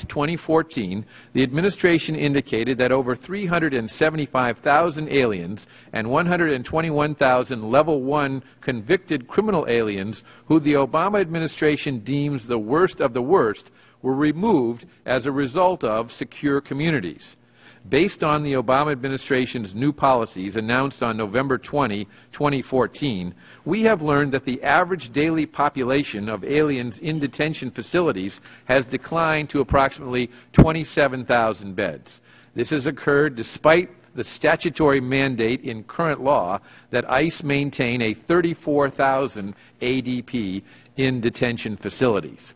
2014, the administration indicated that over 375,000 aliens and 121,000 Level 1 convicted criminal aliens who the Obama administration deems the worst of the worst were removed as a result of secure communities. Based on the Obama administration's new policies announced on November 20, 2014, we have learned that the average daily population of aliens in detention facilities has declined to approximately 27,000 beds. This has occurred despite the statutory mandate in current law that ICE maintain a 34,000 ADP in detention facilities.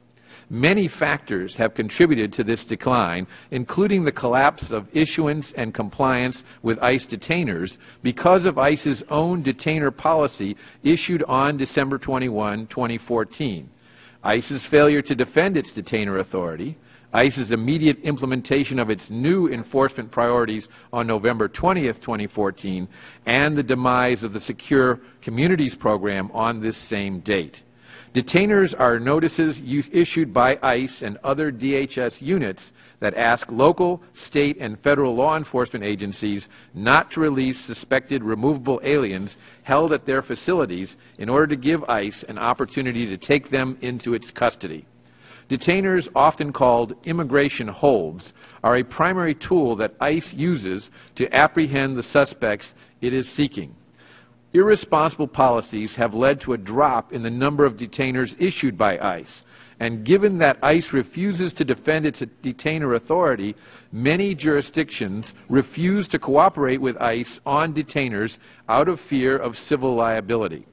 Many factors have contributed to this decline, including the collapse of issuance and compliance with ICE detainers because of ICE's own detainer policy issued on December 21, 2014, ICE's failure to defend its detainer authority, ICE's immediate implementation of its new enforcement priorities on November 20, 2014, and the demise of the Secure Communities program on this same date. Detainers are notices issued by ICE and other DHS units that ask local, state, and federal law enforcement agencies not to release suspected removable aliens held at their facilities in order to give ICE an opportunity to take them into its custody. Detainers, often called immigration holds, are a primary tool that ICE uses to apprehend the suspects it is seeking. Irresponsible policies have led to a drop in the number of detainers issued by ICE, and given that ICE refuses to defend its detainer authority, many jurisdictions refuse to cooperate with ICE on detainers out of fear of civil liability.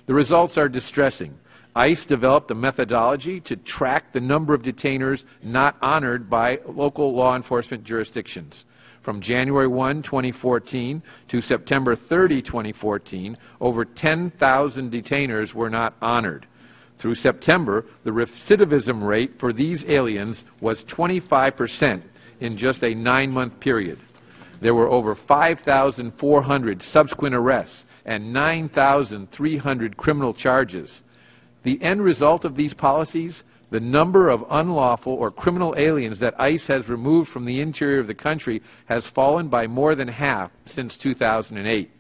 The results are distressing. ICE developed a methodology to track the number of detainers not honored by local law enforcement jurisdictions. From January 1, 2014 to September 30, 2014, over 10,000 detainers were not honored. Through September, the recidivism rate for these aliens was 25% in just a 9-month period. There were over 5,400 subsequent arrests and 9,300 criminal charges. The end result of these policies? The number of unlawful or criminal aliens that ICE has removed from the interior of the country has fallen by more than half since 2008.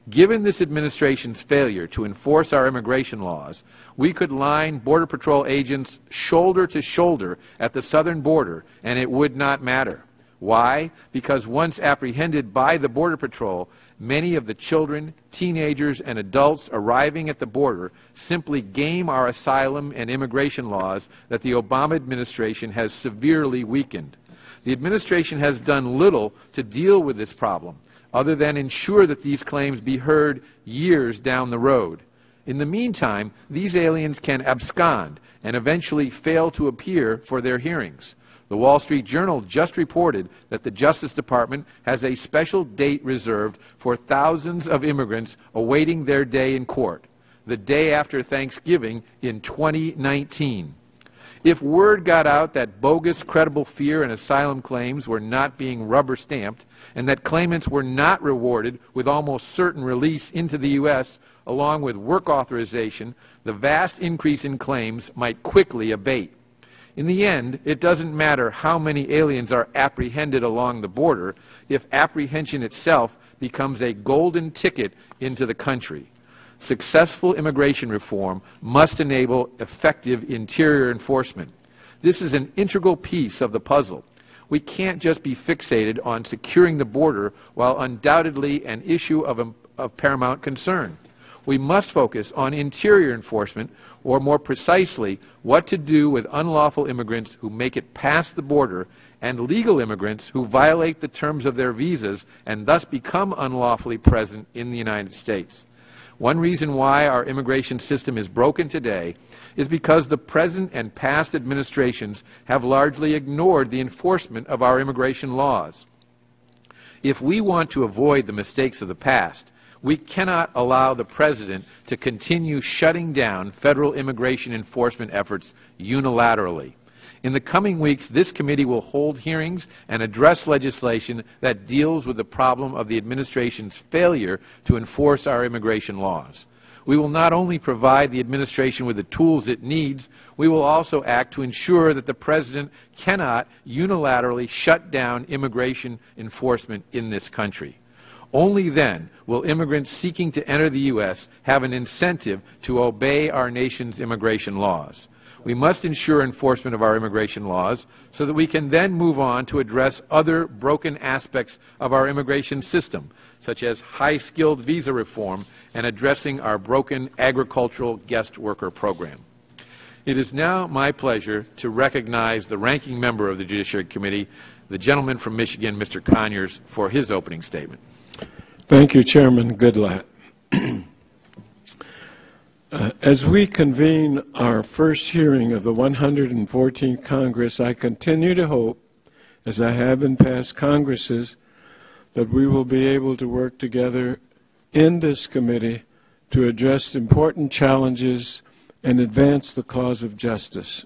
Given this administration's failure to enforce our immigration laws, we could line Border Patrol agents shoulder to shoulder at the southern border, and it would not matter. Why? Because once apprehended by the Border Patrol, many of the children, teenagers, and adults arriving at the border simply game our asylum and immigration laws that the Obama administration has severely weakened. The administration has done little to deal with this problem, other than ensure that these claims be heard years down the road. In the meantime, these aliens can abscond and eventually fail to appear for their hearings. The Wall Street Journal just reported that the Justice Department has a special date reserved for thousands of immigrants awaiting their day in court, the day after Thanksgiving in 2019. If word got out that bogus credible fear and asylum claims were not being rubber-stamped and that claimants were not rewarded with almost certain release into the U.S. along with work authorization, the vast increase in claims might quickly abate. In the end, it doesn't matter how many aliens are apprehended along the border if apprehension itself becomes a golden ticket into the country. Successful immigration reform must enable effective interior enforcement. This is an integral piece of the puzzle. We can't just be fixated on securing the border while undoubtedly an issue of paramount concern. We must focus on interior enforcement, or more precisely, what to do with unlawful immigrants who make it past the border and legal immigrants who violate the terms of their visas and thus become unlawfully present in the United States. One reason why our immigration system is broken today is because the present and past administrations have largely ignored the enforcement of our immigration laws. If we want to avoid the mistakes of the past, we cannot allow the President to continue shutting down federal immigration enforcement efforts unilaterally. In the coming weeks, this committee will hold hearings and address legislation that deals with the problem of the administration's failure to enforce our immigration laws. we will not only provide the administration with the tools it needs, we will also act to ensure that the President cannot unilaterally shut down immigration enforcement in this country. Only then will immigrants seeking to enter the U.S. have an incentive to obey our nation's immigration laws. We must ensure enforcement of our immigration laws so that we can then move on to address other broken aspects of our immigration system, such as high-skilled visa reform and addressing our broken agricultural guest worker program. It is now my pleasure to recognize the ranking member of the Judiciary Committee, the gentleman from Michigan, Mr. Conyers, for his opening statement. Thank you, Chairman Goodlatte. As we convene our first hearing of the 114th Congress, I continue to hope, as I have in past Congresses, that we will be able to work together in this committee to address important challenges and advance the cause of justice.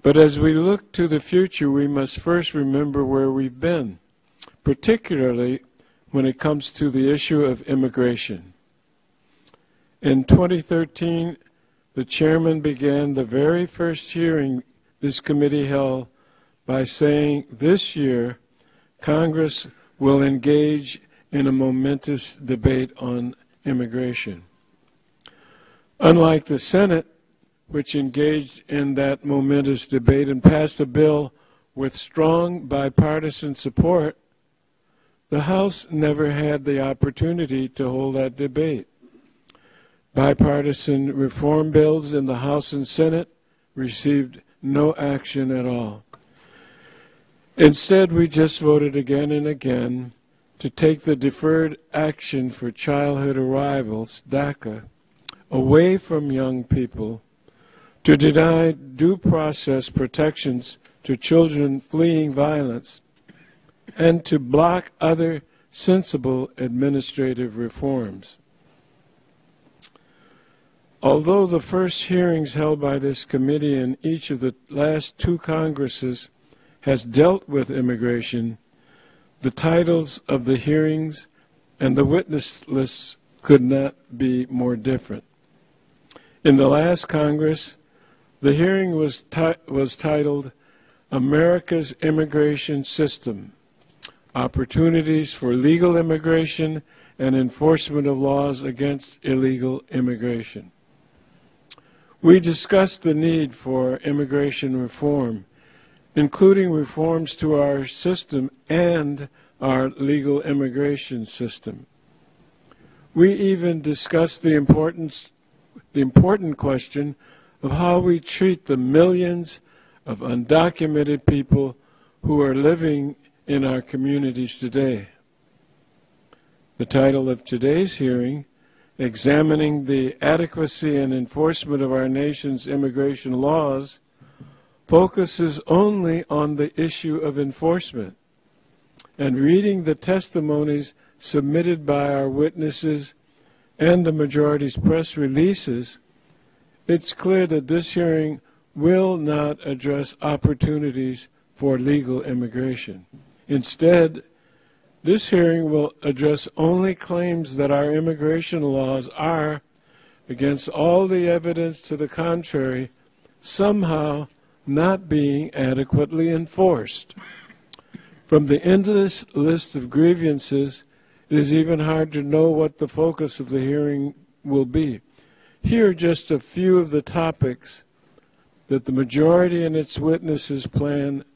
But as we look to the future, we must first remember where we've been, particularly when it comes to the issue of immigration. In 2013, the chairman began the very first hearing this committee held by saying this year Congress will engage in a momentous debate on immigration. Unlike the Senate, which engaged in that momentous debate and passed a bill with strong bipartisan support, the House never had the opportunity to hold that debate. Bipartisan reform bills in the House and Senate received no action at all. Instead, we just voted again and again to take the Deferred Action for Childhood Arrivals, DACA, away from young people, to deny due process protections to children fleeing violence, and to block other sensible administrative reforms. Although the first hearings held by this committee in each of the last two Congresses has dealt with immigration, the titles of the hearings and the witness lists could not be more different. In the last Congress, the hearing was titled America's Immigration System: Opportunities for Legal Immigration and Enforcement of Laws Against Illegal Immigration. We discussed the need for immigration reform, including reforms to our system and our legal immigration system. We even discussed the important question of how we treat the millions of undocumented people who are living in our communities today. The title of today's hearing, Examining the Adequacy and Enforcement of Our Nation's Immigration Laws, focuses only on the issue of enforcement. And reading the testimonies submitted by our witnesses and the majority's press releases, it's clear that this hearing will not address opportunities for legal immigration. Instead, this hearing will address only claims that our immigration laws are, against all the evidence to the contrary, somehow not being adequately enforced. From the endless list of grievances, it is even hard to know what the focus of the hearing will be. Here are just a few of the topics that the majority and its witnesses plan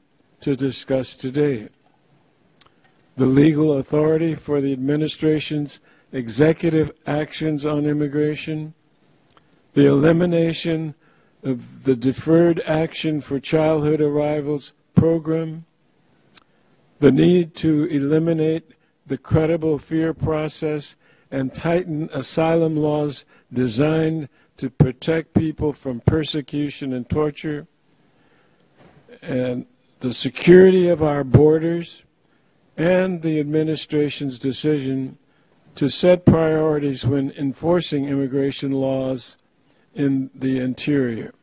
to discuss today: the legal authority for the administration's executive actions on immigration, the elimination of the Deferred Action for Childhood Arrivals program, the need to eliminate the credible fear process and tighten asylum laws designed to protect people from persecution and torture, and the security of our borders, and the administration's decision to set priorities when enforcing immigration laws in the interior.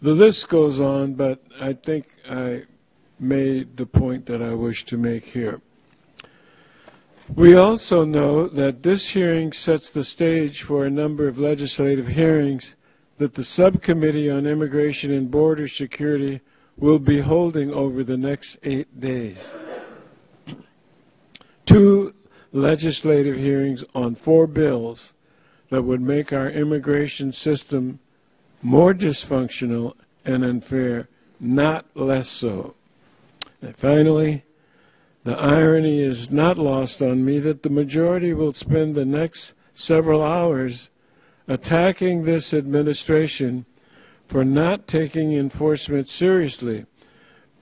The list goes on, but I think I made the point that I wish to make here. We also know that this hearing sets the stage for a number of legislative hearings that the Subcommittee on Immigration and Border Security will be holding over the next 8 days. 2 legislative hearings on 4 bills that would make our immigration system more dysfunctional and unfair, not less so. And finally, the irony is not lost on me that the majority will spend the next several hours attacking this administration for not taking enforcement seriously,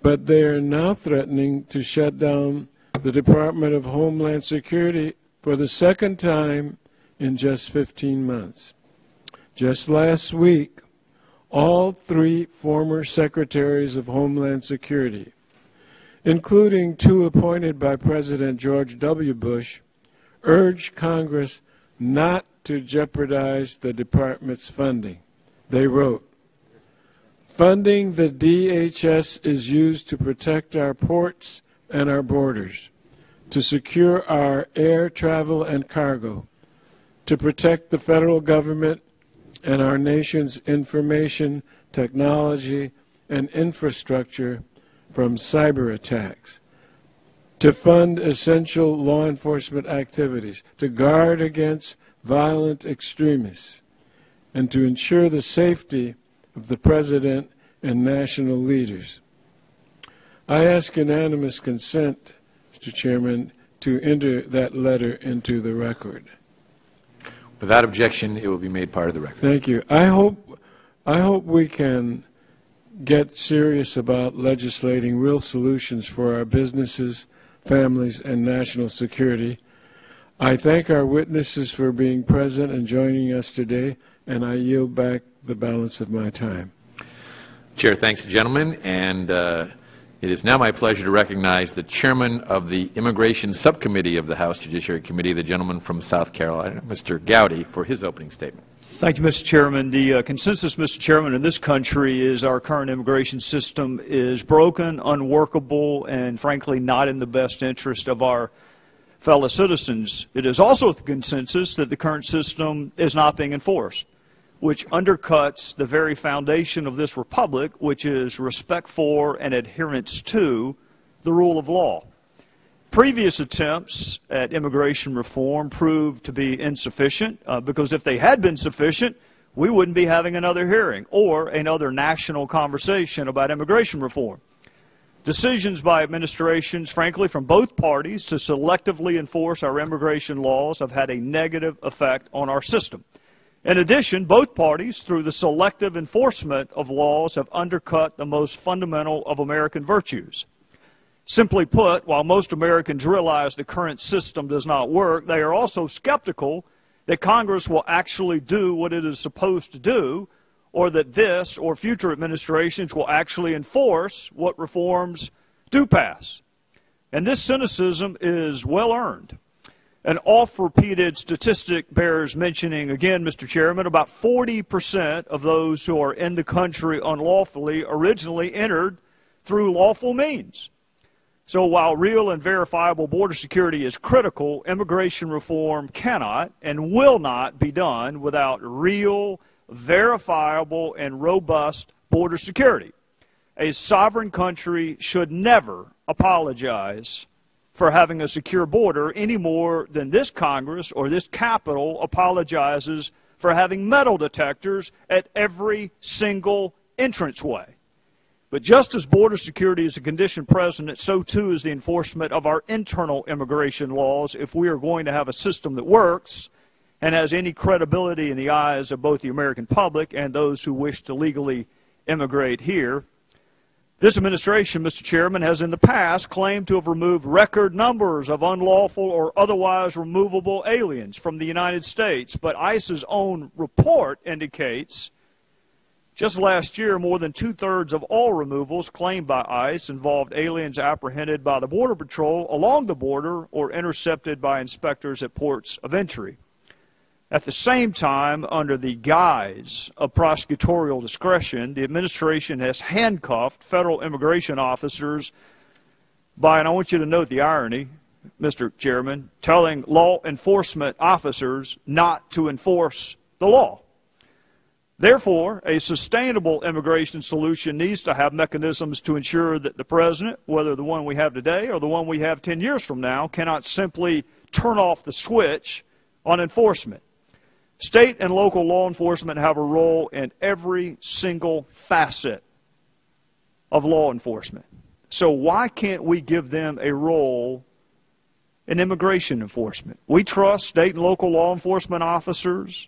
but they are now threatening to shut down the Department of Homeland Security for the second time in just 15 months. Just last week, all 3 former secretaries of Homeland Security, including 2 appointed by President George W. Bush, urged Congress not to jeopardize the department's funding. They wrote, "Funding the DHS is used to protect our ports and our borders, to secure our air travel and cargo, to protect the federal government and our nation's information, technology, and infrastructure from cyber attacks, to fund essential law enforcement activities, to guard against violent extremists, and to ensure the safety of the President and national leaders." I ask unanimous consent, Mr. Chairman, to enter that letter into the record. Without objection, it will be made part of the record. Thank you. I hope we can get serious about legislating real solutions for our businesses, families, and national security. I thank our witnesses for being present and joining us today, and I yield back the balance of my time. Chair thanks the gentleman, and it is now my pleasure to recognize the chairman of the Immigration Subcommittee of the House Judiciary Committee, the gentleman from South Carolina, Mr. Gowdy, for his opening statement. Thank you, Mr. Chairman. The consensus, Mr. Chairman, in this country is our current immigration system is broken, unworkable, and frankly not in the best interest of our fellow citizens. It is also the consensus that the current system is not being enforced, which undercuts the very foundation of this republic, which is respect for and adherence to the rule of law. Previous attempts at immigration reform proved to be insufficient because if they had been sufficient, we wouldn't be having another hearing or another national conversation about immigration reform. Decisions by administrations, frankly, from both parties to selectively enforce our immigration laws have had a negative effect on our system. In addition, both parties, through the selective enforcement of laws, have undercut the most fundamental of American virtues. Simply put, while most Americans realize the current system does not work, they are also skeptical that Congress will actually do what it is supposed to do, or that this or future administrations will actually enforce what reforms do pass. And this cynicism is well earned. An oft-repeated statistic bears mentioning again, Mr. Chairman. About 40% of those who are in the country unlawfully originally entered through lawful means. So while real and verifiable border security is critical, immigration reform cannot and will not be done without real, verifiable, and robust border security. A sovereign country should never apologize for having a secure border any more than this Congress or this Capitol apologizes for having metal detectors at every single entranceway. But just as border security is a condition precedent, so too is the enforcement of our internal immigration laws if we are going to have a system that works and has any credibility in the eyes of both the American public and those who wish to legally immigrate here. This administration, Mr. Chairman, has in the past claimed to have removed record numbers of unlawful or otherwise removable aliens from the United States, but ICE's own report indicates just last year, more than 2/3 of all removals claimed by ICE involved aliens apprehended by the Border Patrol along the border or intercepted by inspectors at ports of entry. At the same time, under the guise of prosecutorial discretion, the administration has handcuffed federal immigration officers by, and I want you to note the irony, Mr. Chairman, telling law enforcement officers not to enforce the law. Therefore, a sustainable immigration solution needs to have mechanisms to ensure that the president, whether the one we have today or the one we have 10 years from now, cannot simply turn off the switch on enforcement. State and local law enforcement have a role in every single facet of law enforcement. So why can't we give them a role in immigration enforcement? We trust state and local law enforcement officers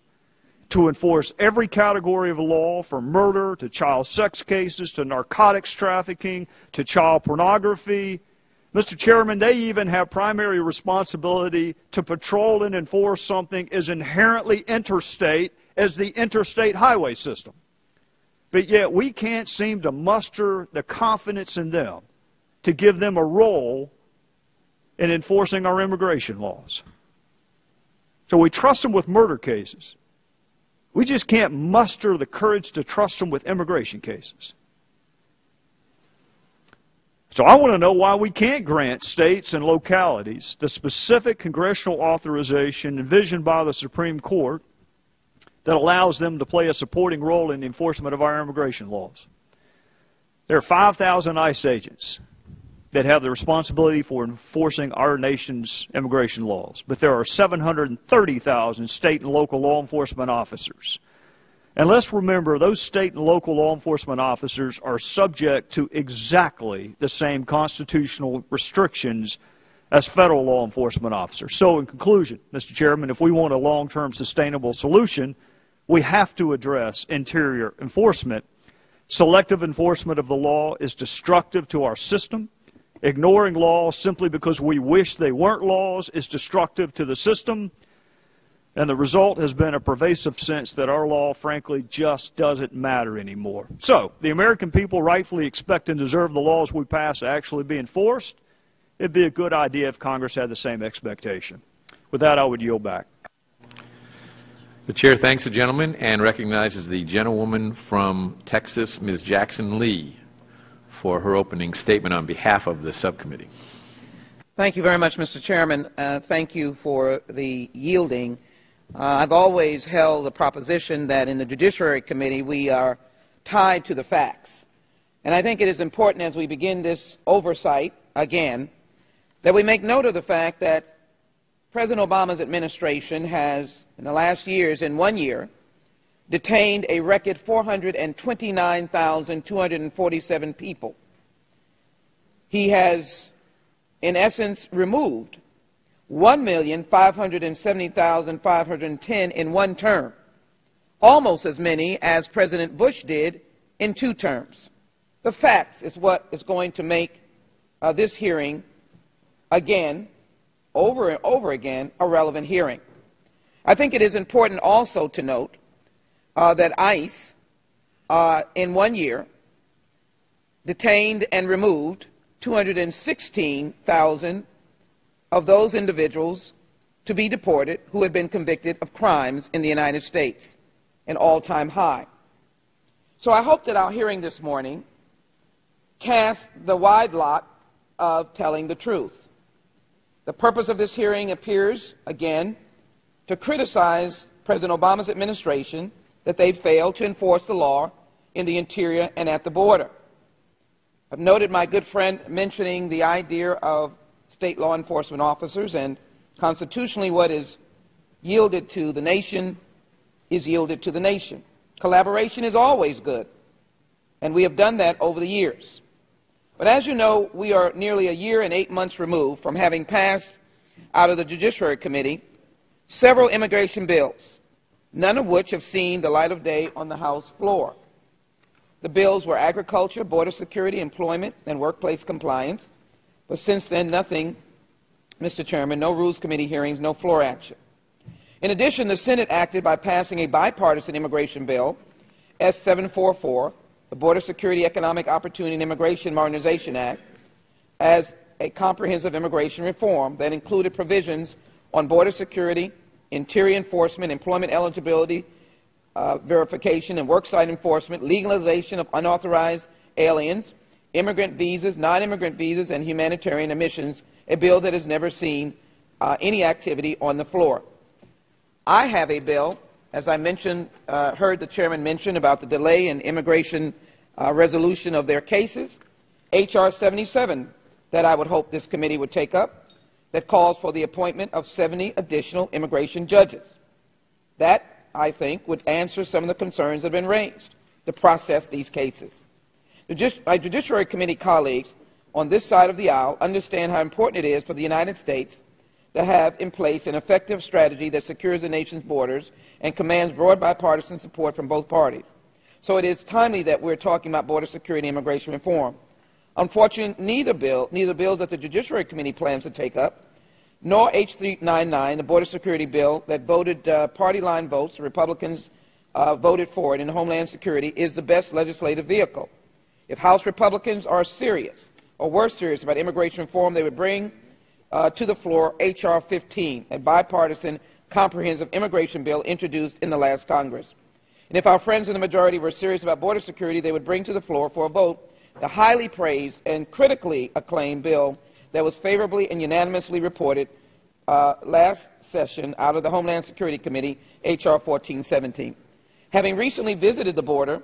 to enforce every category of law, from murder to child sex cases to narcotics trafficking to child pornography. Mr. Chairman, they even have primary responsibility to patrol and enforce something as inherently interstate as the interstate highway system. But yet we can't seem to muster the confidence in them to give them a role in enforcing our immigration laws. So we trust them with murder cases. We just can't muster the courage to trust them with immigration cases. So I want to know why we can't grant states and localities the specific congressional authorization envisioned by the Supreme Court that allows them to play a supporting role in the enforcement of our immigration laws. There are 5,000 ICE agents that have the responsibility for enforcing our nation's immigration laws. But there are 730,000 state and local law enforcement officers. And let's remember, those state and local law enforcement officers are subject to exactly the same constitutional restrictions as federal law enforcement officers. So in conclusion, Mr. Chairman, if we want a long-term sustainable solution, we have to address interior enforcement. Selective enforcement of the law is destructive to our system. Ignoring laws simply because we wish they weren't laws is destructive to the system. And the result has been a pervasive sense that our law, frankly, just doesn't matter anymore. So, the American people rightfully expect and deserve the laws we pass to actually be enforced. It'd be a good idea if Congress had the same expectation. With that, I would yield back. The chair thanks the gentleman and recognizes the gentlewoman from Texas, Ms. Jackson Lee, for her opening statement on behalf of the subcommittee. Thank you very much, Mr. Chairman. Thank you for the yielding. I've always held the proposition that in the Judiciary Committee we are tied to the facts. And I think it is important as we begin this oversight again that we make note of the fact that President Obama's administration has, in the last years, in 1 year, detained a record 429,247 people. He has, in essence, removed 1,570,510 in one term, almost as many as President Bush did in 2 terms. The facts is what is going to make this hearing, again, over and over again, a relevant hearing. I think it is important also to note that ICE, in 1 year, detained and removed 216,000 of those individuals to be deported who have been convicted of crimes in the United States, an all-time high. So I hope that our hearing this morning casts the wide lot of telling the truth. The purpose of this hearing appears, again, to criticize President Obama's administration that they failed to enforce the law in the interior and at the border. I've noted my good friend mentioning the idea of state law enforcement officers, and constitutionally what is yielded to the nation is yielded to the nation. Collaboration is always good, and we have done that over the years. But as you know, we are nearly 1 year and 8 months removed from having passed out of the Judiciary Committee several immigration bills, none of which have seen the light of day on the House floor. The bills were agriculture, border security, employment, and workplace compliance. But since then, nothing, Mr. Chairman, no Rules Committee hearings, no floor action. In addition, the Senate acted by passing a bipartisan immigration bill, S-744, the Border Security, Economic Opportunity and Immigration Modernization Act, as a comprehensive immigration reform that included provisions on border security, interior enforcement, employment eligibility, verification and worksite enforcement, legalization of unauthorized aliens, immigrant visas, non-immigrant visas, and humanitarian admissions a bill that has never seen any activity on the floor. I have a bill, as I mentioned, heard the chairman mention about the delay in immigration resolution of their cases, H.R. 77, that I would hope this committee would take up, that calls for the appointment of 70 additional immigration judges. That, I think, would answer some of the concerns that have been raised to process these cases. My Judiciary Committee colleagues on this side of the aisle understand how important it is for the United States to have in place an effective strategy that secures the nation's borders and commands broad bipartisan support from both parties. So it is timely that we're talking about border security and immigration reform. Unfortunately, neither bills that the Judiciary Committee plans to take up, nor H.399, the border security bill that voted party line votes, the Republicans voted for it in Homeland Security, is the best legislative vehicle. If House Republicans are serious, or were serious about immigration reform, they would bring to the floor H.R. 15, a bipartisan comprehensive immigration bill introduced in the last Congress. And if our friends in the majority were serious about border security, they would bring to the floor for a vote the highly praised and critically acclaimed bill that was favorably and unanimously reported last session out of the Homeland Security Committee, H.R. 1417. Having recently visited the border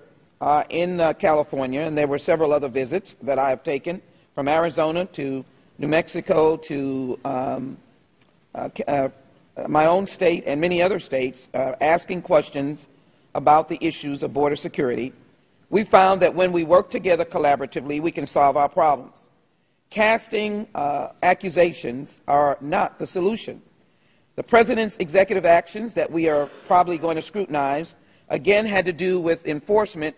in California, and there were several other visits that I have taken from Arizona to New Mexico to my own state and many other states, asking questions about the issues of border security, we found that when we work together collaboratively, we can solve our problems. Casting accusations are not the solution. The President's executive actions that we are probably going to scrutinize, again, had to do with enforcement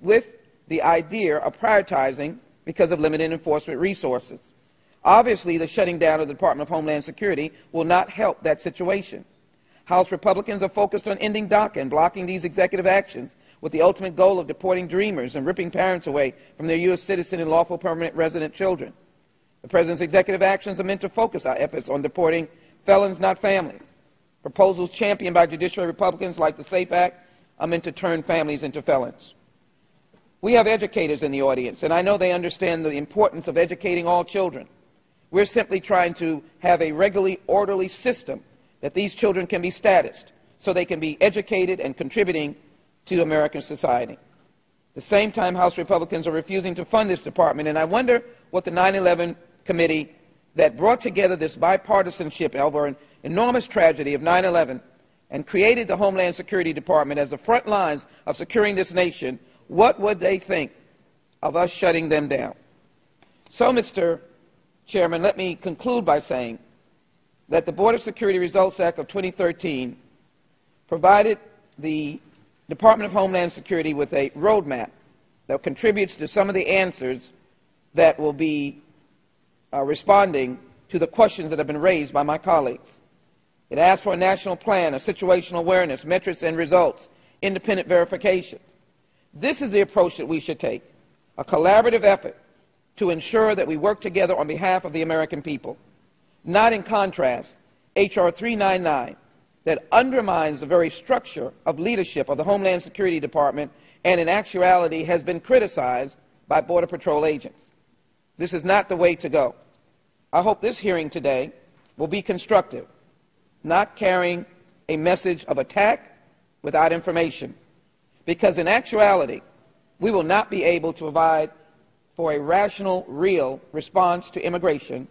with the idea of prioritizing because of limited enforcement resources. Obviously, the shutting down of the Department of Homeland Security will not help that situation. House Republicans are focused on ending DACA and blocking these executive actions with the ultimate goal of deporting dreamers and ripping parents away from their U.S. citizen and lawful permanent resident children. The President's executive actions are meant to focus our efforts on deporting felons, not families. Proposals championed by judiciary Republicans like the SAFE Act are meant to turn families into felons. We have educators in the audience, and I know they understand the importance of educating all children. We're simply trying to have a regularly orderly system that these children can be statused so they can be educated and contributing to American society. At the same time, House Republicans are refusing to fund this department, and I wonder what the 9/11 committee that brought together this bipartisanship over an enormous tragedy of 9/11 and created the Homeland Security Department as the front lines of securing this nation, what would they think of us shutting them down? So, Mr. Chairman, let me conclude by saying that the Border Security Results Act of 2013 provided the Department of Homeland Security with a roadmap that contributes to some of the answers that will be responding to the questions that have been raised by my colleagues. It asks for a national plan of situational awareness, metrics and results, independent verification. This is the approach that we should take, a collaborative effort to ensure that we work together on behalf of the American people, not in contrast, H.R. 399, that undermines the very structure of leadership of the Homeland Security Department and in actuality has been criticized by Border Patrol agents. This is not the way to go. I hope this hearing today will be constructive, not carrying a message of attack without information, because in actuality, we will not be able to provide for a rational, real response to immigration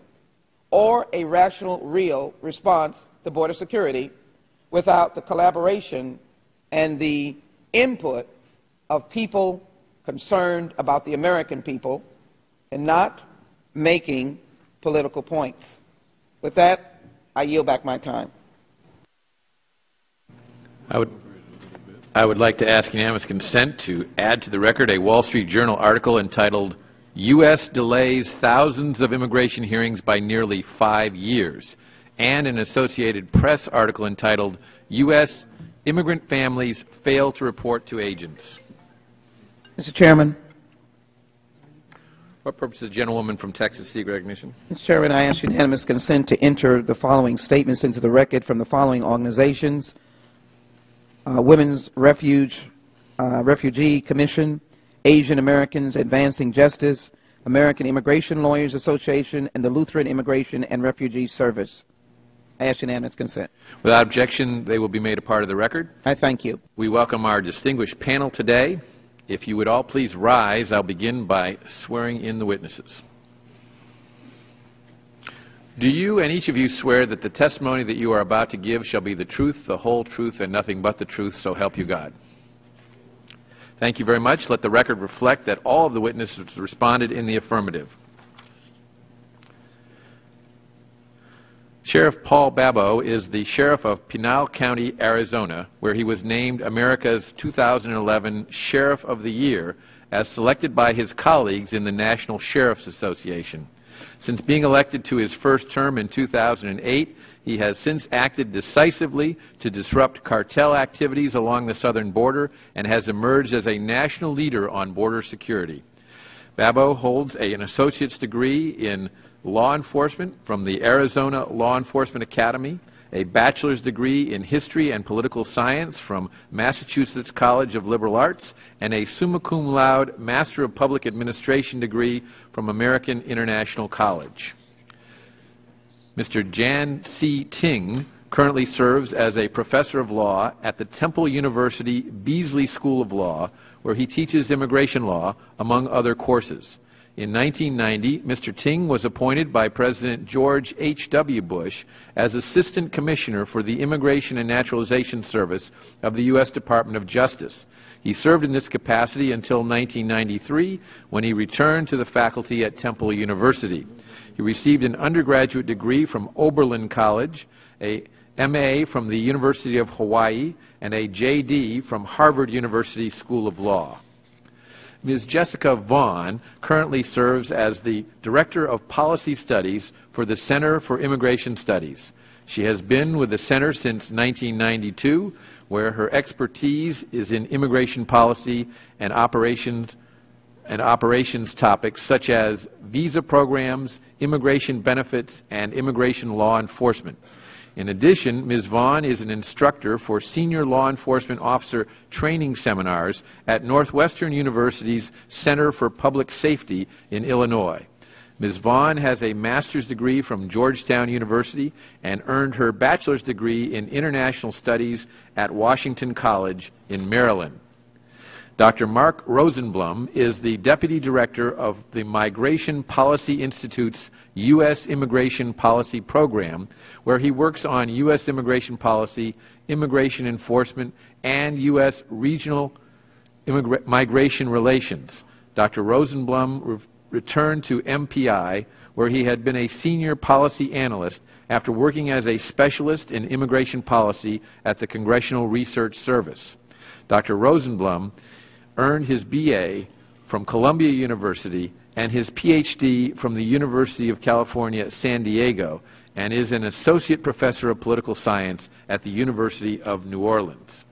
or a rational, real response to border security without the collaboration and the input of people concerned about the American people and not making political points. With that, I yield back my time. I would like to ask unanimous consent to add to the record a Wall Street Journal article entitled U.S. Delays Thousands of Immigration Hearings by Nearly 5 Years, and an Associated Press article entitled U.S. Immigrant Families Fail to Report to Agents. Mr. Chairman. What purpose does the gentlewoman from Texas seek recognition? Mr. Chairman, I ask unanimous consent to enter the following statements into the record from the following organizations: Women's Refugee Commission, Asian Americans Advancing Justice, American Immigration Lawyers Association, and the Lutheran Immigration and Refugee Service. I ask unanimous consent. Without objection, they will be made a part of the record. I thank you. We welcome our distinguished panel today. If you would all please rise, I'll begin by swearing in the witnesses. Do you and each of you swear that the testimony that you are about to give shall be the truth, the whole truth, and nothing but the truth, so help you God? Thank you very much. Let the record reflect that all of the witnesses responded in the affirmative. Sheriff Paul Babeu is the Sheriff of Pinal County, Arizona, where he was named America's 2011 Sheriff of the Year as selected by his colleagues in the National Sheriff's Association. Since being elected to his first term in 2008, he has since acted decisively to disrupt cartel activities along the southern border and has emerged as a national leader on border security. Babeu holds an associate's degree in law enforcement from the Arizona Law Enforcement Academy, a bachelor's degree in history and political science from Massachusetts College of Liberal Arts, and a summa cum laude Master of Public Administration degree from American International College. Mr. Jan C. Ting currently serves as a professor of law at the Temple University Beasley School of Law, where he teaches immigration law, among other courses. In 1990, Mr. Ting was appointed by President George H.W. Bush as Assistant Commissioner for the Immigration and Naturalization Service of the U.S. Department of Justice. He served in this capacity until 1993, when he returned to the faculty at Temple University. He received an undergraduate degree from Oberlin College, a M.A. from the University of Hawaii, and a J.D. from Harvard University School of Law. Ms. Jessica Vaughn currently serves as the Director of Policy Studies for the Center for Immigration Studies. She has been with the Center since 1992, where her expertise is in immigration policy and operations topics such as visa programs, immigration benefits, and immigration law enforcement. In addition, Ms. Vaughn is an instructor for senior law enforcement officer training seminars at Northwestern University's Center for Public Safety in Illinois. Ms. Vaughn has a master's degree from Georgetown University and earned her bachelor's degree in international studies at Washington College in Maryland. Dr. Mark Rosenblum is the Deputy Director of the Migration Policy Institute's U.S. Immigration Policy Program, where he works on U.S. immigration policy, immigration enforcement, and U.S. regional migration relations. Dr. Rosenblum returned to MPI, where he had been a senior policy analyst after working as a specialist in immigration policy at the Congressional Research Service. Dr. Rosenblum earned his B.A. from Columbia University and his Ph.D. from the University of California, San Diego, and is an associate professor of political science at the University of New Orleans.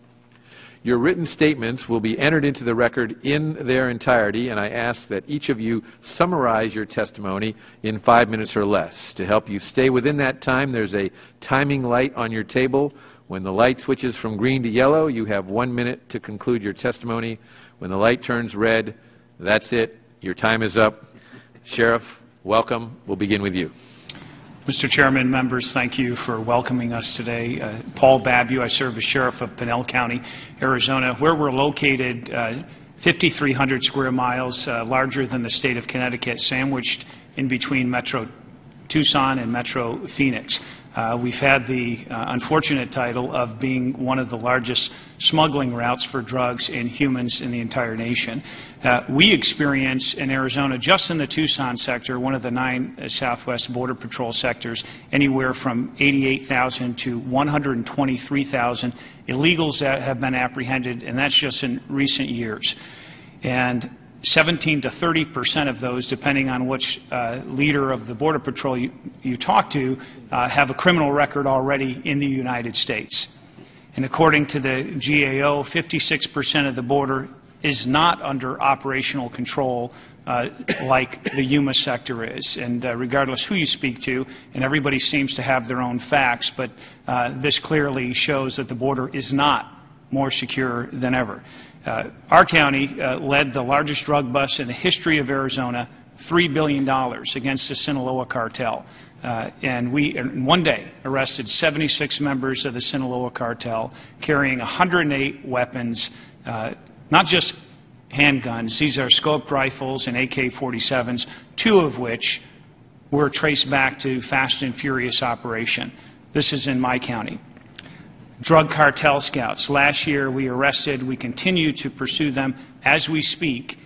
Your written statements will be entered into the record in their entirety, and I ask that each of you summarize your testimony in 5 minutes or less. To help you stay within that time, there's a timing light on your table. When the light switches from green to yellow, you have 1 minute to conclude your testimony. When the light turns red, that's it. Your time is up. Sheriff, welcome. We'll begin with you. Mr. Chairman, members, thank you for welcoming us today. Paul Babeu, I serve as Sheriff of Pinal County, Arizona, where we're located, 5,300 square miles, larger than the state of Connecticut, sandwiched in between Metro Tucson and Metro Phoenix. We've had the unfortunate title of being one of the largest smuggling routes for drugs and humans in the entire nation. We experience in Arizona, just in the Tucson sector, one of the 9 Southwest Border Patrol sectors, anywhere from 88,000 to 123,000 illegals that have been apprehended, and that's just in recent years. And 17 to 30% of those, depending on which leader of the Border Patrol you talk to, have a criminal record already in the United States. And according to the GAO, 56% of the border is not under operational control like the Yuma sector is. And regardless who you speak to, and everybody seems to have their own facts, but this clearly shows that the border is not more secure than ever. Our county led the largest drug bust in the history of Arizona $3 billion against the Sinaloa cartel. And we, in one day, arrested 76 members of the Sinaloa cartel carrying 108 weapons, not just handguns. These are scoped rifles and AK-47s, 2 of which were traced back to Fast and Furious operation. This is in my county. Drug cartel scouts. Last year we arrested, we continue to pursue them as we speak,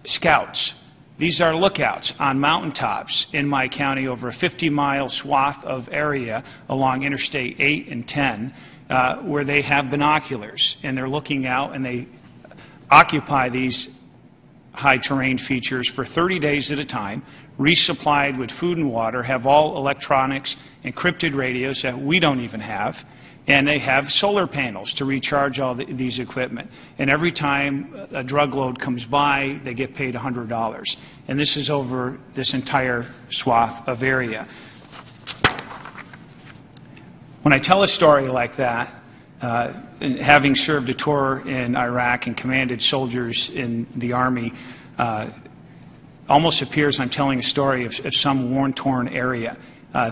scouts. These are lookouts on mountaintops in my county over a 50-mile swath of area along Interstate 8 and 10 where they have binoculars and they're looking out and they occupy these high terrain features for 30 days at a time, resupplied with food and water, have all electronics, encrypted radios that we don't even have, and they have solar panels to recharge all these equipment. And every time a drug load comes by, they get paid $100. And this is over this entire swath of area. When I tell a story like that, having served a tour in Iraq and commanded soldiers in the Army, almost appears I'm telling a story of some war-torn area.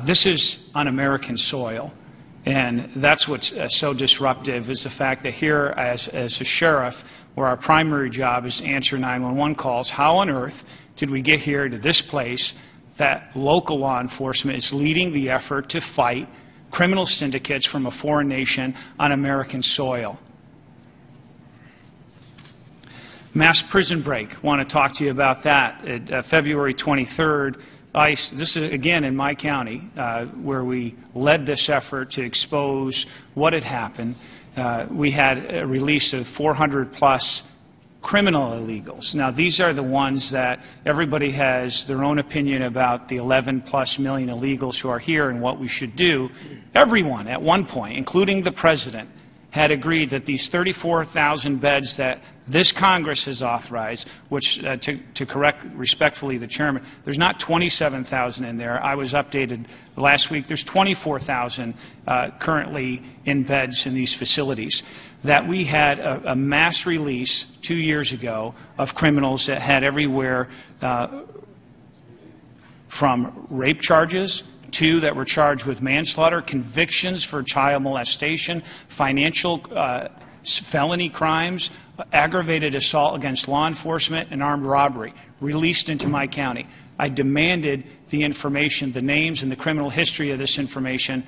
This is on American soil. And that's what's so disruptive, is the fact that here as a sheriff, where our primary job is to answer 911 calls, how on earth did we get here to this place that local law enforcement is leading the effort to fight criminal syndicates from a foreign nation on American soil? Mass prison break. Want to talk to you about that. February 23rd, ICE, this is again in my county, where we led this effort to expose what had happened. We had a release of 400+ criminal illegals. Now, these are the ones that everybody has their own opinion about, the 11+ million illegals who are here and what we should do. Everyone at one point, including the president, had agreed that these 34,000 beds that this Congress has authorized, which, to correct respectfully the chairman, there's not 27,000 in there. I was updated last week. There's 24,000 currently in beds in these facilities. That we had a mass release 2 years ago of criminals that had everywhere from rape charges, 2 that were charged with manslaughter, convictions for child molestation, financial felony crimes, aggravated assault against law enforcement, and armed robbery, released into my county. I demanded the information, the names and the criminal history of this information.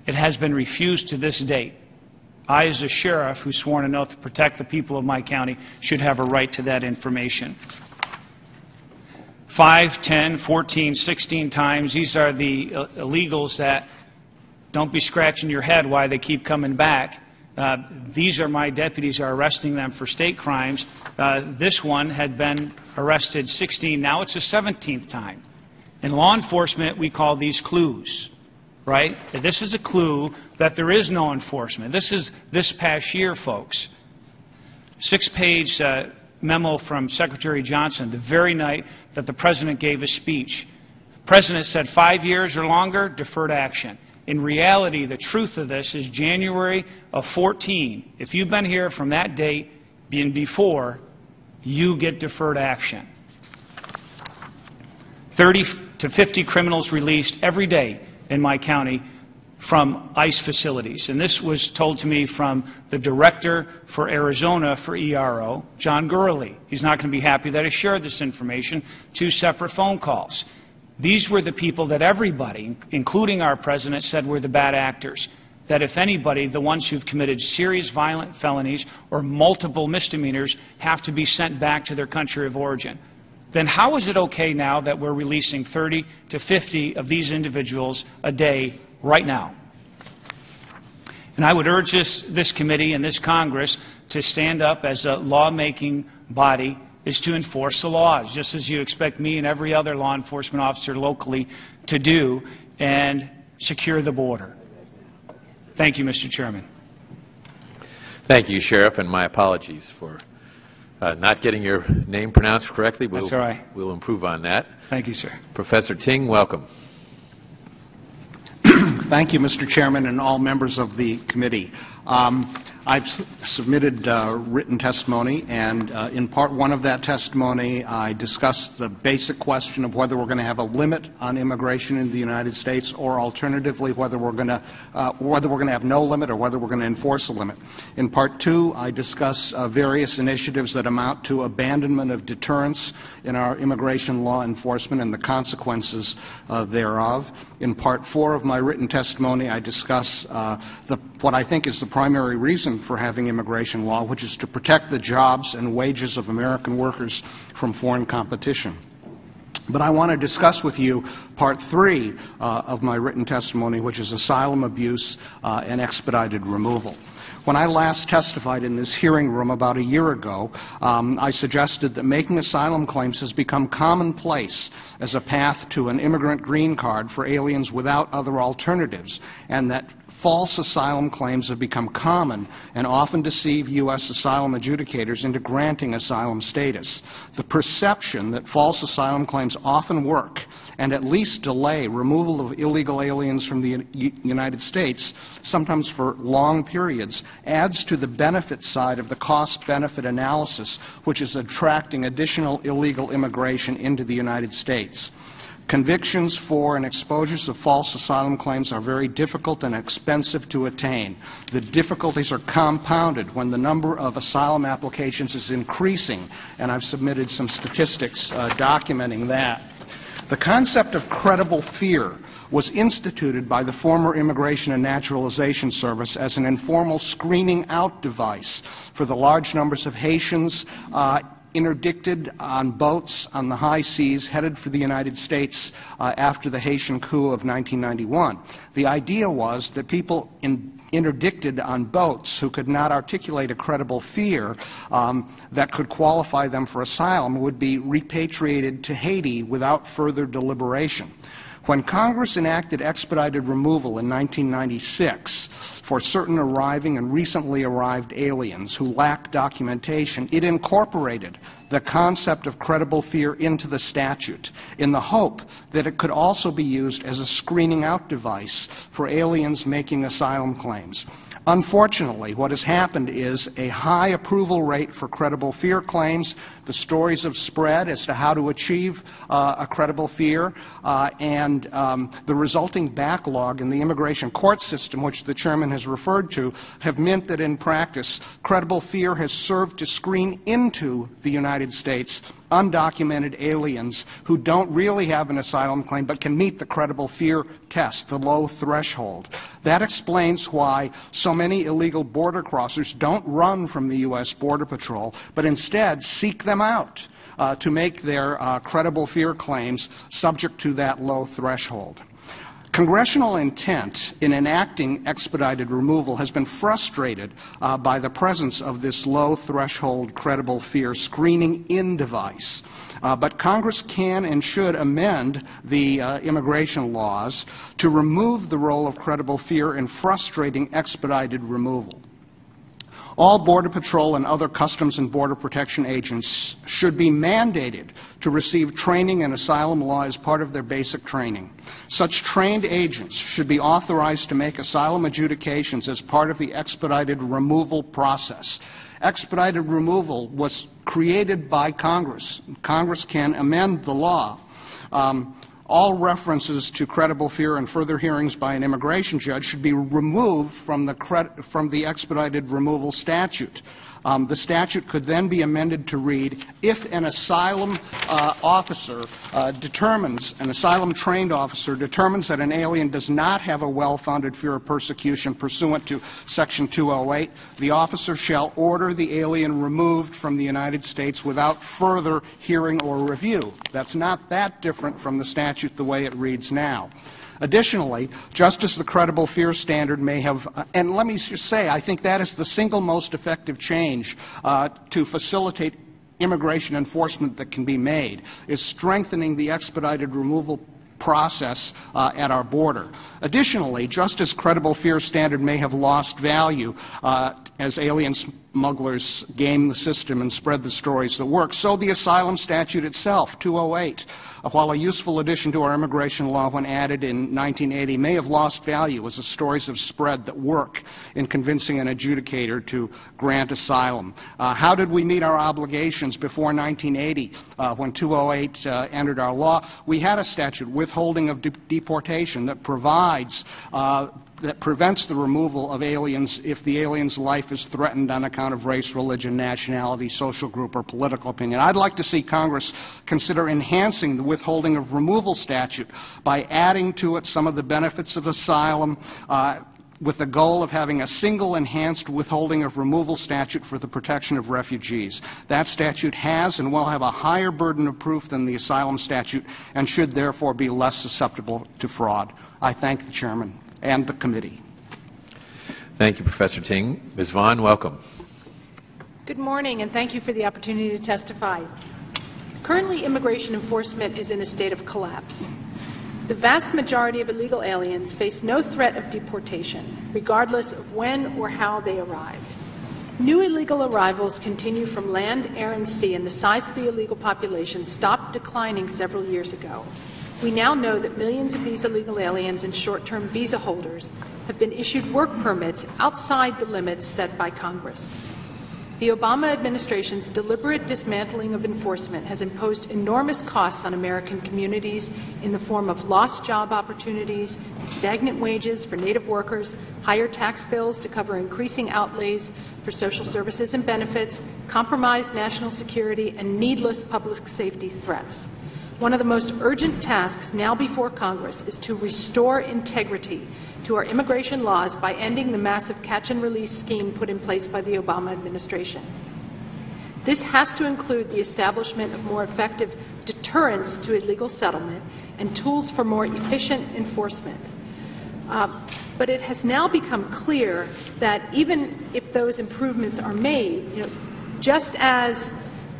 It has been refused to this date. I, as a sheriff who's sworn an oath to protect the people of my county, should have a right to that information. 5, 10, 14, 16 times. These are the illegals that don't be scratching your head why they keep coming back. These are my deputies are arresting them for state crimes. This one had been arrested 16. Now it's the 17th time. In law enforcement, we call these clues, right? This is a clue that there is no enforcement. This is this past year, folks. 6-page memo from Secretary Johnson the very night that the President gave his speech. The President said 5 years or longer, deferred action. In reality, the truth of this is January of 14. If you've been here from that date and before, you get deferred action. 30 to 50 criminals released every day in my county from ICE facilities. And this was told to me from the director for Arizona for ERO, John Gurley. He's not going to be happy that I shared this information. 2 separate phone calls. These were the people that everybody, including our president, said were the bad actors. That if anybody, the ones who've committed serious violent felonies or multiple misdemeanors have to be sent back to their country of origin. Then how is it okay now that we're releasing 30 to 50 of these individuals a day right now? And I would urge this committee and this Congress to stand up as a lawmaking body is to enforce the laws, just as you expect me and every other law enforcement officer locally to do, and secure the border. Thank you, Mr. Chairman. Thank you, Sheriff, and my apologies for not getting your name pronounced correctly. That's all right. We'll improve on that. Thank you, sir. Professor Ting, welcome. Thank you, Mr. Chairman, and all members of the committee. I've submitted written testimony, and in part one of that testimony, I discussed the basic question of whether we're going to have a limit on immigration into the United States, or alternatively, whether we're going to have no limit or whether we're going to enforce a limit. In part two, I discuss various initiatives that amount to abandonment of deterrence in our immigration law enforcement and the consequences thereof. In part four of my written testimony, I discuss what I think is the primary reason for having immigration law, which is to protect the jobs and wages of American workers from foreign competition. But I want to discuss with you part three of my written testimony, which is asylum abuse and expedited removal. When I last testified in this hearing room about a year ago, I suggested that making asylum claims has become commonplace as a path to an immigrant green card for aliens without other alternatives, and that false asylum claims have become common and often deceive U.S. asylum adjudicators into granting asylum status. The perception that false asylum claims often work and at least delay removal of illegal aliens from the United States, sometimes for long periods, adds to the benefit side of the cost-benefit analysis, which is attracting additional illegal immigration into the United States. Convictions for and exposures of false asylum claims are very difficult and expensive to attain. The difficulties are compounded when the number of asylum applications is increasing, and I've submitted some statistics documenting that. The concept of credible fear was instituted by the former Immigration and Naturalization Service as an informal screening out device for the large numbers of Haitians interdicted on boats on the high seas headed for the United States after the Haitian coup of 1991. The idea was that people interdicted on boats who could not articulate a credible fear that could qualify them for asylum would be repatriated to Haiti without further deliberation. When Congress enacted expedited removal in 1996 for certain arriving and recently arrived aliens who lacked documentation, it incorporated the concept of credible fear into the statute in the hope that it could also be used as a screening out device for aliens making asylum claims. Unfortunately, what has happened is a high approval rate for credible fear claims. The stories have spread as to how to achieve a credible fear, and the resulting backlog in the immigration court system, which the chairman has referred to, have meant that in practice, credible fear has served to screen into the United States undocumented aliens who don't really have an asylum claim but can meet the credible fear test, the low threshold. That explains why so many illegal border crossers don't run from the U.S. Border Patrol, but instead seek them out to make their credible fear claims subject to that low threshold. Congressional intent in enacting expedited removal has been frustrated by the presence of this low threshold credible fear screening in device. But Congress can and should amend the immigration laws to remove the role of credible fear in frustrating expedited removal. All Border Patrol and other Customs and Border Protection agents should be mandated to receive training in asylum law as part of their basic training. Such trained agents should be authorized to make asylum adjudications as part of the expedited removal process. Expedited removal was created by Congress. Congress can amend the law. All references to credible fear and further hearings by an immigration judge should be removed from the expedited removal statute. The statute could then be amended to read, if an asylum officer determines, an asylum-trained officer determines that an alien does not have a well-founded fear of persecution pursuant to Section 208, the officer shall order the alien removed from the United States without further hearing or review. That's not that different from the statute the way it reads now. Additionally, just as the credible fear standard may have, and let me just say, I think that is the single most effective change to facilitate immigration enforcement that can be made, is strengthening the expedited removal process at our border. Additionally, just as credible fear standard may have lost value as aliens smugglers game the system and spread the stories that work. So the asylum statute itself, 208, while a useful addition to our immigration law when added in 1980, may have lost value as the stories have spread that work in convincing an adjudicator to grant asylum. How did we meet our obligations before 1980 when 208 entered our law? We had a statute, withholding of deportation, that provides that prevents the removal of aliens if the alien's life is threatened on account of race, religion, nationality, social group, or political opinion. I'd like to see Congress consider enhancing the withholding of removal statute by adding to it some of the benefits of asylum, with the goal of having a single enhanced withholding of removal statute for the protection of refugees. That statute has and will have a higher burden of proof than the asylum statute and should therefore be less susceptible to fraud. I thank the Chairman and the committee. Thank you, Professor Ting. Ms. Vaughn, welcome. Good morning, and thank you for the opportunity to testify. Currently, immigration enforcement is in a state of collapse. The vast majority of illegal aliens face no threat of deportation, regardless of when or how they arrived. New illegal arrivals continue from land, air, and sea, and the size of the illegal population stopped declining several years ago. We now know that millions of these illegal aliens and short-term visa holders have been issued work permits outside the limits set by Congress. The Obama administration's deliberate dismantling of enforcement has imposed enormous costs on American communities in the form of lost job opportunities, stagnant wages for Native workers, higher tax bills to cover increasing outlays for social services and benefits, compromised national security, and needless public safety threats. One of the most urgent tasks now before Congress is to restore integrity to our immigration laws by ending the massive catch-and-release scheme put in place by the Obama administration. This has to include the establishment of more effective deterrence to illegal settlement and tools for more efficient enforcement. But it has now become clear that even if those improvements are made, just as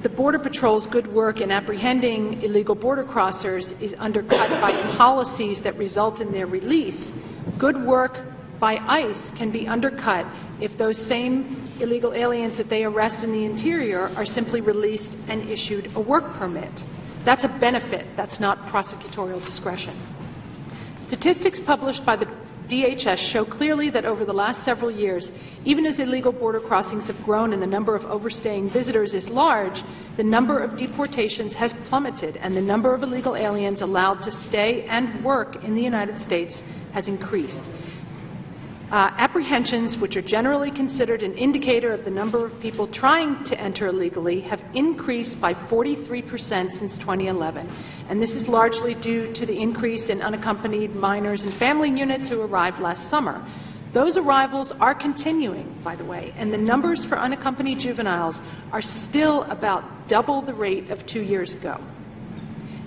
the Border Patrol's good work in apprehending illegal border crossers is undercut by policies that result in their release, good work by ICE can be undercut if those same illegal aliens that they arrest in the interior are simply released and issued a work permit. That's a benefit. That's not prosecutorial discretion. Statistics published by the DHS show clearly that over the last several years, even as illegal border crossings have grown and the number of overstaying visitors is large, the number of deportations has plummeted and the number of illegal aliens allowed to stay and work in the United States has increased. Apprehensions, which are generally considered an indicator of the number of people trying to enter illegally, have increased by 43% since 2011. And this is largely due to the increase in unaccompanied minors and family units who arrived last summer. Those arrivals are continuing, by the way, and the numbers for unaccompanied juveniles are still about double the rate of 2 years ago.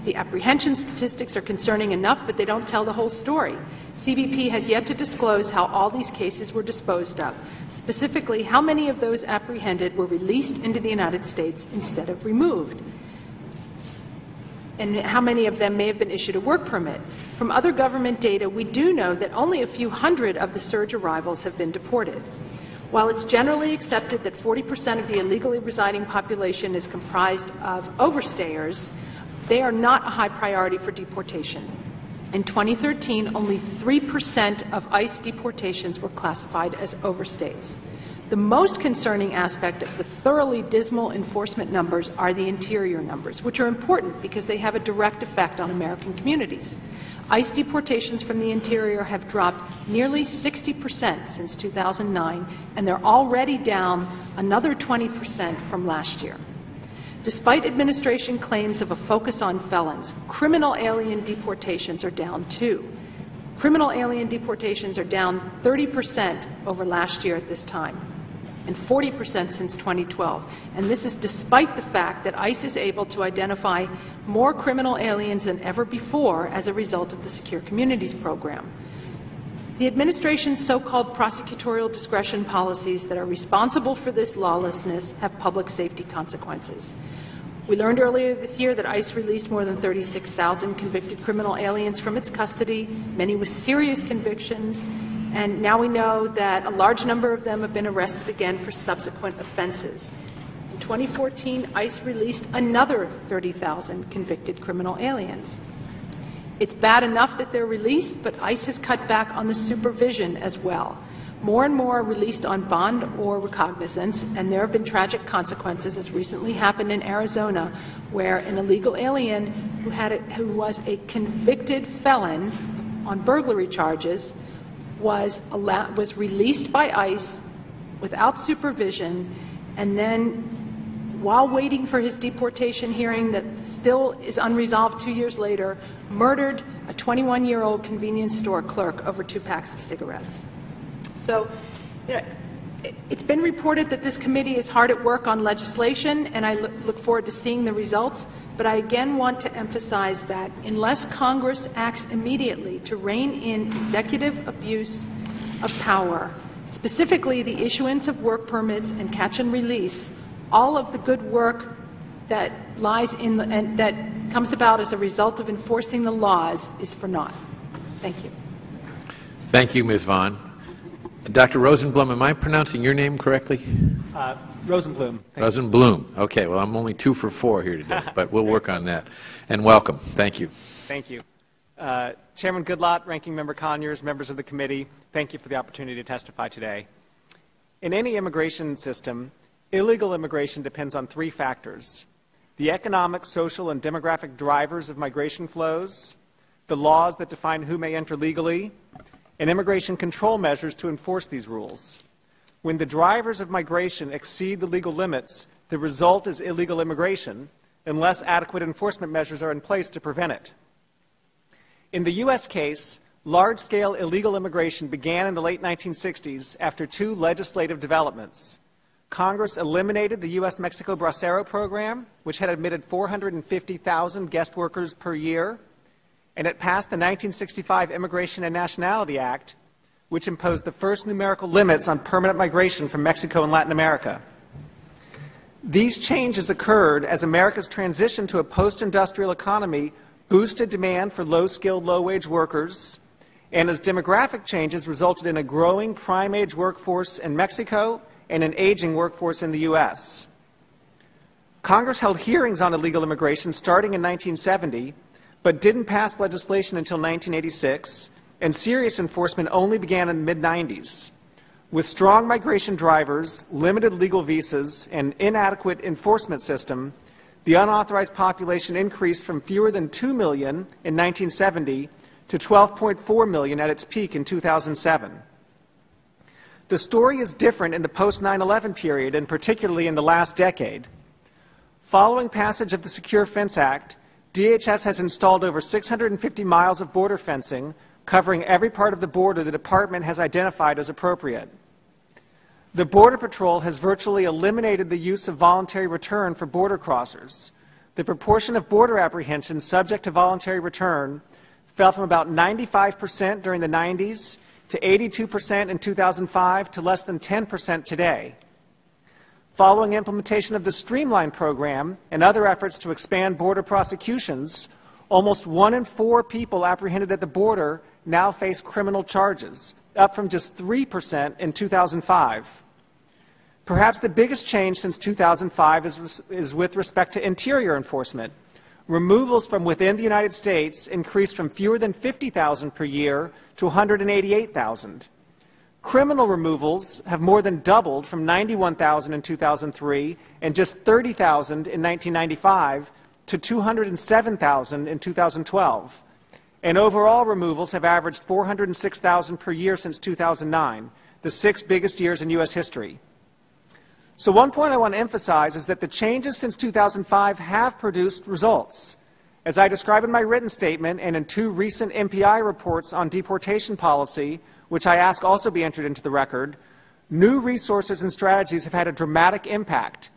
The apprehension statistics are concerning enough, but they don't tell the whole story. CBP has yet to disclose how all these cases were disposed of, specifically how many of those apprehended were released into the United States instead of removed, and how many of them may have been issued a work permit. From other government data, we do know that only a few hundred of the surge arrivals have been deported. While it's generally accepted that 40% of the illegally residing population is comprised of overstayers, they are not a high priority for deportation. In 2013, only 3% of ICE deportations were classified as overstays. The most concerning aspect of the thoroughly dismal enforcement numbers are the interior numbers, which are important because they have a direct effect on American communities. ICE deportations from the interior have dropped nearly 60% since 2009, and they're already down another 20% from last year. Despite administration claims of a focus on felons, criminal alien deportations are down too. Criminal alien deportations are down 30% over last year at this time, and 40% since 2012. And this is despite the fact that ICE is able to identify more criminal aliens than ever before as a result of the Secure Communities program. The administration's so-called prosecutorial discretion policies that are responsible for this lawlessness have public safety consequences. We learned earlier this year that ICE released more than 36,000 convicted criminal aliens from its custody, many with serious convictions, And now we know that a large number of them have been arrested again for subsequent offenses. In 2014, ICE released another 30,000 convicted criminal aliens. It's bad enough that they're released, but ICE has cut back on the supervision as well. More and more are released on bond or recognizance, and there have been tragic consequences, as recently happened in Arizona, where an illegal alien who was a convicted felon on burglary charges was released by ICE without supervision, and then, while waiting for his deportation hearing that still is unresolved 2 years later, murdered a 21-year-old convenience store clerk over 2 packs of cigarettes. So, it's been reported that this committee is hard at work on legislation, and I look forward to seeing the results. But I again want to emphasize that unless Congress acts immediately to rein in executive abuse of power, specifically the issuance of work permits and catch and release, all of the good work that lies in and that comes about as a result of enforcing the laws is for naught. Thank you. Thank you, Ms. Vaughn. Dr. Rosenblum, am I pronouncing your name correctly? Rosenblum. Rosenblum. Okay, well, I'm only 2 for 4 here today, but we'll work on that. And welcome. Thank you. Thank you. Chairman Goodlatte, Ranking Member Conyers, members of the committee, thank you for the opportunity to testify today. In any immigration system, illegal immigration depends on 3 factors: the economic, social, and demographic drivers of migration flows, the laws that define who may enter legally, and immigration control measures to enforce these rules. When the drivers of migration exceed the legal limits, the result is illegal immigration, unless adequate enforcement measures are in place to prevent it. In the U.S. case, large-scale illegal immigration began in the late 1960s after 2 legislative developments. Congress eliminated the U.S.-Mexico Bracero program, which had admitted 450,000 guest workers per year, and it passed the 1965 Immigration and Nationality Act, which imposed the first numerical limits on permanent migration from Mexico and Latin America. These changes occurred as America's transition to a post-industrial economy boosted demand for low-skilled, low-wage workers, and as demographic changes resulted in a growing prime-age workforce in Mexico and an aging workforce in the U.S. Congress held hearings on illegal immigration starting in 1970, but didn't pass legislation until 1986, and serious enforcement only began in the mid-90s. With strong migration drivers, limited legal visas, and inadequate enforcement system, the unauthorized population increased from fewer than 2 million in 1970 to 12.4 million at its peak in 2007. The story is different in the post-9/11 period, and particularly in the last decade. Following passage of the Secure Fence Act, DHS has installed over 650 miles of border fencing, covering every part of the border the department has identified as appropriate. The Border Patrol has virtually eliminated the use of voluntary return for border crossers. The proportion of border apprehensions subject to voluntary return fell from about 95% during the 90s to 82% in 2005 to less than 10% today. Following implementation of the Streamline program and other efforts to expand border prosecutions, almost 1 in 4 people apprehended at the border now face criminal charges, up from just 3% in 2005. Perhaps the biggest change since 2005 is with respect to interior enforcement. Removals from within the United States increased from fewer than 50,000 per year to 188,000. Criminal removals have more than doubled from 91,000 in 2003 and just 30,000 in 1995 to 207,000 in 2012. And overall removals have averaged 406,000 per year since 2009, the 6 biggest years in U.S. history. So one point I want to emphasize is that the changes since 2005 have produced results. As I describe in my written statement and in 2 recent MPI reports on deportation policy, which I ask also be entered into the record, new resources and strategies have had a dramatic impact.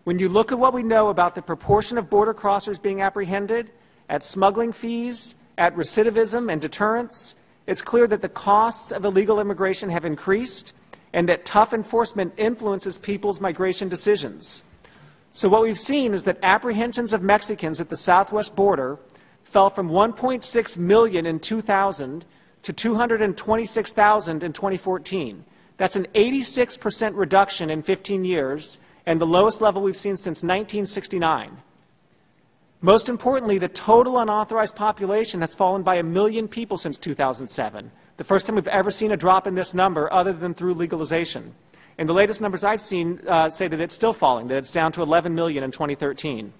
When you look at what we know about the proportion of border crossers being apprehended, at smuggling fees, at recidivism and deterrence, it's clear that the costs of illegal immigration have increased and that tough enforcement influences people's migration decisions. So what we've seen is that apprehensions of Mexicans at the southwest border fell from 1.6 million in 2000 to 226,000 in 2014. That's an 86% reduction in 15 years and the lowest level we've seen since 1969. Most importantly, the total unauthorized population has fallen by 1 million people since 2007, the first time we've ever seen a drop in this number other than through legalization. And the latest numbers I've seen say that it's still falling, that it's down to 11 million in 2013.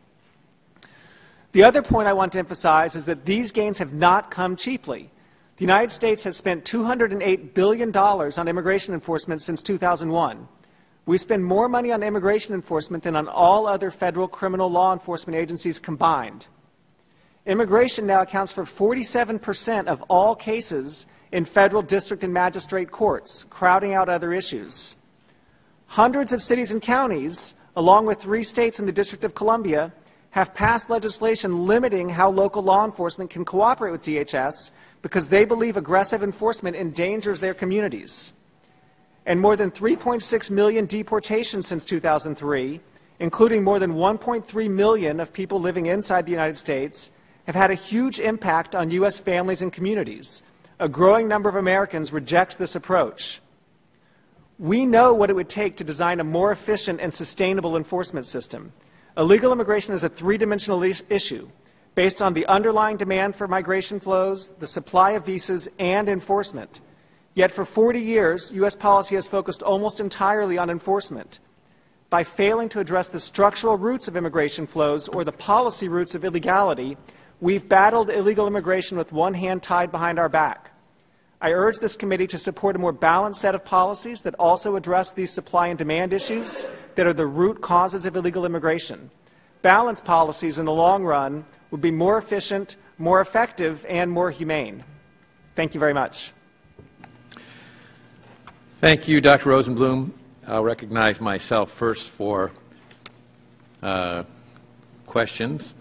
The other point I want to emphasize is that these gains have not come cheaply. The United States has spent $208 billion on immigration enforcement since 2001. We spend more money on immigration enforcement than on all other federal criminal law enforcement agencies combined. Immigration now accounts for 47% of all cases in federal district and magistrate courts, crowding out other issues. Hundreds of cities and counties, along with 3 states in the District of Columbia, have passed legislation limiting how local law enforcement can cooperate with DHS because they believe aggressive enforcement endangers their communities. And more than 3.6 million deportations since 2003, including more than 1.3 million of people living inside the United States, have had a huge impact on U.S. families and communities. A growing number of Americans rejects this approach. We know what it would take to design a more efficient and sustainable enforcement system. Illegal immigration is a 3-dimensional issue based on the underlying demand for migration flows, the supply of visas, and enforcement. Yet for 40 years, U.S. policy has focused almost entirely on enforcement. By failing to address the structural roots of immigration flows or the policy roots of illegality, we've battled illegal immigration with one hand tied behind our back. I urge this committee to support a more balanced set of policies that also address these supply and demand issues that are the root causes of illegal immigration. Balanced policies in the long run would be more efficient, more effective, and more humane. Thank you very much. Thank you, Dr. Rosenblum. I'll recognize myself first for questions.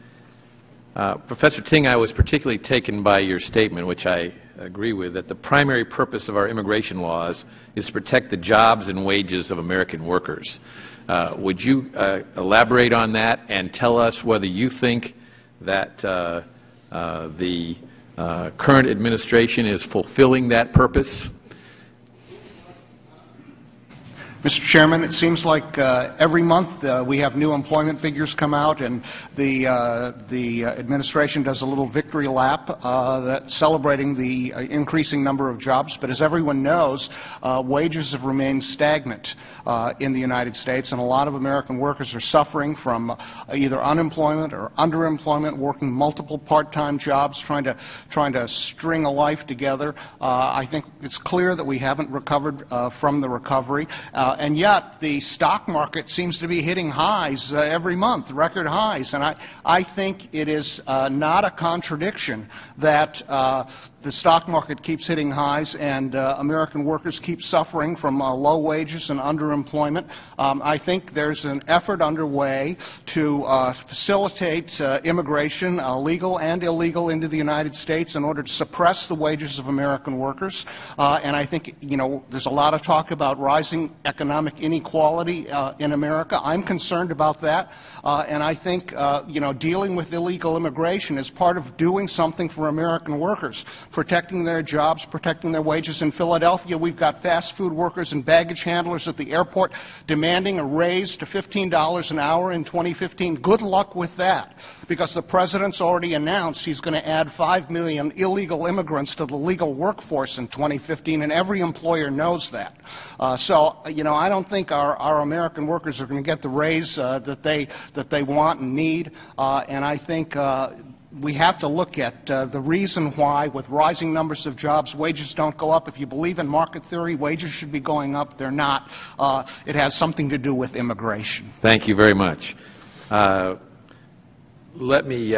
Professor Ting, I was particularly taken by your statement, which I agree with, that the primary purpose of our immigration laws is to protect the jobs and wages of American workers. Would you elaborate on that and tell us whether you think that the current administration is fulfilling that purpose? Mr. Chairman, it seems like every month we have new employment figures come out, and the administration does a little victory lap celebrating the increasing number of jobs. But as everyone knows, wages have remained stagnant in the United States, and a lot of American workers are suffering from either unemployment or underemployment, working multiple part-time jobs, trying to string a life together. I think it's clear that we haven't recovered from the recovery. And yet the stock market seems to be hitting highs every month, record highs. And I think it is not a contradiction that the stock market keeps hitting highs and American workers keep suffering from low wages and underemployment. I think there's an effort underway to facilitate immigration, legal and illegal, into the United States in order to suppress the wages of American workers. And I think, there's a lot of talk about rising economic inequality in America. I'm concerned about that. And I think, dealing with illegal immigration is part of doing something for American workers, protecting their jobs, protecting their wages. In Philadelphia, we've got fast food workers and baggage handlers at the airport demanding a raise to $15 an hour in 2015. Good luck with that, because the president's already announced he's going to add 5 million illegal immigrants to the legal workforce in 2015, and every employer knows that. So, I don't think our American workers are going to get the raise that they want and need, and I think we have to look at the reason why, with rising numbers of jobs, wages don't go up. If you believe in market theory, wages should be going up. They're not. It has something to do with immigration. Thank you very much. Let me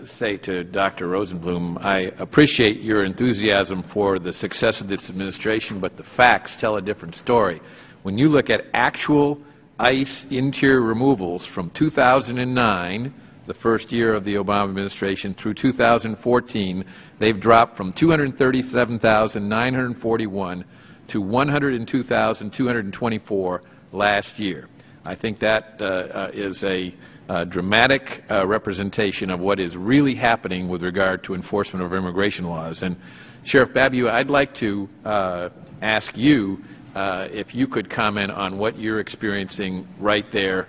say to Dr. Rosenblum, I appreciate your enthusiasm for the success of this administration, but the facts tell a different story. When you look at actual ICE interior removals from 2009, the first year of the Obama administration, through 2014, they've dropped from 237,941 to 102,224 last year. I think that is a dramatic representation of what is really happening with regard to enforcement of immigration laws. And Sheriff Babeu, I'd like to ask you if you could comment on what you're experiencing right there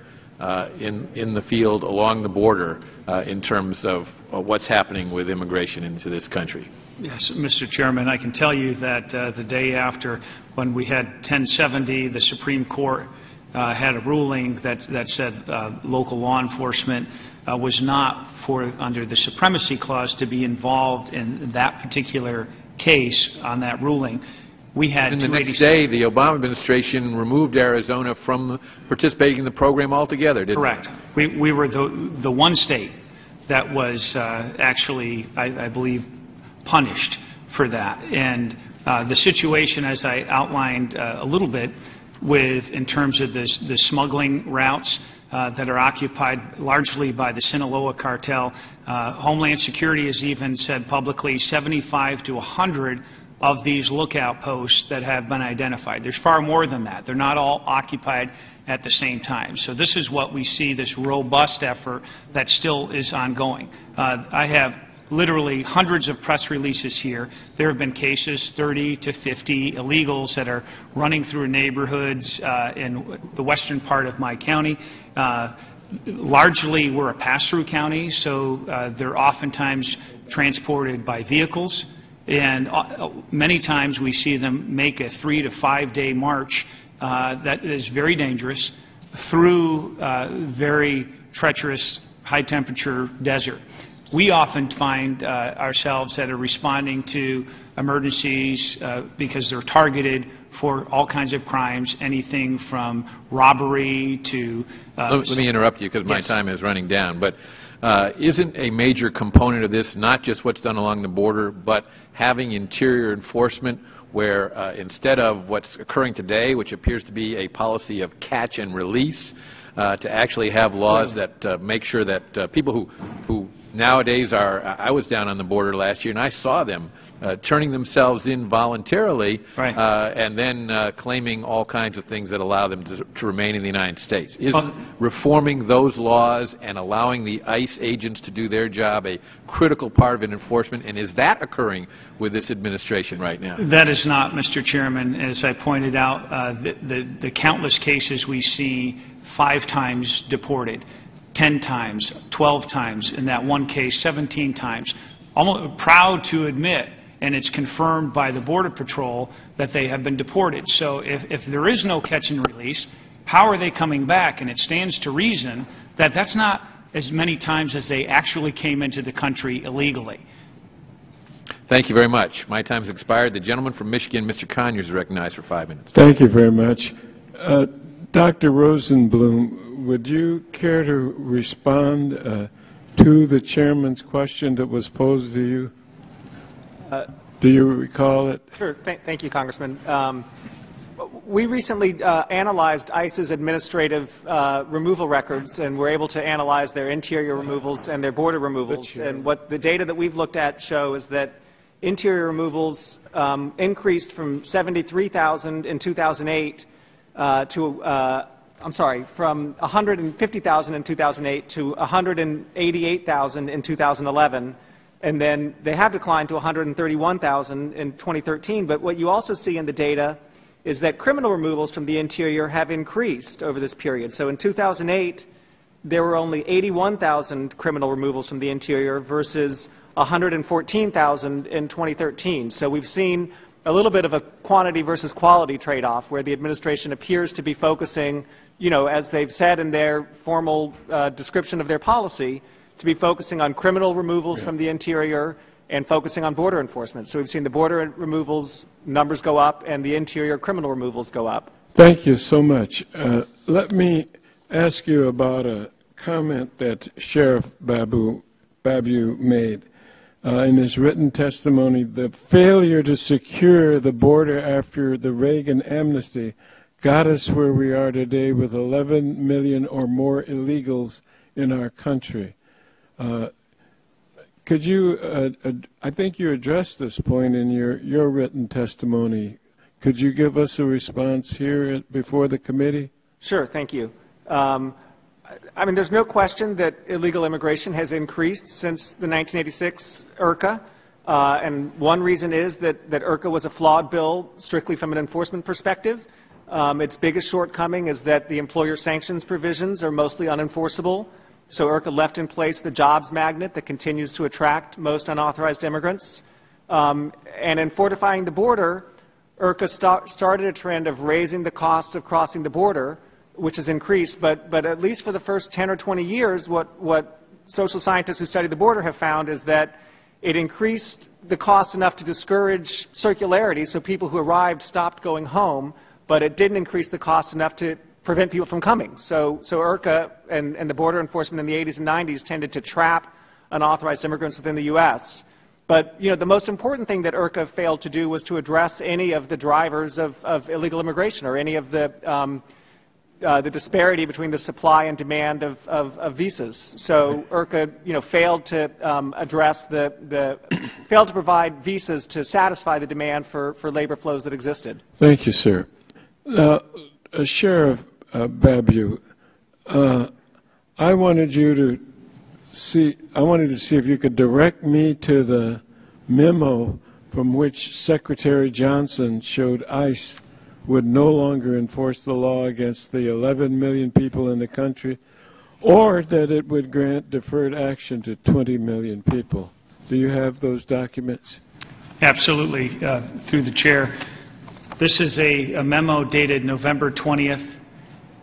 in the field along the border in terms of what's happening with immigration into this country. Yes, Mr. Chairman, I can tell you that the day after, when we had 1070, the Supreme Court had a ruling that said local law enforcement was not under the Supremacy Clause to be involved in that particular case on that ruling. We had and the next day, the Obama administration removed Arizona from participating in the program altogether, didn't Correct. it? We were the one state that was actually, I believe, punished for that. And the situation, as I outlined a little bit, in terms of the smuggling routes that are occupied largely by the Sinaloa cartel, Homeland Security has even said publicly 75 to 100 of these lookout posts that have been identified. There's far more than that. They're not all occupied at the same time. So this is what we see, this robust effort that still is ongoing. I have literally hundreds of press releases here. There have been cases, 30 to 50 illegals that are running through neighborhoods in the western part of my county. Largely, we're a pass-through county, so they're oftentimes transported by vehicles. And many times we see them make a 3 to 5 day march that is very dangerous through very treacherous, high-temperature desert. We often find ourselves that are responding to emergencies because they're targeted for all kinds of crimes, anything from robbery to... Let me interrupt you because my time is running down. But isn't a major component of this not just what's done along the border, but having interior enforcement where instead of what's occurring today, which appears to be a policy of catch and release, to actually have laws that make sure that people who nowadays are, I was down on the border last year and I saw them turning themselves in voluntarily, right, and then claiming all kinds of things that allow them to remain in the United States. Is reforming those laws and allowing the ICE agents to do their job a critical part of enforcement, and is that occurring with this administration right now? That is not, Mr. Chairman. As I pointed out, the countless cases we see, 5 times deported, 10 times, 12 times, in that one case, 17 times. Almost proud to admit, and it's confirmed by the Border Patrol, that they have been deported. So if there is no catch and release, how are they coming back? And it stands to reason that that's not as many times as they actually came into the country illegally. Thank you very much. My time has expired. The gentleman from Michigan, Mr. Conyers, is recognized for 5 minutes. Thank you very much. Dr. Rosenblum, would you care to respond to the chairman's question that was posed to you? Do you recall it? Sure. Thank you, Congressman. We recently analyzed ICE's administrative removal records, and we're able to analyze their interior removals and their border removals. And what the data that we've looked at show is that interior removals increased from 73,000 in 2008 from 150,000 in 2008 to 188,000 in 2011. And then they have declined to 131,000 in 2013. But what you also see in the data is that criminal removals from the interior have increased over this period. So in 2008, there were only 81,000 criminal removals from the interior versus 114,000 in 2013. So we've seen a little bit of a quantity versus quality trade-off where the administration appears to be focusing, you know, as they've said in their formal description of their policy, to be focusing on criminal removals from the interior and focusing on border enforcement. So we've seen the border removals numbers go up and the interior criminal removals go up. Thank you so much. Let me ask you about a comment that Sheriff Babeu made in his written testimony. The failure to secure the border after the Reagan amnesty got us where we are today with 11 million or more illegals in our country. Could you, I think you addressed this point in your written testimony. Could you give us a response here before the committee? Sure, thank you. I mean, there's no question that illegal immigration has increased since the 1986 IRCA. And one reason is that IRCA was a flawed bill strictly from an enforcement perspective. Its biggest shortcoming is that the employer sanctions provisions are mostly unenforceable. So IRCA left in place the jobs magnet that continues to attract most unauthorized immigrants. And in fortifying the border, IRCA started a trend of raising the cost of crossing the border, which has increased, but at least for the first 10 or 20 years, what social scientists who study the border have found is that it increased the cost enough to discourage circularity, so people who arrived stopped going home, but it didn't increase the cost enough to prevent people from coming. So IRCA and the border enforcement in the 80s and 90s tended to trap unauthorized immigrants within the U.S. But the most important thing that IRCA failed to do was to address any of the drivers of illegal immigration or any of the disparity between the supply and demand of visas. So IRCA, failed to address failed to provide visas to satisfy the demand for labor flows that existed. Thank you, sir. Now, Sheriff Babeu, I wanted to see if you could direct me to the memo from which Secretary Johnson showed ICE would no longer enforce the law against the 11 million people in the country, or that it would grant deferred action to 20 million people. Do you have those documents? Absolutely, through the chair. This is a memo dated November 20th,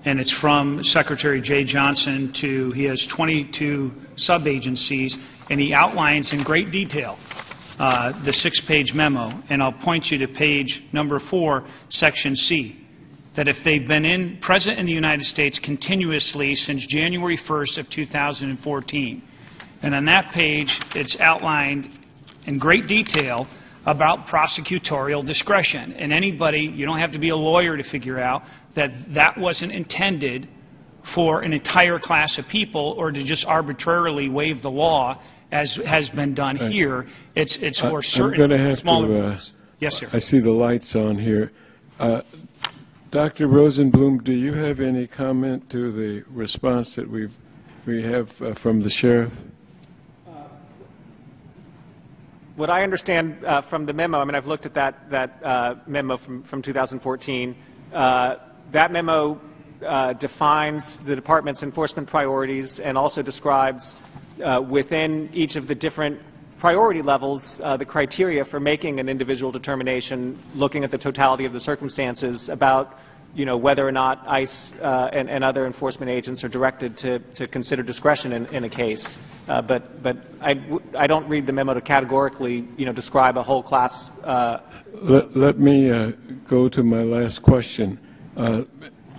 and it's from Secretary Jay Johnson he has 22 sub-agencies, and he outlines in great detail the 6-page memo, and I'll point you to page number 4, section C, that if they've been present in the United States continuously since January 1st of 2014, and on that page it's outlined in great detail about prosecutorial discretion. And anybody, you don't have to be a lawyer to figure out that that wasn't intended for an entire class of people or to just arbitrarily waive the law as has been done here. It's for certain smaller. Yes, sir. I see the lights on here. Dr. Rosenblum, do you have any comment to the response that we have from the sheriff? What I understand from the memo, I mean, I've looked at that memo from 2014. That memo defines the department's enforcement priorities and also describes within each of the different priority levels the criteria for making an individual determination, looking at the totality of the circumstances about whether or not ICE and other enforcement agents are directed to consider discretion in a case. But I don't read the memo to categorically describe a whole class. Let me go to my last question.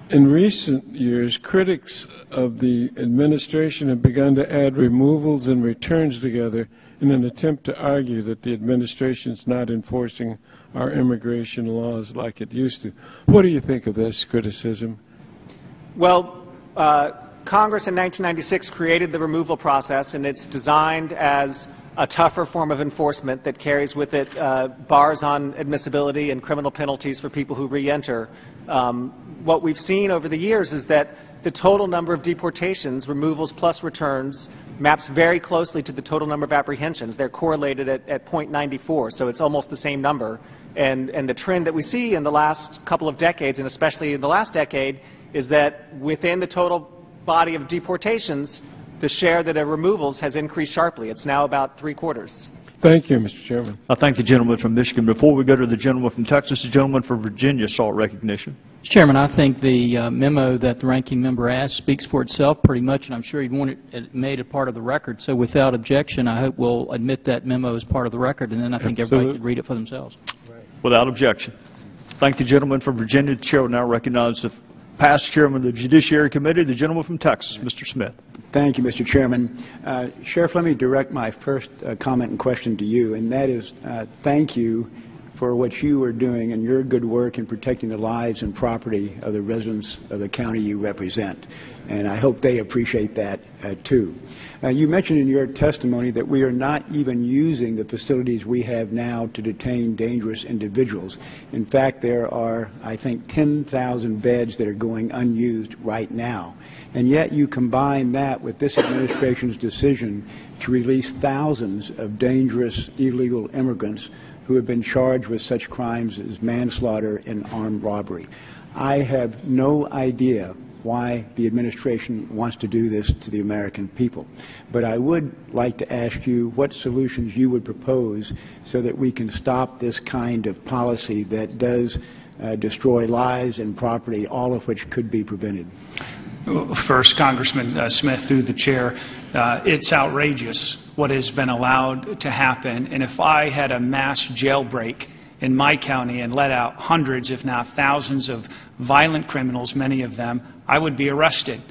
In recent years, critics of the administration have begun to add removals and returns together in an attempt to argue that the administration is not enforcing our immigration laws like it used to. What do you think of this criticism? Well, Congress in 1996 created the removal process, and it's designed as a tougher form of enforcement that carries with it bars on admissibility and criminal penalties for people who re-enter. What we've seen over the years is that the total number of deportations, removals plus returns, maps very closely to the total number of apprehensions. They're correlated at 0.94, so it's almost the same number. And the trend that we see in the last couple of decades, and especially in the last decade, is that within the total body of deportations, the share that are removals has increased sharply. It's now about 3/4. Thank you, Mr. Chairman. I thank the gentleman from Michigan. Before we go to the gentleman from Texas, the gentleman from Virginia sought recognition. Mr. Chairman, I think the memo that the ranking member asked speaks for itself pretty much, and I'm sure he'd want it made a part of the record. So without objection, I hope we'll admit that memo as part of the record, and then I think everybody could read it for themselves. Without objection. Thank the gentleman from Virginia. The chair will now recognize the past chairman of the Judiciary Committee, the gentleman from Texas, Mr. Smith. Thank you, Mr. Chairman. Sheriff, let me direct my first comment and question to you, and that is thank you for what you are doing and your good work in protecting the lives and property of the residents of the county you represent. And I hope they appreciate that too. You mentioned in your testimony that we are not even using the facilities we have now to detain dangerous individuals. In fact, there are, I think, 10,000 beds that are going unused right now. And yet you combine that with this administration's decision to release thousands of dangerous illegal immigrants who have been charged with such crimes as manslaughter and armed robbery. I have no idea why the administration wants to do this to the American people. But I would like to ask you what solutions you would propose so that we can stop this kind of policy that does destroy lives and property, all of which could be prevented. First, Congressman Smith, through the chair, it's outrageous what has been allowed to happen. And if I had a mass jailbreak in my county and let out hundreds, if not thousands, of violent criminals, many of them, I would be arrested.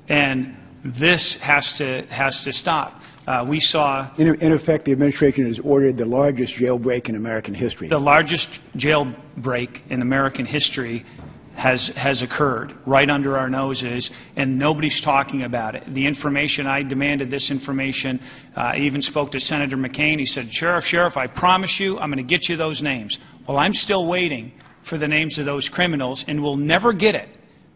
And this has to stop. We saw... In effect, the administration has ordered the largest jailbreak in American history. The largest jailbreak in American history has occurred right under our noses, and nobody's talking about it. The information, I demanded this information. I even spoke to Senator McCain. He said, Sheriff, I promise you I'm going to get you those names. Well, I'm still waiting for the names of those criminals, and we'll never get it.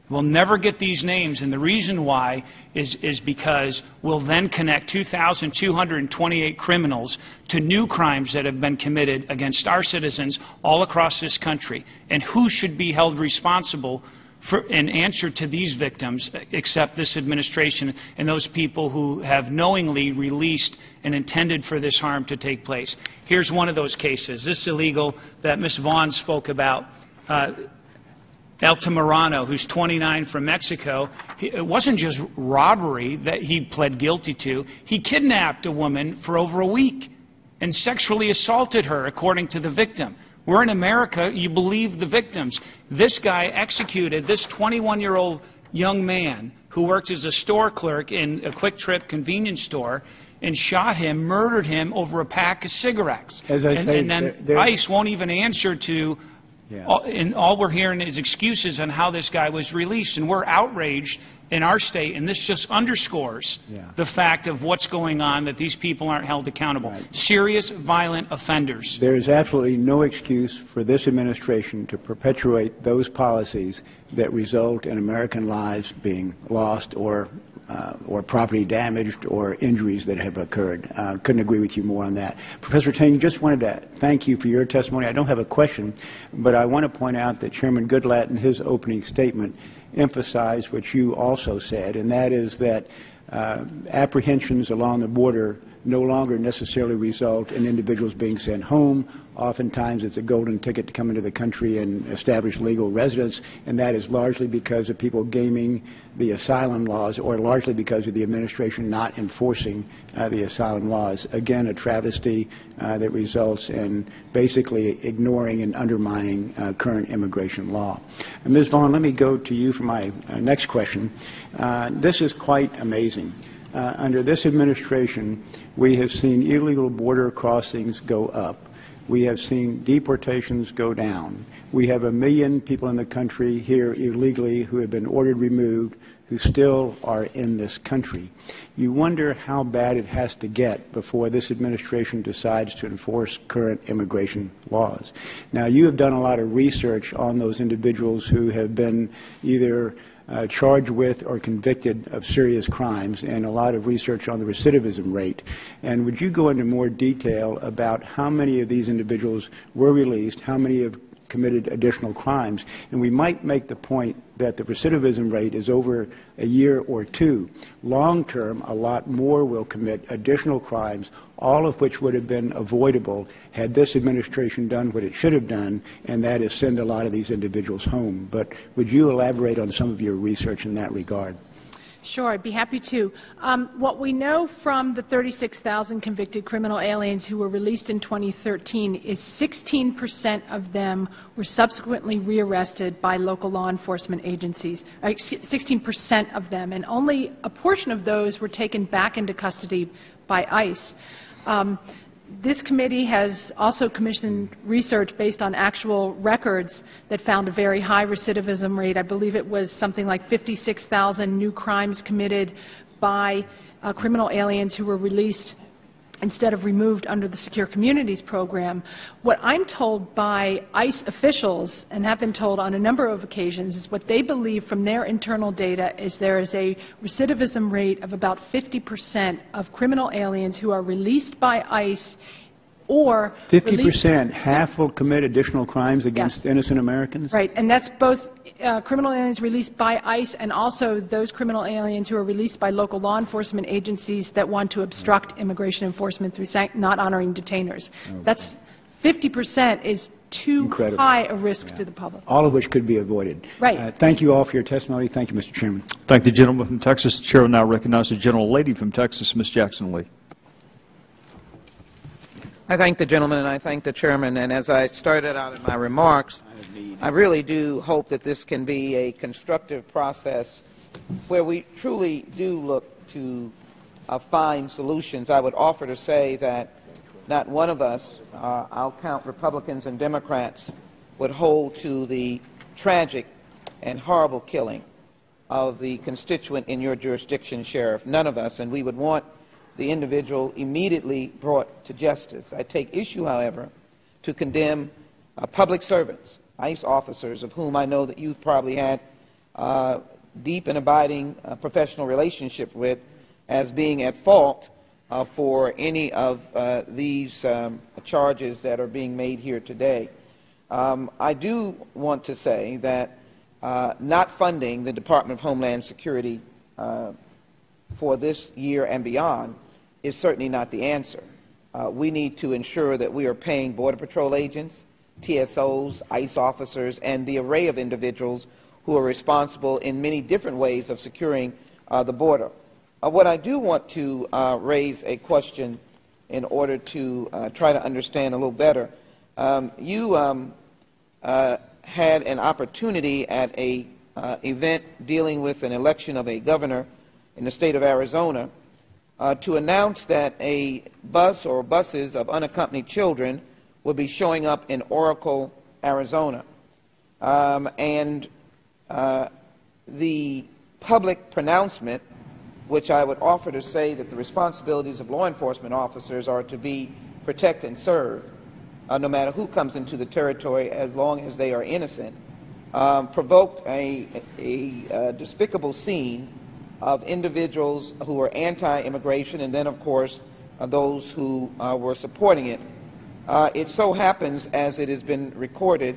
We'll never get these names, and the reason why is because we'll then connect 2,228 criminals to new crimes that have been committed against our citizens all across this country. And who should be held responsible for an answer to these victims except this administration and those people who have knowingly released and intended for this harm to take place? Here's one of those cases. This illegal that Ms. Vaughn spoke about. El Tamarano, who's 29 from Mexico, it wasn't just robbery that he pled guilty to. He kidnapped a woman for over a week and sexually assaulted her, according to the victim. We're in America, you believe the victims. This guy executed this 21-year-old young man who works as a store clerk in a Quick Trip convenience store and shot him, murdered him over a pack of cigarettes. And then ICE won't even answer to... Yeah. And all we're hearing is excuses on how this guy was released, and we're outraged in our state, and this just underscores the fact of what's going on, that these people aren't held accountable. Right. Serious, violent offenders. There is absolutely no excuse for this administration to perpetuate those policies that result in American lives being lost or property damaged or injuries that have occurred. Couldn't agree with you more on that. Professor Tang, just wanted to thank you for your testimony. I don't have a question, but I want to point out that Chairman Goodlatte in his opening statement emphasized what you also said, and that is that apprehensions along the border no longer necessarily result in individuals being sent home. Oftentimes it's a golden ticket to come into the country and establish legal residence, and that is largely because of people gaming the asylum laws, or largely because of the administration not enforcing the asylum laws. Again, a travesty that results in basically ignoring and undermining current immigration law. And Ms. Vaughn, let me go to you for my next question. This is quite amazing. Under this administration, we have seen illegal border crossings go up. We have seen deportations go down. We have 1 million people in the country here illegally who have been ordered removed, who still are in this country. You wonder how bad it has to get before this administration decides to enforce current immigration laws. Now, you have done a lot of research on those individuals who have been either charged with or convicted of serious crimes, and a lot of research on the recidivism rate. And would you go into more detail about how many of these individuals were released, how many have committed additional crimes? And we might make the point that the recidivism rate is over a year or two. Long term, a lot more will commit additional crimes, all of which would have been avoidable had this administration done what it should have done, and that is send a lot of these individuals home. But would you elaborate on some of your research in that regard? Sure, I'd be happy to. What we know from the 36,000 convicted criminal aliens who were released in 2013 is 16% of them were subsequently rearrested by local law enforcement agencies, 16% of them, and only a portion of those were taken back into custody by ICE. This committee has also commissioned research based on actual records that found a very high recidivism rate. I believe it was something like 56,000 new crimes committed by criminal aliens who were released instead of removed under the Secure Communities program. What I'm told by ICE officials, and have been told on a number of occasions, is what they believe from their internal data is there is a recidivism rate of about 50% of criminal aliens who are released by ICE or 50%, half will commit additional crimes against innocent Americans? Right, and that's both criminal aliens released by ICE and also those criminal aliens who are released by local law enforcement agencies that want to obstruct immigration enforcement through not honoring detainers. Okay. That's 50% is too high a risk to the public. All of which could be avoided. Right. Thank you all for your testimony. Thank you, Mr. Chairman. Thank the gentleman from Texas. The chair will now recognize the gentle lady from Texas, Ms. Jackson Lee. I thank the gentleman and I thank the chairman, and as I started out in my remarks, I really do hope that this can be a constructive process where we truly do look to find solutions. I would offer to say that not one of us, I'll count Republicans and Democrats, would hold to the tragic and horrible killing of the constituent in your jurisdiction, Sheriff. None of us, and we would want the individual immediately brought to justice. I take issue, however, to condemn public servants, ICE officers, of whom I know that you've probably had deep and abiding professional relationship with, as being at fault for any of these charges that are being made here today. I do want to say that not funding the Department of Homeland Security for this year and beyond is certainly not the answer. We need to ensure that we are paying Border Patrol agents, TSOs, ICE officers, and the array of individuals who are responsible in many different ways of securing the border. What I do want to raise a question in order to try to understand a little better. You had an opportunity at an event dealing with an election of a governor in the state of Arizona to announce that a bus or buses of unaccompanied children would be showing up in Oracle, Arizona. And the public pronouncement, which I would offer to say that the responsibilities of law enforcement officers are to be protect and serve, no matter who comes into the territory as long as they are innocent, provoked a despicable scene of individuals who were anti-immigration and then, of course, those who were supporting it. It so happens, as it has been recorded,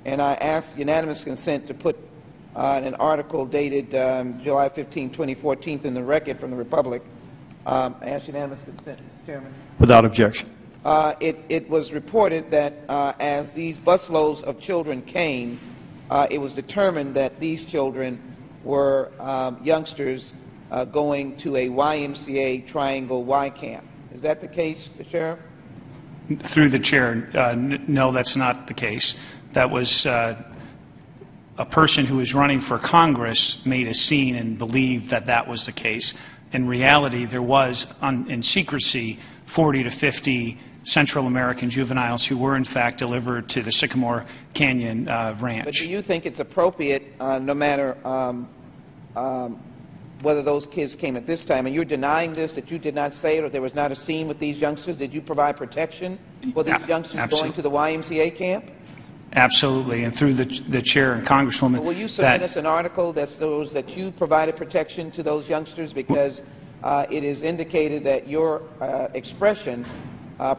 and I ask unanimous consent to put an article dated July 15, 2014 in the record from the Republic. I ask unanimous consent, Mr. Chairman. Without objection. It was reported that as these busloads of children came, it was determined that these children were youngsters going to a YMCA Triangle Y camp. Is that the case, Mr. Sheriff? Through the chair, no, that's not the case. That was a person who was running for Congress made a scene and believed that that was the case. In reality, there was, in secrecy, 40 to 50 Central American juveniles who were, in fact, delivered to the Sycamore Canyon Ranch. But do you think it's appropriate, no matter whether those kids came at this time, and you're denying this, that you did not say it, or there was not a scene with these youngsters? Did you provide protection for these youngsters going to the YMCA camp? Absolutely, and through the chair and Congresswoman. But will you submit us an article that shows that you provided protection to those youngsters, because it is indicated that your expression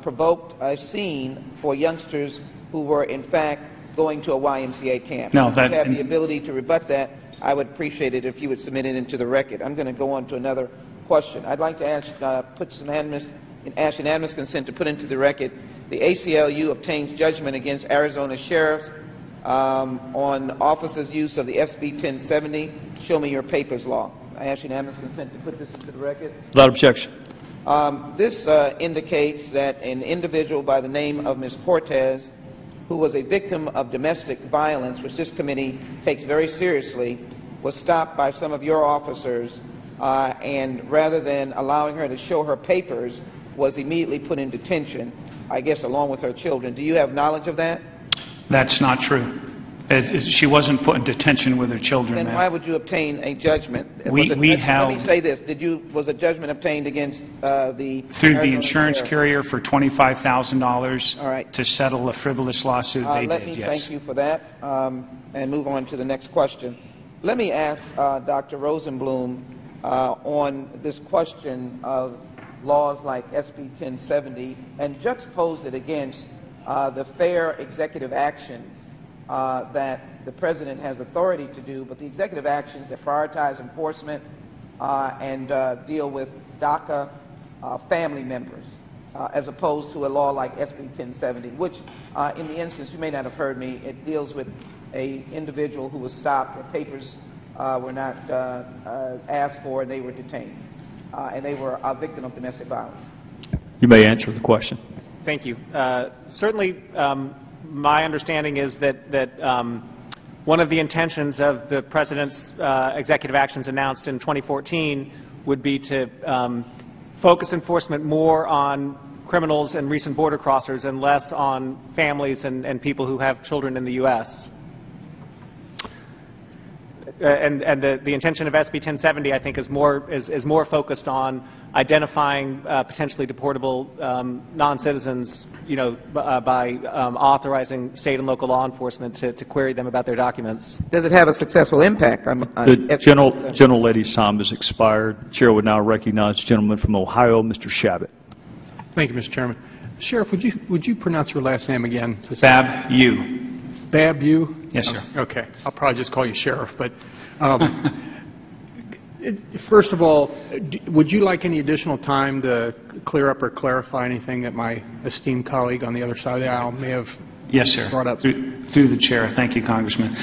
provoked a scene for youngsters who were, in fact, going to a YMCA camp? No, if you have the ability to rebut that, I would appreciate it if you would submit it into the record. I'm going to go on to another question. I'd like to ask, ask unanimous consent to put into the record the ACLU obtains judgment against Arizona sheriffs on officers' use of the SB 1070. Show me your papers law. I ask unanimous consent to put this into the record. Without objection. This indicates that an individual by the name of Ms. Cortez, who was a victim of domestic violence, which this committee takes very seriously, was stopped by some of your officers, and rather than allowing her to show her papers, was immediately put in detention, I guess along with her children. Do you have knowledge of that? That's not true. She wasn't put in detention with her children. Then why would you obtain a judgment? Let me say this: was a judgment obtained against through the insurance carrier for $25,000 to settle a frivolous lawsuit? Let me thank you for that, and move on to the next question. Let me ask Dr. Rosenblum on this question of laws like SB 1070 and juxtapose it against the fair executive actions that the President has authority to do, but the executive actions that prioritize enforcement and deal with DACA family members, as opposed to a law like SB 1070, which in the instance, you may not have heard me, it deals with an individual who was stopped, their papers were not asked for, and they were detained, and they were a victim of domestic violence. You may answer the question. Thank you. Certainly, my understanding is that one of the intentions of the President's executive actions announced in 2014 would be to focus enforcement more on criminals and recent border crossers and less on families and people who have children in the U.S. And the intention of SB 1070, I think, is more focused on identifying potentially deportable non-citizens, by authorizing state and local law enforcement to query them about their documents. Does it have a successful impact? The general lady's time has expired. The chair would now recognize the gentleman from Ohio, Mr. Shabbat. Thank you, Mr. Chairman. Sheriff, would you pronounce your last name again? Babeu. Babeu? Yes, sir. Okay. I'll probably just call you Sheriff, but first of all, would you like any additional time to clear up or clarify anything that my esteemed colleague on the other side of the aisle may have brought up? Through the chair. Thank you, Congressman.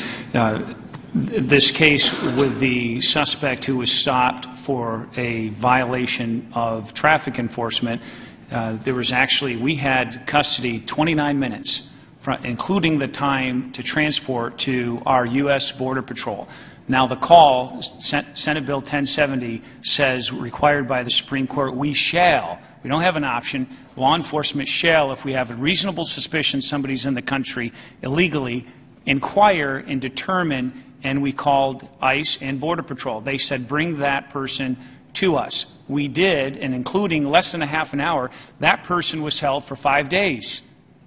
This case with the suspect who was stopped for a violation of traffic enforcement, we had custody 29 minutes, including the time to transport to our U.S. Border Patrol. Now, the call, Senate Bill 1070, says, required by the Supreme Court, we don't have an option, law enforcement shall, if we have a reasonable suspicion somebody's in the country illegally, inquire and determine, and we called ICE and Border Patrol. They said, bring that person to us. We did, and including less than a half an hour, that person was held for 5 days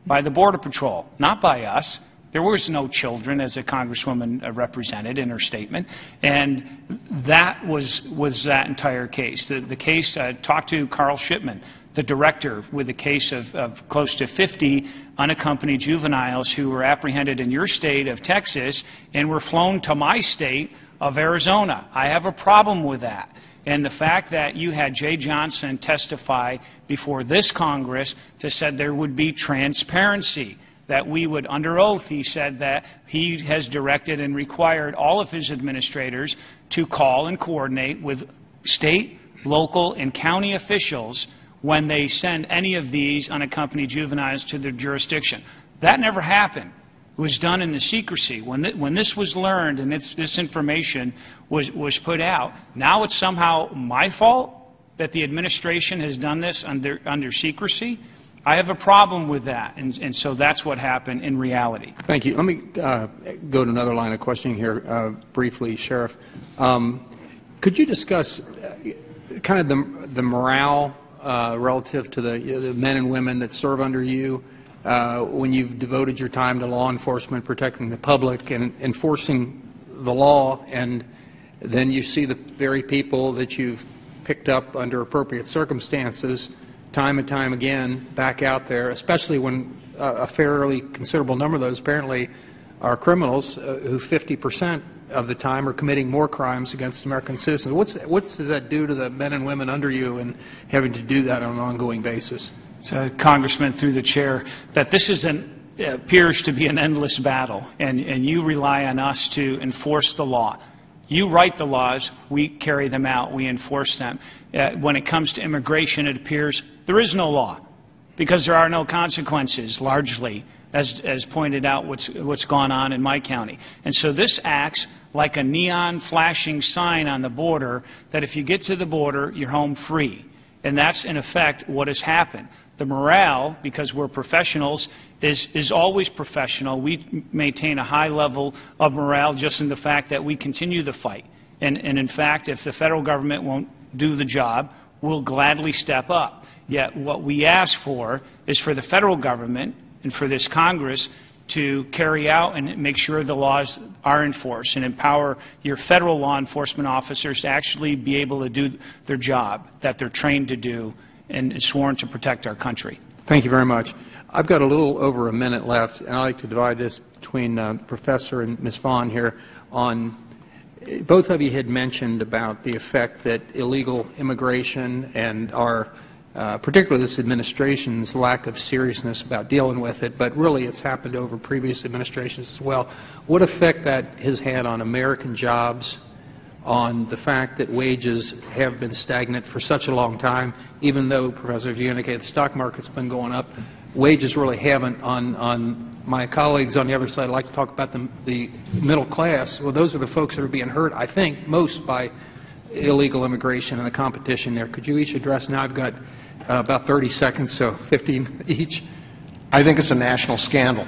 by the Border Patrol, not by us. There was no children, as a Congresswoman represented in her statement, and that was that entire case. The case, talked to Carl Shipman, the director, with a case of close to 50 unaccompanied juveniles who were apprehended in your state of Texas and were flown to my state of Arizona. I have a problem with that. And the fact that you had Jay Johnson testify before this Congress to said there would be transparency, that we would, under oath, he said that he has directed and required all of his administrators to call and coordinate with state, local, and county officials when they send any of these unaccompanied juveniles to their jurisdiction. That never happened. It was done in the secrecy. When this was learned and this information was put out, now it's somehow my fault that the administration has done this under secrecy. I have a problem with that, and so that's what happened in reality. Thank you. Let me go to another line of questioning here briefly, Sheriff. Could you discuss kind of the morale relative to the men and women that serve under you when you've devoted your time to law enforcement, protecting the public, and enforcing the law, and then you see the very people that you've picked up under appropriate circumstances time and time again back out there, especially when a fairly considerable number of those apparently are criminals who 50% of the time are committing more crimes against American citizens. What does that do to the men and women under you and having to do that on an ongoing basis? So, Congressman, through the chair, that this appears to be an endless battle, and you rely on us to enforce the law. You write the laws, we carry them out, we enforce them. When it comes to immigration, it appears there is no law because there are no consequences, largely, as pointed out what's gone on in my county. And so this acts like a neon flashing sign on the border that if you get to the border, you're home free. And that's, in effect, what has happened. The morale, because we're professionals, is always professional. We maintain a high level of morale just in the fact that we continue the fight. And in fact, if the federal government won't do the job, we'll gladly step up. Yet what we ask for is for the federal government and for this Congress to carry out and make sure the laws are enforced and empower your federal law enforcement officers to actually be able to do their job that they're trained to do and sworn to protect our country. Thank you very much. I've got a little over a minute left, and I'd like to divide this between Professor and Ms. Vaughn here on, both of you had mentioned about the effect that illegal immigration and our particularly this administration's lack of seriousness about dealing with it, but really it's happened over previous administrations as well. What effect that has had on American jobs, on the fact that wages have been stagnant for such a long time, even though, Professor, as you indicated, the stock market's been going up, wages really haven't. On my colleagues on the other side like to talk about the middle class. Well, those are the folks that are being hurt, I think, most by illegal immigration and the competition there. Could you each address? Now I've got about 30 seconds, so 15 each. I think it's a national scandal.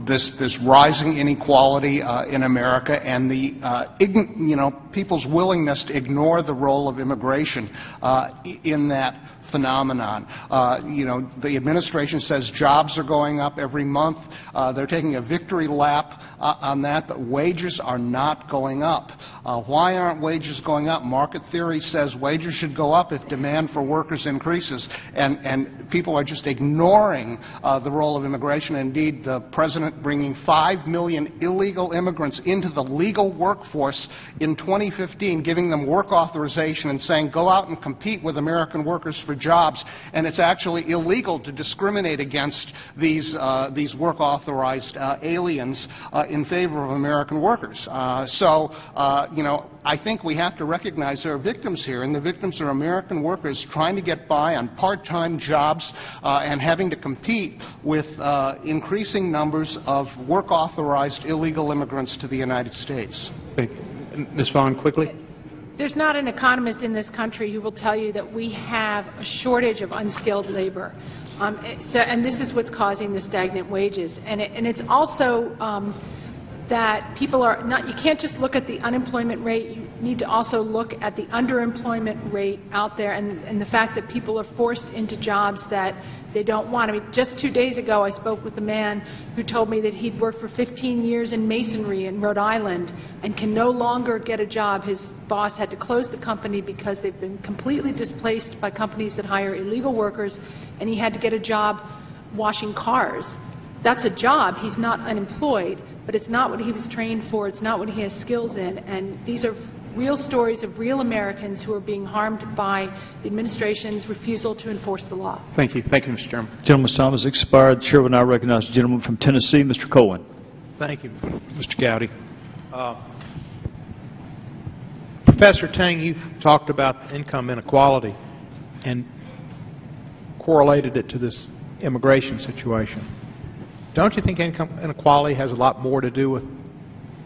This rising inequality in America and the people's willingness to ignore the role of immigration in that phenomenon. The administration says jobs are going up every month. They're taking a victory lap on that, but wages are not going up. Why aren't wages going up? Market theory says wages should go up if demand for workers increases, and people are just ignoring the role of immigration. Indeed, the President bringing 5 million illegal immigrants into the legal workforce in 2015, giving them work authorization and saying, go out and compete with American workers for jobs, and it's actually illegal to discriminate against these work authorized aliens in favor of American workers. I think we have to recognize there are victims here, and the victims are American workers trying to get by on part-time jobs and having to compete with increasing numbers of work authorized illegal immigrants to the United States. Ms. Vaughn, quickly. There's not an economist in this country who will tell you that we have a shortage of unskilled labor. And this is what's causing the stagnant wages. And it's also that people are not, you can't just look at the unemployment rate, you need to also look at the underemployment rate out there and the fact that people are forced into jobs that they don't want. I mean, just 2 days ago I spoke with a man who told me that he'd worked for 15 years in masonry in Rhode Island and can no longer get a job. His boss had to close the company because they've been completely displaced by companies that hire illegal workers, and he had to get a job washing cars. That's a job. He's not unemployed, but it's not what he was trained for. It's not what he has skills in. And these are real stories of real Americans who are being harmed by the administration's refusal to enforce the law. Thank you. Thank you, Mr. Chairman. Gentleman's time has expired. The Chair will now recognize the gentleman from Tennessee, Mr. Cohen. Thank you, Mr. Gowdy. Professor Tang, you've talked about income inequality and correlated it to this immigration situation. Don't you think income inequality has a lot more to do with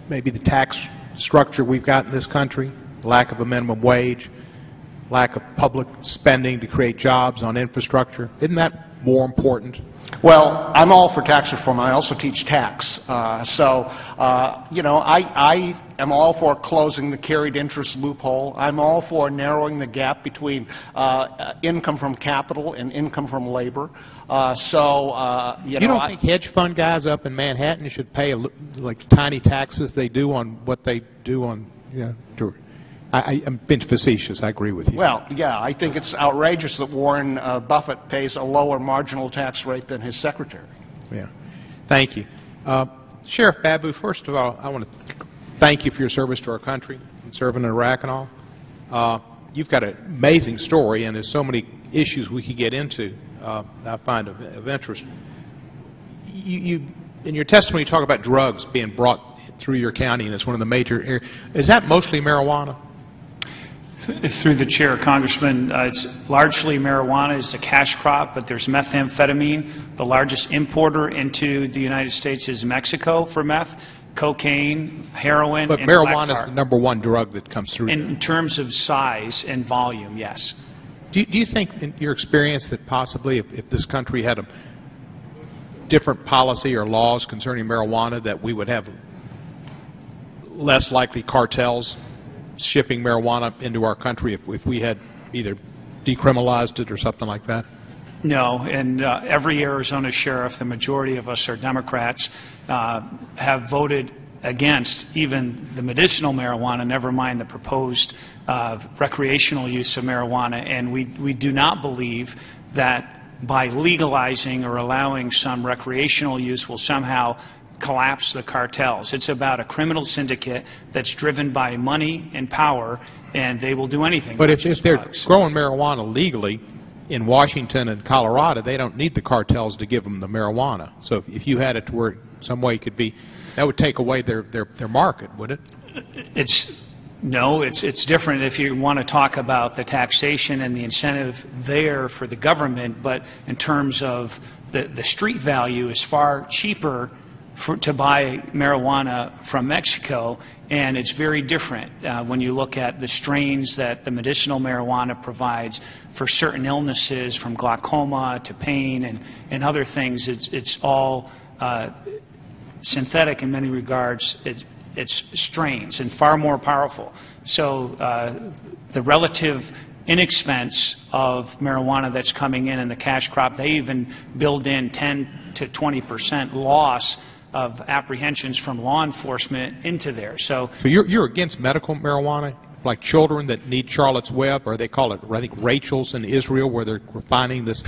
maybe the tax structure we've got in this country, lack of a minimum wage, lack of public spending to create jobs on infrastructure? Isn't that more important? Well, I'm all for tax reform. I also teach tax. I am all for closing the carried interest loophole. I'm all for narrowing the gap between income from capital and income from labor. You don't think hedge fund guys up in Manhattan should pay like tiny taxes they do on what they do on, I'm being facetious. I agree with you. Well, yeah, I think it's outrageous that Warren Buffett pays a lower marginal tax rate than his secretary. Yeah. Thank you. Sheriff Babeu, first of all, I want to thank you for your service to our country and serving in Iraq and all. You've got an amazing story, and there's so many issues we could get into I find of interest. In your testimony, you talk about drugs being brought through your county, and it's one of the major areas. Is that mostly marijuana? Through the chair, Congressman, it's largely marijuana is a cash crop, but there's methamphetamine. The largest importer into the United States is Mexico for meth, cocaine, heroin, but and marijuana is the #1 drug that comes through. In terms of size and volume, yes. Do you think, in your experience, that possibly if this country had a different policy or laws concerning marijuana, that we would have less likely cartels shipping marijuana into our country if we had either decriminalized it or something like that? No, and every Arizona sheriff, the majority of us are Democrats, have voted against even the medicinal marijuana, never mind the proposed recreational use of marijuana, and we do not believe that by legalizing or allowing some recreational use will somehow collapse the cartels. It's about a criminal syndicate that's driven by money and power, and they will do anything. But if they're growing marijuana legally in Washington and Colorado, they don't need the cartels to give them the marijuana. So if you had it to where some way it could be, that would take away their market, would it? No, it's different if you want to talk about the taxation and the incentive there for the government, but in terms of the street value is far cheaper to buy marijuana from Mexico, and it's very different when you look at the strains that the medicinal marijuana provides for certain illnesses, from glaucoma to pain and other things. It's all synthetic in many regards. It's strains and far more powerful. So the relative inexpense of marijuana that's coming in and the cash crop, they even build in 10 to 20% loss of apprehensions from law enforcement into there. So you're against medical marijuana, like children that need Charlotte's Web, or they call it, I think, Rachel's in Israel, where they're finding this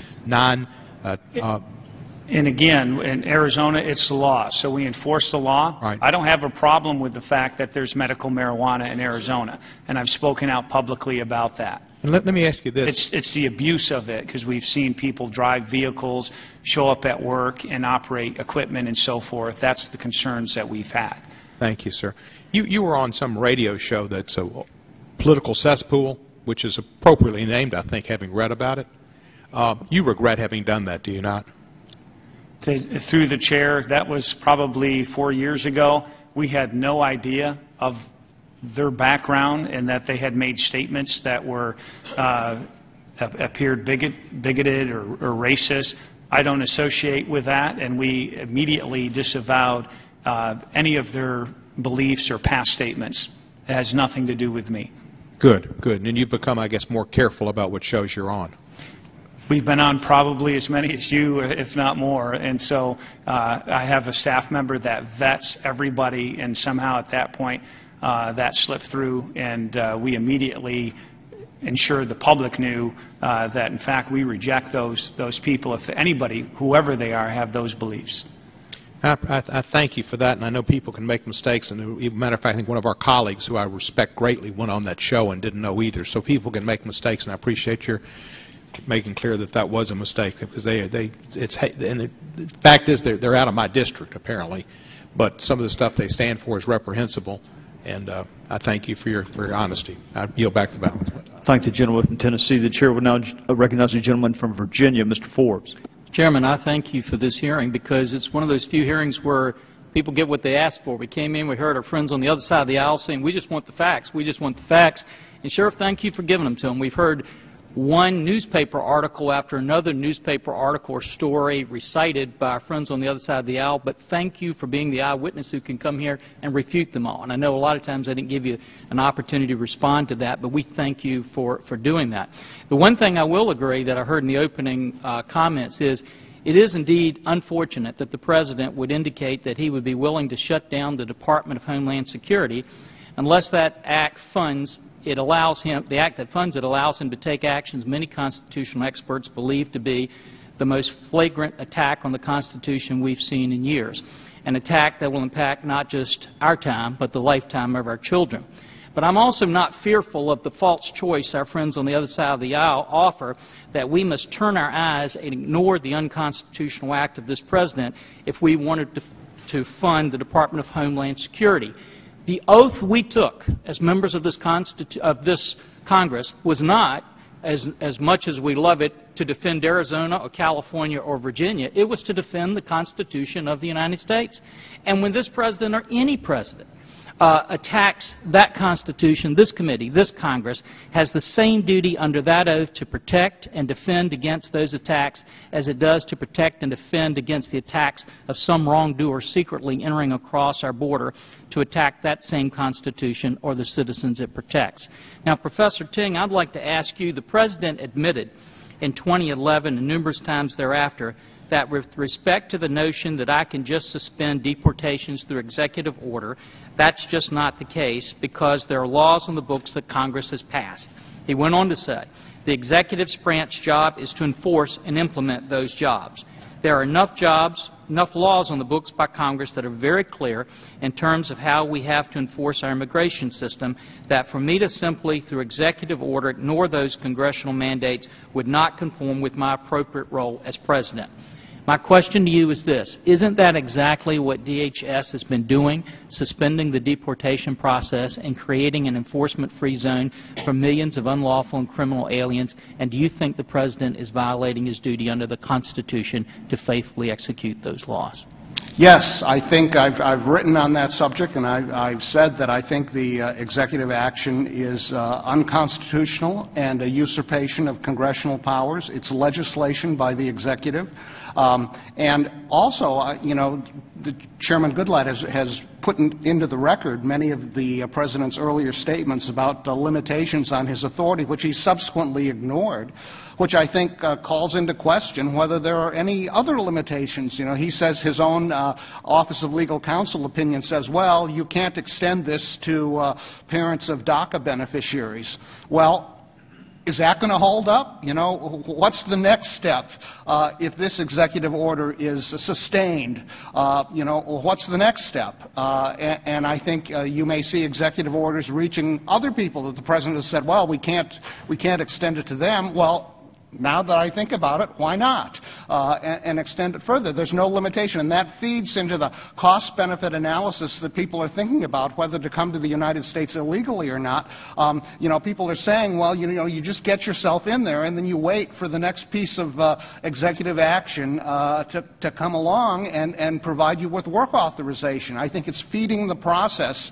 and again, in Arizona, it's the law, so we enforce the law. Right. I don't have a problem with the fact that there's medical marijuana in Arizona, and I've spoken out publicly about that. And let me ask you this. It's the abuse of it, because we've seen people drive vehicles, show up at work, and operate equipment and so forth. That's the concerns that we've had. Thank you, sir. You were on some radio show that's a political cesspool, which is appropriately named, I think, having read about it. You regret having done that, do you not? Through the chair, that was probably 4 years ago. We had no idea of their background and that they had made statements that were appeared bigoted or racist. I don't associate with that, and we immediately disavowed any of their beliefs or past statements. It has nothing to do with me. Good, good. And you've become, I guess, more careful about what shows you're on. We've been on probably as many as you, if not more, and so I have a staff member that vets everybody, and somehow at that point that slipped through, and we immediately ensured the public knew that, in fact, we reject those people, if anybody, whoever they are, have those beliefs. I thank you for that, and I know people can make mistakes, and as a matter of fact, I think one of our colleagues, who I respect greatly, went on that show and didn't know either, so people can make mistakes, and I appreciate your making clear that that was a mistake, because and the fact is they're out of my district apparently, but some of the stuff they stand for is reprehensible, and I thank you for your honesty. I yield back the balance. Thank the gentleman from Tennessee. The chair will now recognize the gentleman from Virginia, Mr. Forbes. Chairman, I thank you for this hearing, because it's one of those few hearings where people get what they ask for. We came in, we heard our friends on the other side of the aisle saying, we just want the facts, we just want the facts. And Sheriff, thank you for giving them to them. We've heard one newspaper article after another newspaper article or story recited by our friends on the other side of the aisle, but thank you for being the eyewitness who can come here and refute them all. And I know a lot of times I didn't give you an opportunity to respond to that, but we thank you for doing that. The one thing I will agree that I heard in the opening comments is it is indeed unfortunate that the President would indicate that he would be willing to shut down the Department of Homeland Security unless that act funds it allows him, the act that funds it allows him to take actions many constitutional experts believe to be the most flagrant attack on the Constitution we've seen in years, an attack that will impact not just our time, but the lifetime of our children. But I'm also not fearful of the false choice our friends on the other side of the aisle offer, that we must turn our eyes and ignore the unconstitutional act of this President if we wanted to fund the Department of Homeland Security. The oath we took as members of this Congress was not, as much as we love it, to defend Arizona or California or Virginia. It was to defend the Constitution of the United States. And when this President or any President attacks that Constitution, this committee, this Congress, has the same duty under that oath to protect and defend against those attacks as it does to protect and defend against the attacks of some wrongdoer secretly entering across our border to attack that same Constitution or the citizens it protects. Now, Professor Ting, I'd like to ask you, the President admitted in 2011 and numerous times thereafter that with respect to the notion that I can just suspend deportations through executive order, that's just not the case because there are laws on the books that Congress has passed. He went on to say, the executive branch job is to enforce and implement those jobs. There are enough laws on the books by Congress that are very clear in terms of how we have to enforce our immigration system that for me to simply, through executive order, ignore those congressional mandates would not conform with my appropriate role as President. My question to you is this. Isn't that exactly what DHS has been doing, suspending the deportation process and creating an enforcement-free zone for millions of unlawful and criminal aliens? And do you think the President is violating his duty under the Constitution to faithfully execute those laws? Yes, I think I've written on that subject, and I've said that I think the executive action is unconstitutional and a usurpation of congressional powers. It's legislation by the executive. And also, you know, Chairman Goodlatte has put into the record many of the President's earlier statements about limitations on his authority, which he subsequently ignored, which I think calls into question whether there are any other limitations. You know, he says his own Office of Legal Counsel opinion says, well, you can't extend this to parents of DACA beneficiaries. Well, is that going to hold up? You know, what's the next step if this executive order is sustained? You know, what's the next step? And I think you may see executive orders reaching other people that the President has said, well, we can't extend it to them. Well, now that I think about it, why not? And extend it further. There's no limitation. And that feeds into the cost-benefit analysis that people are thinking about, whether to come to the United States illegally or not. You know, people are saying, well, you know, you just get yourself in there and then you wait for the next piece of executive action to come along and provide you with work authorization. I think it's feeding the process.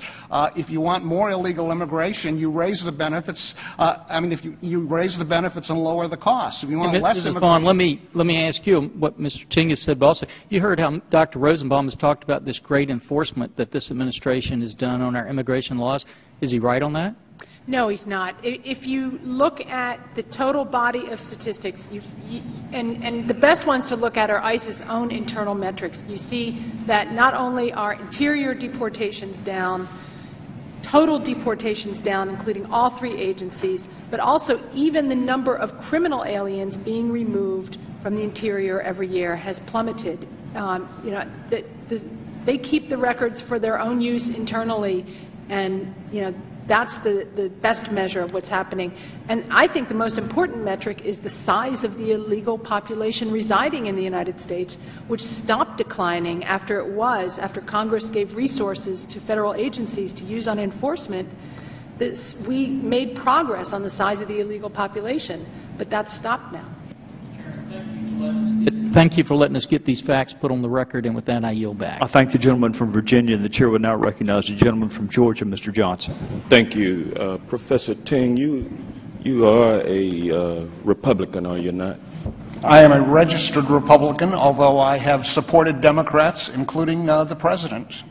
If you want more illegal immigration, you raise the benefits. If you raise the benefits and lower the costs. If you want less Mrs. Vaughn, let me ask you what Mr. Ting has said, but also you heard how Dr. Rosenbaum has talked about this great enforcement that this administration has done on our immigration laws. Is he right on that? No, he's not. If you look at the total body of statistics, and the best ones to look at are ICE's own internal metrics, you see that not only are interior deportations down, total deportations down, including all three agencies, but also even the number of criminal aliens being removed from the interior every year has plummeted. You know, they keep the records for their own use internally, and you know that's the best measure of what's happening. And I think the most important metric is the size of the illegal population residing in the United States, which stopped declining after Congress gave resources to federal agencies to use on enforcement. We made progress on the size of the illegal population, but that's stopped now. Thank you for letting us get these facts put on the record, and with that I yield back. I thank the gentleman from Virginia, and the chair would now recognize the gentleman from Georgia, Mr. Johnson. Thank you. Professor Ting, you are a Republican, are you not? I am a registered Republican, although I have supported Democrats, including the President.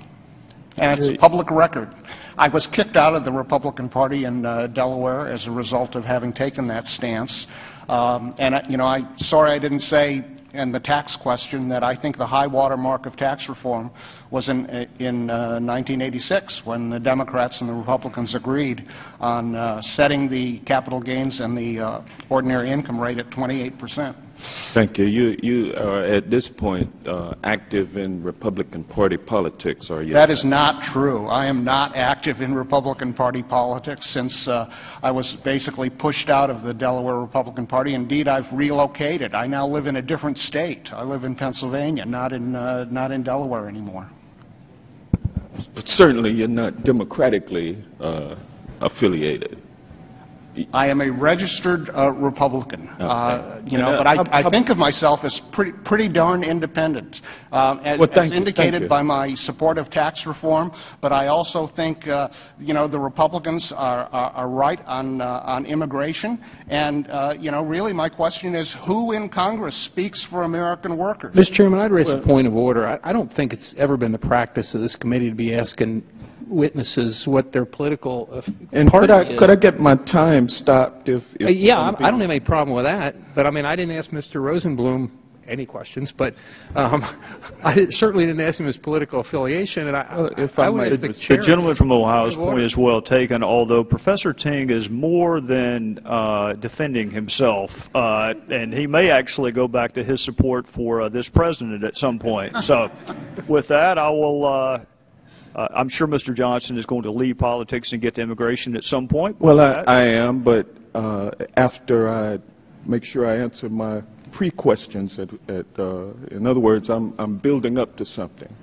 And it's a public record. I was kicked out of the Republican Party in Delaware as a result of having taken that stance. I'm sorry I didn't say in the tax question that I think the high water mark of tax reform was in 1986 when the Democrats and the Republicans agreed on setting the capital gains and the ordinary income rate at 28%. Thank you. You are at this point active in Republican Party politics, are you? That is not true. I am not active in Republican Party politics since I was basically pushed out of the Delaware Republican Party. Indeed, I've relocated. I now live in a different state. I live in Pennsylvania, not in Delaware anymore. But certainly you're not democratically affiliated. I am a registered Republican, Okay. but I think of myself as pretty darn independent, as indicated by my support of tax reform. But I also think, the Republicans are right on immigration. And, really my question is, who in Congress speaks for American workers? Mr. Chairman, I'd raise a point of order. I don't think it's ever been the practice of this committee to be asking witnesses what their political party is. Could I get my time stopped? Yeah, I don't have any problem with that. But I mean, I didn't ask Mr. Rosenblum any questions, but I certainly didn't ask him his political affiliation. And I would ask the gentleman from Ohio's point is well taken, although Professor Ting is more than defending himself, and he may actually go back to his support for this president at some point. So with that, I will... I'm sure Mr. Johnson is going to leave politics and get to immigration at some point. Well, I am, but after I make sure I answer my pre-questions, in other words, I'm building up to something,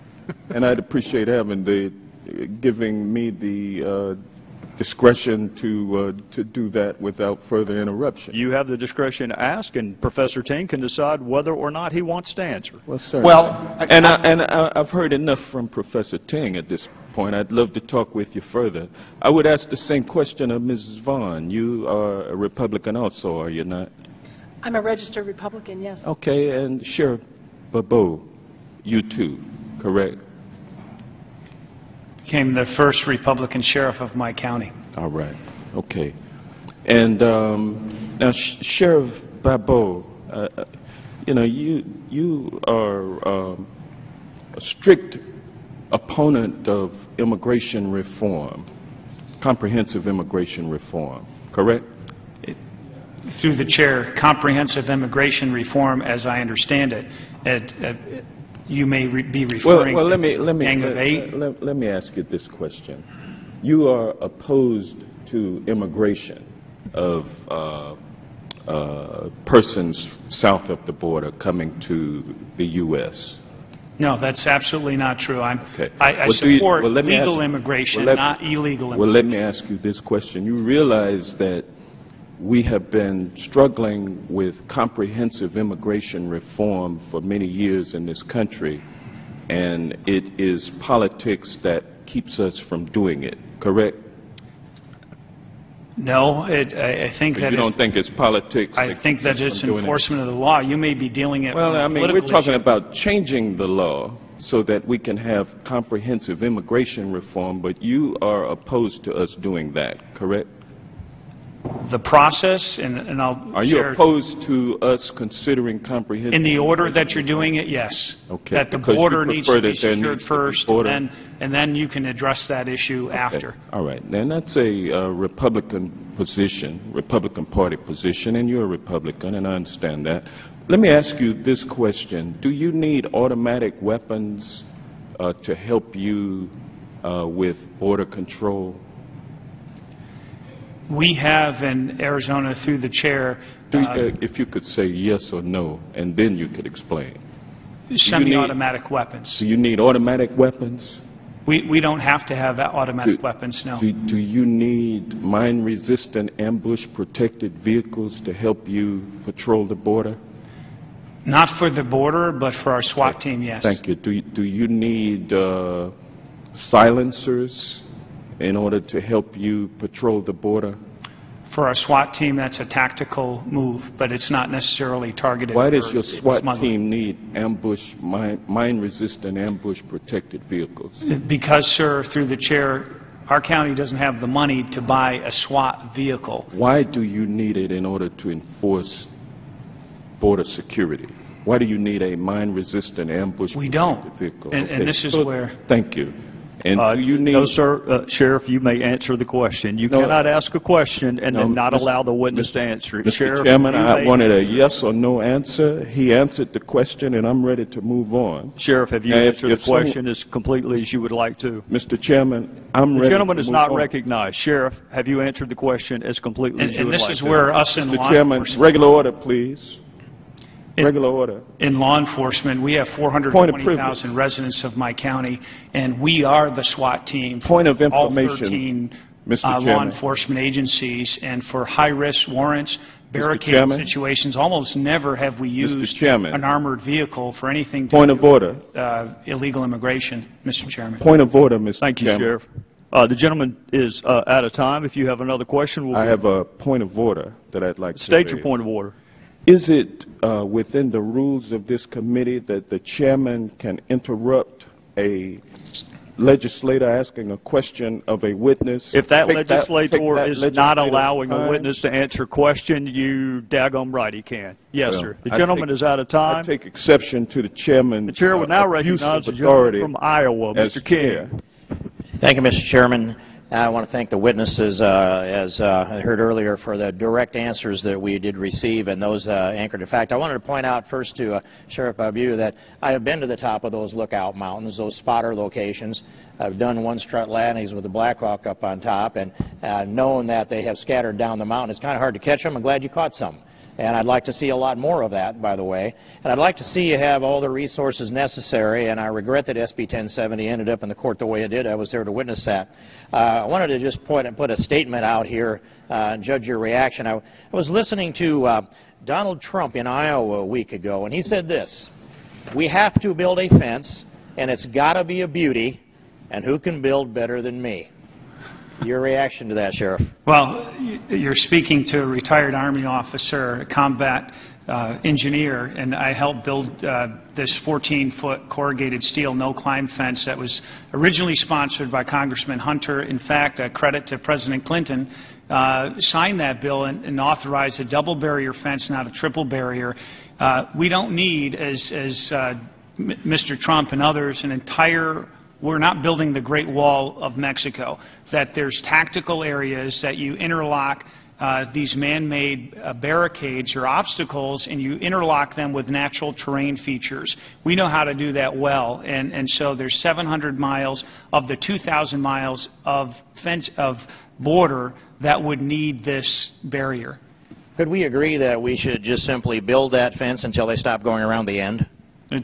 and I'd appreciate giving me the discretion to do that without further interruption. You have the discretion to ask, and Professor Ting can decide whether or not he wants to answer. Well, sir. I've heard enough from Professor Ting at this point. I'd love to talk with you further. I would ask the same question of Mrs. Vaughn. You are a Republican also, are you not? I'm a registered Republican, yes. Okay, and Sheriff Babeu, you too, correct? Became the first Republican sheriff of my county. All right. Okay. And now, Sheriff Babeu, you are a strict opponent of immigration reform, comprehensive immigration reform, correct? Through the chair, comprehensive immigration reform, as I understand it, you may be referring to Gang of Eight. Let me ask you this question. You are opposed to immigration of persons south of the border coming to the U.S. No, that's absolutely not true. I support legal immigration, not illegal immigration. Well, let me ask you this question. You realize that we have been struggling with comprehensive immigration reform for many years in this country, and it is politics that keeps us from doing it, correct? No, I think that... You don't think it's politics? I think that it's enforcement of the law. You may be dealing it with a political issue. We're talking about changing the law so that we can have comprehensive immigration reform, but you are opposed to us doing that, correct? The process, and I'll Are you opposed to us considering comprehensive? In the order that you're doing it, yes. Okay. That the border needs to be secured first, and then you can address that issue after. All right. And that's a Republican position, Republican Party position, and you're a Republican, and I understand that. Let me ask you this question. Do you need automatic weapons to help you with border control? We have in Arizona, through the chair... if you could say yes or no, and then you could explain. Semi-automatic weapons. Do you need automatic weapons? We don't have to have automatic weapons, no. Do you need mine-resistant, ambush-protected vehicles to help you patrol the border? Not for the border, but for our SWAT team, yes. Thank you. Do you need silencers in order to help you patrol the border? For our SWAT team, that's a tactical move, but it's not necessarily targeted. Why does your SWAT team need mine-resistant, ambush-protected vehicles? Because, sir, through the chair, our county doesn't have the money to buy a SWAT vehicle. Why do you need it in order to enforce border security? Why do you need a mine-resistant, ambush-protected vehicle? We don't, and this is where... Thank you. And you need... No, sir. Sheriff, you may answer the question. You cannot ask a question and then not allow the witness to answer it. Mr. Chairman, I wanted a yes or no answer. He answered the question, and I'm ready to move on. Sheriff, have you answered the question as completely as you would like to? Mr. Chairman, I'm ready to move on. The gentleman is not recognized. Sheriff, have you answered the question as completely as you would like to? And this is where us in law enforcement... Mr. Chairman, regular order, please. Regular order. In law enforcement, we have 420,000 residents of my county, and we are the SWAT team. Point of information. All 13 law enforcement agencies, and for high-risk warrants, barricade situations, almost never have we used an armored vehicle for anything to Point of order. Illegal immigration, Mr. Chairman. Point of order, Mr. Thank you, Sheriff. The gentleman is out of time. If you have another question, I have a point of order that I'd like to state your point of order. Is it within the rules of this committee that the chairman can interrupt a legislator asking a question of a witness? If that legislator is not allowing a witness to answer a question, you daggone right he can. Yes, sir. The gentleman is out of time. I take exception to the chairman. The chair would now recognize the gentleman from Iowa, Mr. King. Thank you, Mr. Chairman. I want to thank the witnesses, as I heard earlier, for the direct answers that we did receive and those anchored in fact. I wanted to point out first to Sheriff Babeu that I have been to the top of those lookout mountains, those spotter locations. I've done one-strut landings with the Black Hawk up on top, and known that they have scattered down the mountain. It's kind of hard to catch them. I'm glad you caught some. And I'd like to see a lot more of that, by the way. And I'd like to see you have all the resources necessary, and I regret that SB 1070 ended up in the court the way it did. I was there to witness that. I wanted to just put a statement out here and judge your reaction. I was listening to Donald Trump in Iowa a week ago, and he said this: "We have to build a fence, and it's got to be a beauty, and who can build better than me?" Your reaction to that, Sheriff? Well, you're speaking to a retired Army officer, a combat engineer, and I helped build this 14-foot corrugated steel no-climb fence that was originally sponsored by Congressman Hunter. In fact, a credit to President Clinton, signed that bill and authorized a double barrier fence, not a triple barrier. We don't need, as Mr. Trump and others, we're not building the Great Wall of Mexico, that there's tactical areas that you interlock these man-made barricades or obstacles, and you interlock them with natural terrain features. We know how to do that well, and so there's 700 miles of the 2,000 miles of border that would need this barrier. Could we agree that we should just simply build that fence until they stop going around the end?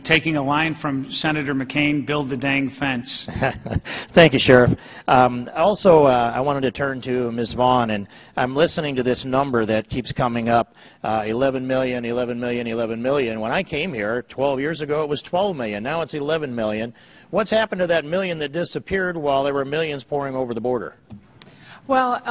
Taking a line from Senator McCain, build the dang fence. Thank you, Sheriff. Also, I wanted to turn to Ms. Vaughn, and I'm listening to this number that keeps coming up, 11 million, 11 million, 11 million. When I came here 12 years ago, it was 12 million. Now it's 11 million. What's happened to that million that disappeared while there were millions pouring over the border? Well,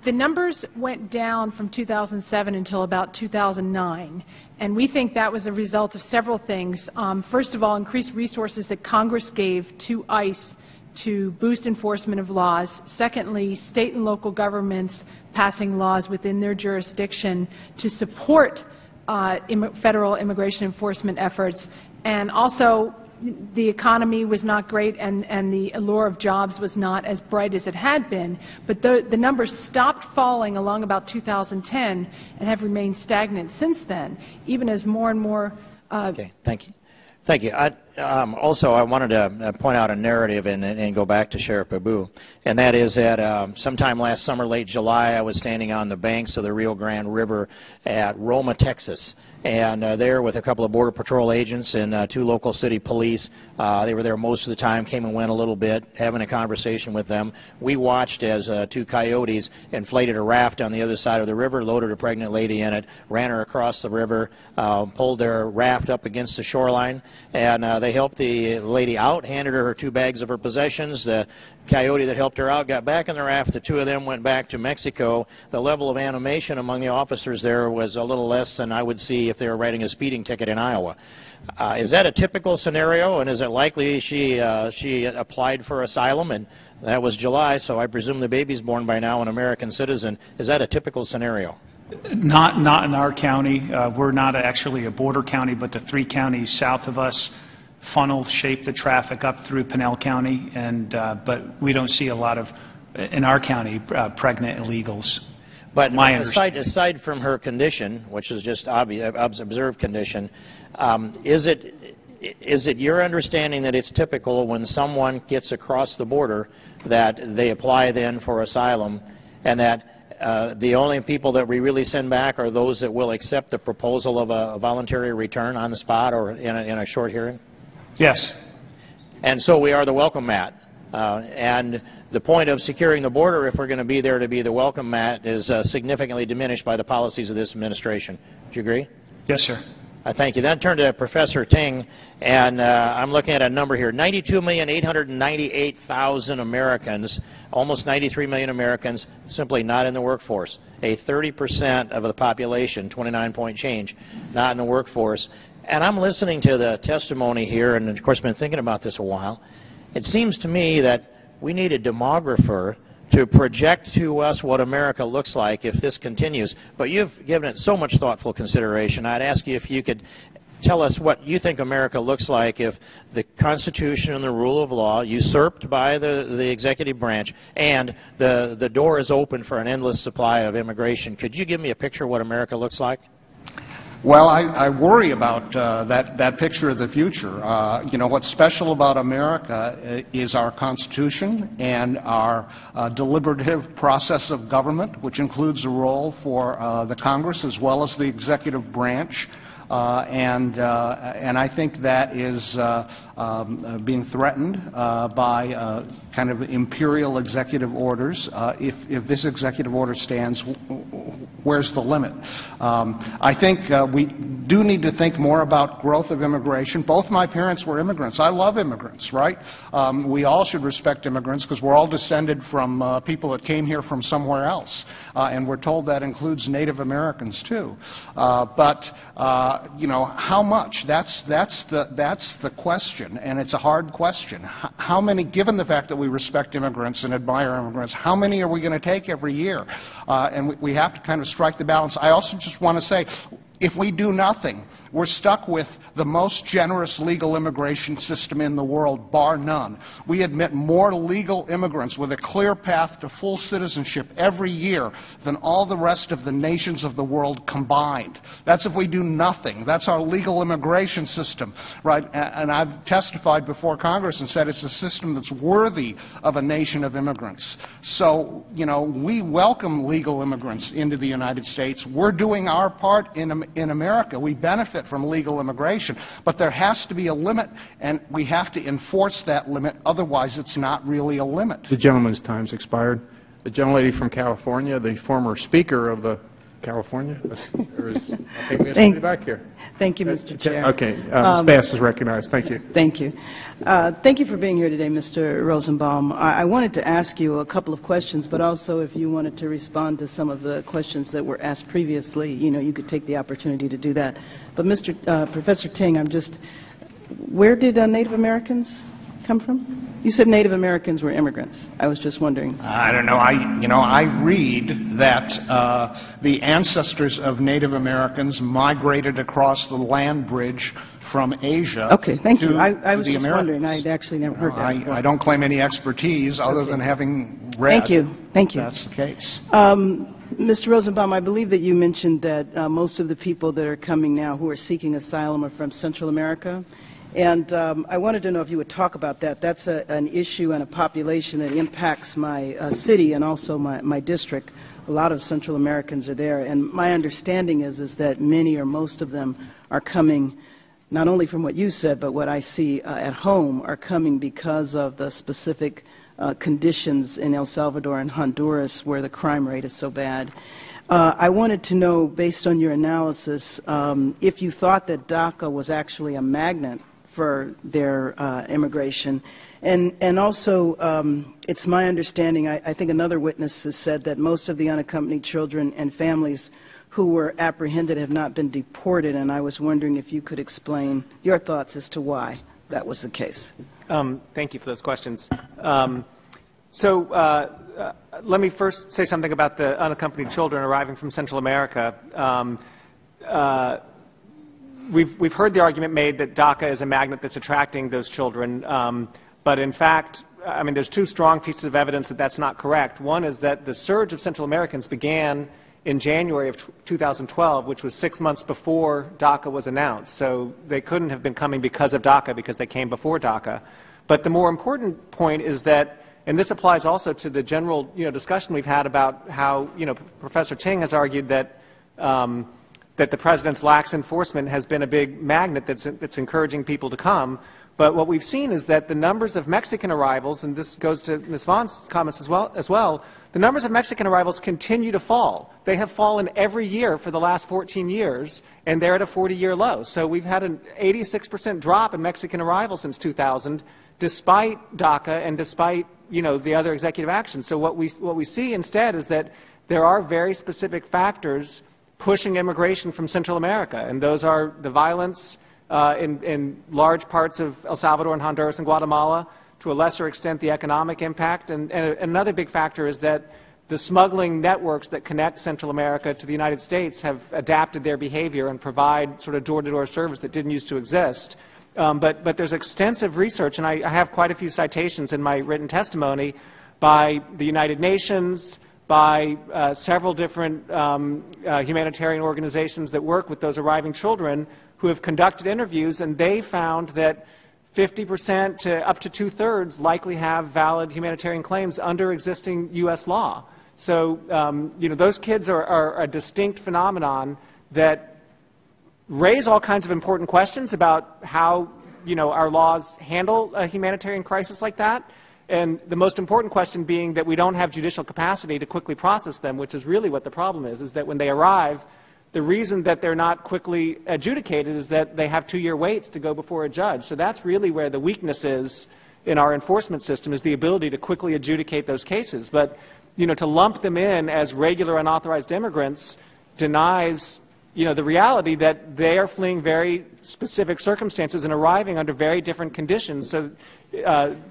the numbers went down from 2007 until about 2009, and we think that was a result of several things. First of all, increased resources that Congress gave to ICE to boost enforcement of laws. Secondly, state and local governments passing laws within their jurisdiction to support federal immigration enforcement efforts. And also, the economy was not great, and the allure of jobs was not as bright as it had been. But the numbers stopped falling along about 2010 and have remained stagnant since then, even as more and more... Okay, thank you. Thank you. Also, I wanted to point out a narrative and go back to Sheriff Babeu, and that is that sometime last summer, late July, I was standing on the banks of the Rio Grande River at Roma, Texas, and there with a couple of Border Patrol agents and 2 local city police. They were there most of the time, came and went a little bit, having a conversation with them. We watched as 2 coyotes inflated a raft on the other side of the river, loaded a pregnant lady in it, ran her across the river, pulled their raft up against the shoreline, and they helped the lady out, handed her 2 bags of her possessions. The coyote that helped her out got back in the raft. The 2 of them went back to Mexico. The level of animation among the officers there was a little less than I would see if they were writing a speeding ticket in Iowa. Is that a typical scenario, and is it likely she applied for asylum? And that was July, so I presume the baby's born by now, an American citizen. Is that a typical scenario? Not in our county. We're not actually a border county, but the 3 counties south of us shape the traffic up through Pinell County, and but we don't see a lot of, in our county, pregnant illegals. But aside from her condition, which is just observed condition, is it your understanding that it's typical when someone gets across the border that they apply then for asylum, and that the only people that we really send back are those that will accept the proposal of a voluntary return on the spot or in a short hearing? Yes. And so we are the welcome mat And the point of securing the border, if we're going to be there to be the welcome mat, is significantly diminished by the policies of this administration. Do you agree? Yes, sir. Thank you. Then turn to Professor Ting, and I'm looking at a number here. 92,898,000 Americans, almost 93 million Americans, simply not in the workforce. A 30% of the population, 29-point change, not in the workforce. And I'm listening to the testimony here, and of course been thinking about this a while. It seems to me that we need a demographer to project to us what America looks like if this continues. But you've given it so much thoughtful consideration. I'd ask you if you could tell us what you think America looks like if the Constitution and the rule of law usurped by the executive branch and the door is open for an endless supply of immigration. Could you give me a picture of what America looks like? Well, I worry about that picture of the future. You know, what's special about America is our Constitution and our deliberative process of government, which includes a role for the Congress as well as the executive branch. And I think that is being threatened by kind of imperial executive orders. If this executive order stands, where's the limit? I think we do need to think more about growth of immigration. Both my parents were immigrants. I love immigrants, right? We all should respect immigrants because we're all descended from people that came here from somewhere else. And we're told that includes Native Americans too. You know, how much? That's the question, and it's a hard question. How many, given the fact that we respect immigrants and admire immigrants, how many are we going to take every year? And we have to kind of strike the balance. I also just want to say, if we do nothing, we're stuck with the most generous legal immigration system in the world, bar none. We admit more legal immigrants with a clear path to full citizenship every year than all the rest of the nations of the world combined. That's if we do nothing. That's our legal immigration system, right? And I've testified before Congress and said it's a system that's worthy of a nation of immigrants. So, you know, we welcome legal immigrants into the United States. We're doing our part in America. We benefit from legal immigration, but there has to be a limit, and we have to enforce that limit. Otherwise, it's not really a limit. The gentleman's time's expired. The gentlelady from California, the former Speaker of the California, I think we have somebody back here. Thank you, Mr. Chair. Okay, Ms. Bass is recognized. Thank you. Thank you. Thank you for being here today, Mr. Rosenbaum. I wanted to ask you a couple of questions, but also if you wanted to respond to some of the questions that were asked previously, you know, you could take the opportunity to do that. But Professor Ting, where did Native Americans come from? You said Native Americans were immigrants. I was just wondering. I don't know. I read that the ancestors of Native Americans migrated across the land bridge from Asia. Okay, thank you. I was just wondering. I'd actually never heard that before. I don't claim any expertise other than having read. Thank you. Thank you. That's the case. Mr. Rosenbaum, I believe that you mentioned that most of the people that are coming now who are seeking asylum are from Central America. And I wanted to know if you would talk about that. That's an issue and a population that impacts my city and also my district. A lot of Central Americans are there. And my understanding is that many or most of them are coming not only from what you said, but what I see at home are coming because of the specific conditions in El Salvador and Honduras where the crime rate is so bad. I wanted to know, based on your analysis, if you thought that DACA was actually a magnet for their immigration. And also, it's my understanding, I think another witness has said that most of the unaccompanied children and families who were apprehended have not been deported, and I was wondering if you could explain your thoughts as to why that was the case. Thank you for those questions. Let me first say something about the unaccompanied children arriving from Central America. We've heard the argument made that DACA is a magnet that's attracting those children, but in fact, I mean, there's two strong pieces of evidence that that's not correct. One is that the surge of Central Americans began in January of 2012, which was 6 months before DACA was announced. So they couldn't have been coming because of DACA, because they came before DACA. But the more important point is that, and this applies also to the general discussion we've had about how Professor Ting has argued that that the president's lax enforcement has been a big magnet that's encouraging people to come. But what we've seen is that the numbers of Mexican arrivals, and this goes to Ms. Vaughn's comments as well, the numbers of Mexican arrivals continue to fall. They have fallen every year for the last 14 years, and they're at a 40-year low. So we've had an 86% drop in Mexican arrivals since 2000, despite DACA and despite, you know, the other executive actions. So what we see instead is that there are very specific factors pushing immigration from Central America, and those are the violence in large parts of El Salvador and Honduras and Guatemala, to a lesser extent the economic impact, and another big factor is that the smuggling networks that connect Central America to the United States have adapted their behavior and provide sort of door-to-door service that didn't used to exist. But there's extensive research, and I have quite a few citations in my written testimony by the United Nations, by several different humanitarian organizations that work with those arriving children, who have conducted interviews, and they found that 50% to up to 2/3 likely have valid humanitarian claims under existing U.S. law. So, you know, those kids are a distinct phenomenon that raise all kinds of important questions about how, you know, our laws handle a humanitarian crisis like that. And the most important question being that we don't have judicial capacity to quickly process them, which is really what the problem is that when they arrive, the reason that they're not quickly adjudicated is that they have 2-year waits to go before a judge. So that's really where the weakness is in our enforcement system, is the ability to quickly adjudicate those cases. But, you know, to lump them in as regular unauthorized immigrants denies, you know, the reality that they are fleeing very specific circumstances and arriving under very different conditions. So,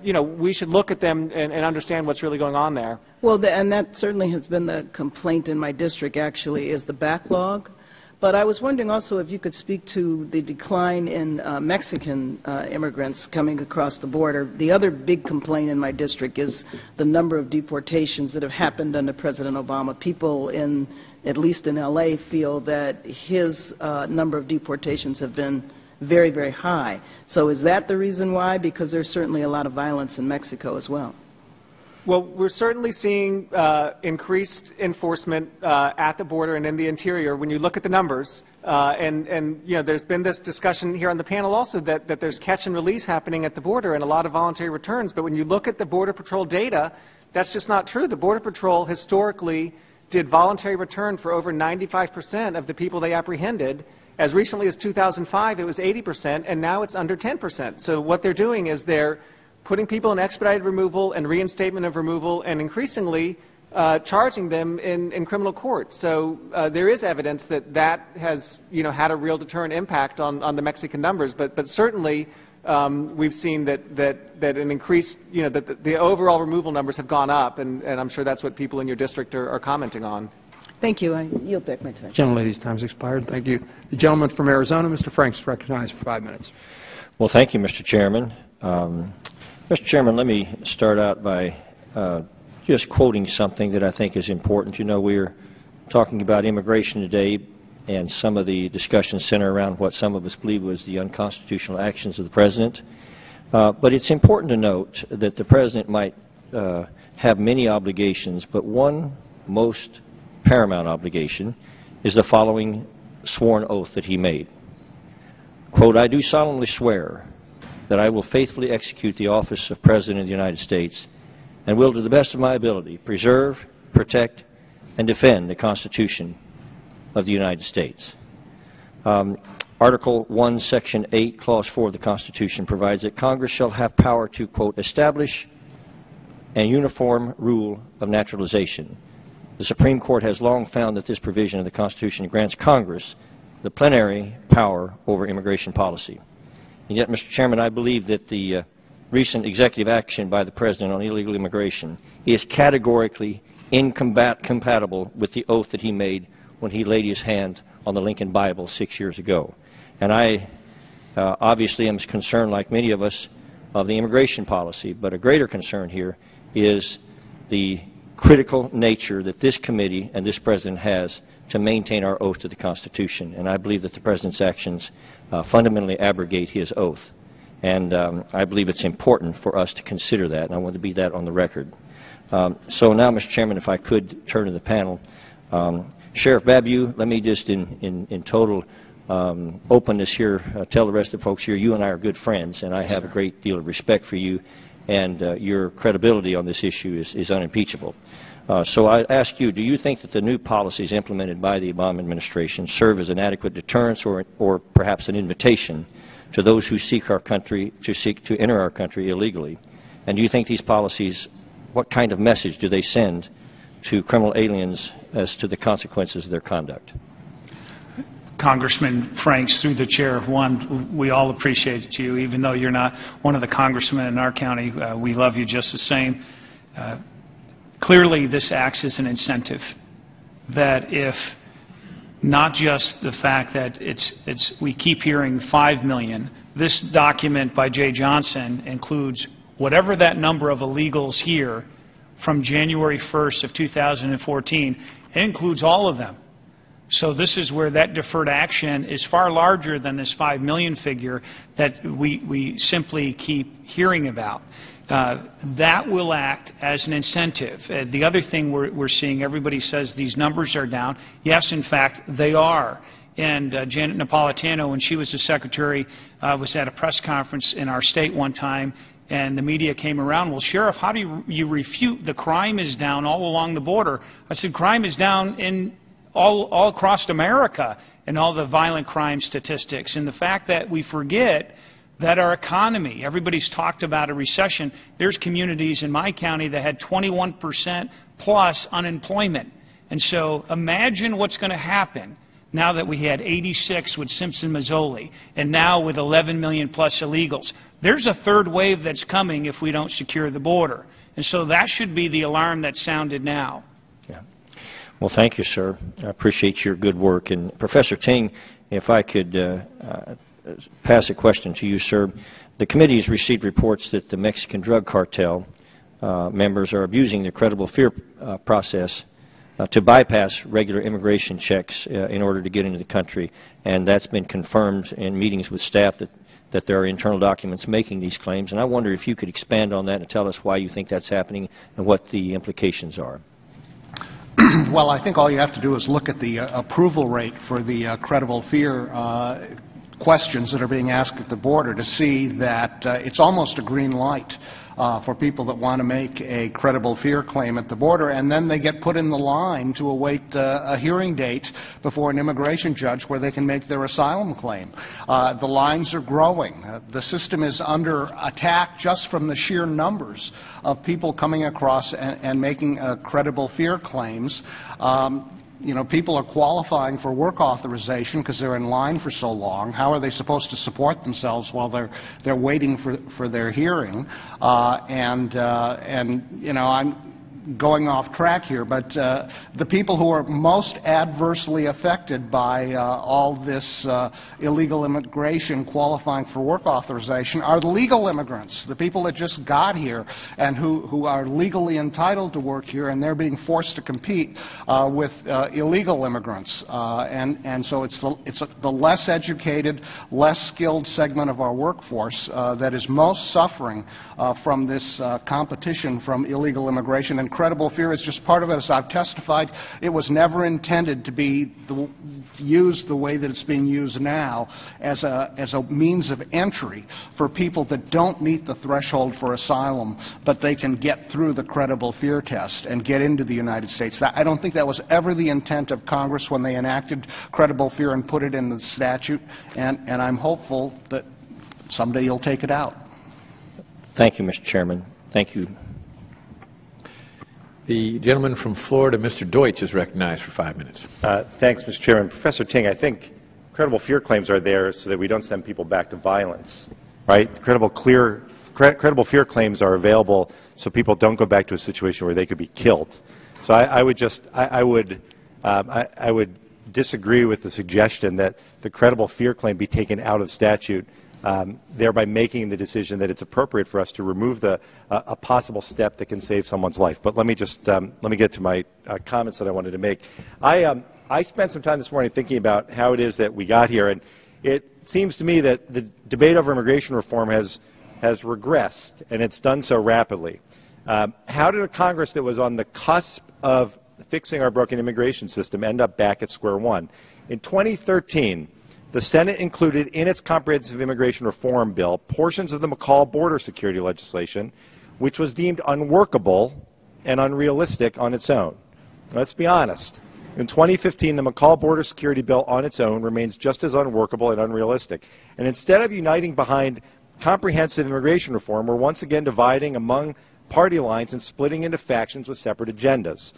you know, we should look at them and understand what's really going on there. Well, and that certainly has been the complaint in my district, actually, is the backlog. But I was wondering also if you could speak to the decline in Mexican immigrants coming across the border. The other big complaint in my district is the number of deportations that have happened under President Obama. People in, at least in LA, feel that his number of deportations have been very, very high. So is that the reason why? Because there's certainly a lot of violence in Mexico as well. Well, we're certainly seeing increased enforcement at the border and in the interior when you look at the numbers. And you know, there's been this discussion here on the panel also that there's catch and release happening at the border and a lot of voluntary returns. But when you look at the Border Patrol data, that's just not true. The Border Patrol historically did voluntary return for over 95% of the people they apprehended. As recently as 2005, it was 80%, and now it's under 10%. So what they're doing is they're putting people in expedited removal and reinstatement of removal, and increasingly charging them in criminal court. So there is evidence that that has, you know, had a real deterrent impact on the Mexican numbers. But certainly we've seen that an increased, you know, that the overall removal numbers have gone up, and I'm sure that's what people in your district are commenting on. Thank you. I yield back my time. Gentlelady's time's expired. Thank you. The gentleman from Arizona, Mr. Franks, is recognized for 5 minutes. Well, thank you, Mr. Chairman. Mr. Chairman, let me start out by just quoting something that I think is important. You know, we're talking about immigration today, and some of the discussions center around what some of us believe was the unconstitutional actions of the President. But it's important to note that the President might have many obligations, but one most paramount obligation is the following sworn oath that he made. Quote, "I do solemnly swear that I will faithfully execute the office of President of the United States and will, to the best of my ability, preserve, protect, and defend the Constitution of the United States." Article 1, Section 8, Clause 4 of the Constitution provides that Congress shall have power to, quote, "establish an uniform rule of naturalization." The Supreme Court has long found that this provision of the Constitution grants Congress the plenary power over immigration policy. And yet, Mr. Chairman, I believe that the recent executive action by the President on illegal immigration is categorically incompatible with the oath that he made when he laid his hand on the Lincoln Bible 6 years ago. And I obviously am concerned, like many of us, of the immigration policy, but a greater concern here is the critical nature that this committee and this President has to maintain our oath to the Constitution. And I believe that the President's actions fundamentally abrogate his oath. And I believe it's important for us to consider that, and I want to be that on the record. So now, Mr. Chairman, if I could turn to the panel. Sheriff Babeu, let me just in total openness here. Tell the rest of the folks here, you and I are good friends, and I have a great deal of respect for you, and your credibility on this issue is unimpeachable. So I ask you, do you think that the new policies implemented by the Obama administration serve as an adequate deterrence or perhaps an invitation to those who seek to enter our country illegally? And do you think these policies, what kind of message do they send to criminal aliens as to the consequences of their conduct? Congressman Franks, through the chair, one, we all appreciate you, even though you're not one of the congressmen in our county. We love you just the same. Clearly, this acts as an incentive that if not just the fact that we keep hearing 5 million, this document by Jay Johnson includes whatever that number of illegals here from January 1st of 2014. It includes all of them. So this is where that deferred action is far larger than this 5 million figure that we simply keep hearing about. That will act as an incentive. The other thing we're seeing, everybody says these numbers are down. Yes, in fact, they are. And Janet Napolitano, when she was the secretary, was at a press conference in our state one time, and the media came around, well, Sheriff, how do you refute the crime is down all along the border? I said, crime is down in all across America in all the violent crime statistics. And the fact that we forget that our economy, everybody's talked about a recession. There's communities in my county that had 21% plus unemployment. And so imagine what's going to happen now that we had 86 with Simpson-Mazzoli and now with 11 million plus illegals. There's a third wave that's coming if we don't secure the border. And so that should be the alarm that's sounded now. Yeah. Well, thank you, sir. I appreciate your good work. And Professor Ting, if I could pass a question to you, sir. The committee has received reports that the Mexican drug cartel members are abusing the credible fear process to bypass regular immigration checks in order to get into the country. And that's been confirmed in meetings with staff that there are internal documents making these claims. And I wonder if you could expand on that and tell us why you think that's happening and what the implications are. Well, I think all you have to do is look at the approval rate for the credible fear questions that are being asked at the border to see that it's almost a green light for people that want to make a credible fear claim at the border, and then they get put in the line to await a hearing date before an immigration judge where they can make their asylum claim. The lines are growing. The system is under attack just from the sheer numbers of people coming across and making credible fear claims. You know, people are qualifying for work authorization because they're in line for so long. How are they supposed to support themselves while they're waiting for their hearing? And you know, I'm going off track here, but the people who are most adversely affected by all this illegal immigration qualifying for work authorization are the legal immigrants, the people that just got here and who are legally entitled to work here, and they're being forced to compete with illegal immigrants. And so it's the less educated, less skilled segment of our workforce that is most suffering from this competition from illegal immigration. And credible fear is just part of it. As I've testified, it was never intended to be used the way that it's being used now as a means of entry for people that don't meet the threshold for asylum, but they can get through the credible fear test and get into the United States. I don't think that was ever the intent of Congress when they enacted credible fear and put it in the statute, and I'm hopeful that someday you'll take it out. Thank you, Mr. Chairman. Thank you. The gentleman from Florida, Mr. Deutsch, is recognized for 5 minutes. Thanks, Mr. Chairman. Professor Ting, I think credible fear claims are there so that we don't send people back to violence, right? Credible fear claims are available so people don't go back to a situation where they could be killed. So I would disagree with the suggestion that the credible fear claim be taken out of statute, thereby making the decision that it's appropriate for us to remove a possible step that can save someone's life. But let me just let me get to my comments that I wanted to make. I spent some time this morning thinking about how it is that we got here, and it seems to me that the debate over immigration reform has regressed, and it's done so rapidly. How did a Congress that was on the cusp of fixing our broken immigration system end up back at square one? In 2013, The Senate included in its comprehensive immigration reform bill portions of the McCall border security legislation, which was deemed unworkable and unrealistic on its own. Let's be honest. In 2015, the McCall border security bill on its own remains just as unworkable and unrealistic. And instead of uniting behind comprehensive immigration reform, we're once again dividing among party lines and splitting into factions with separate agendas.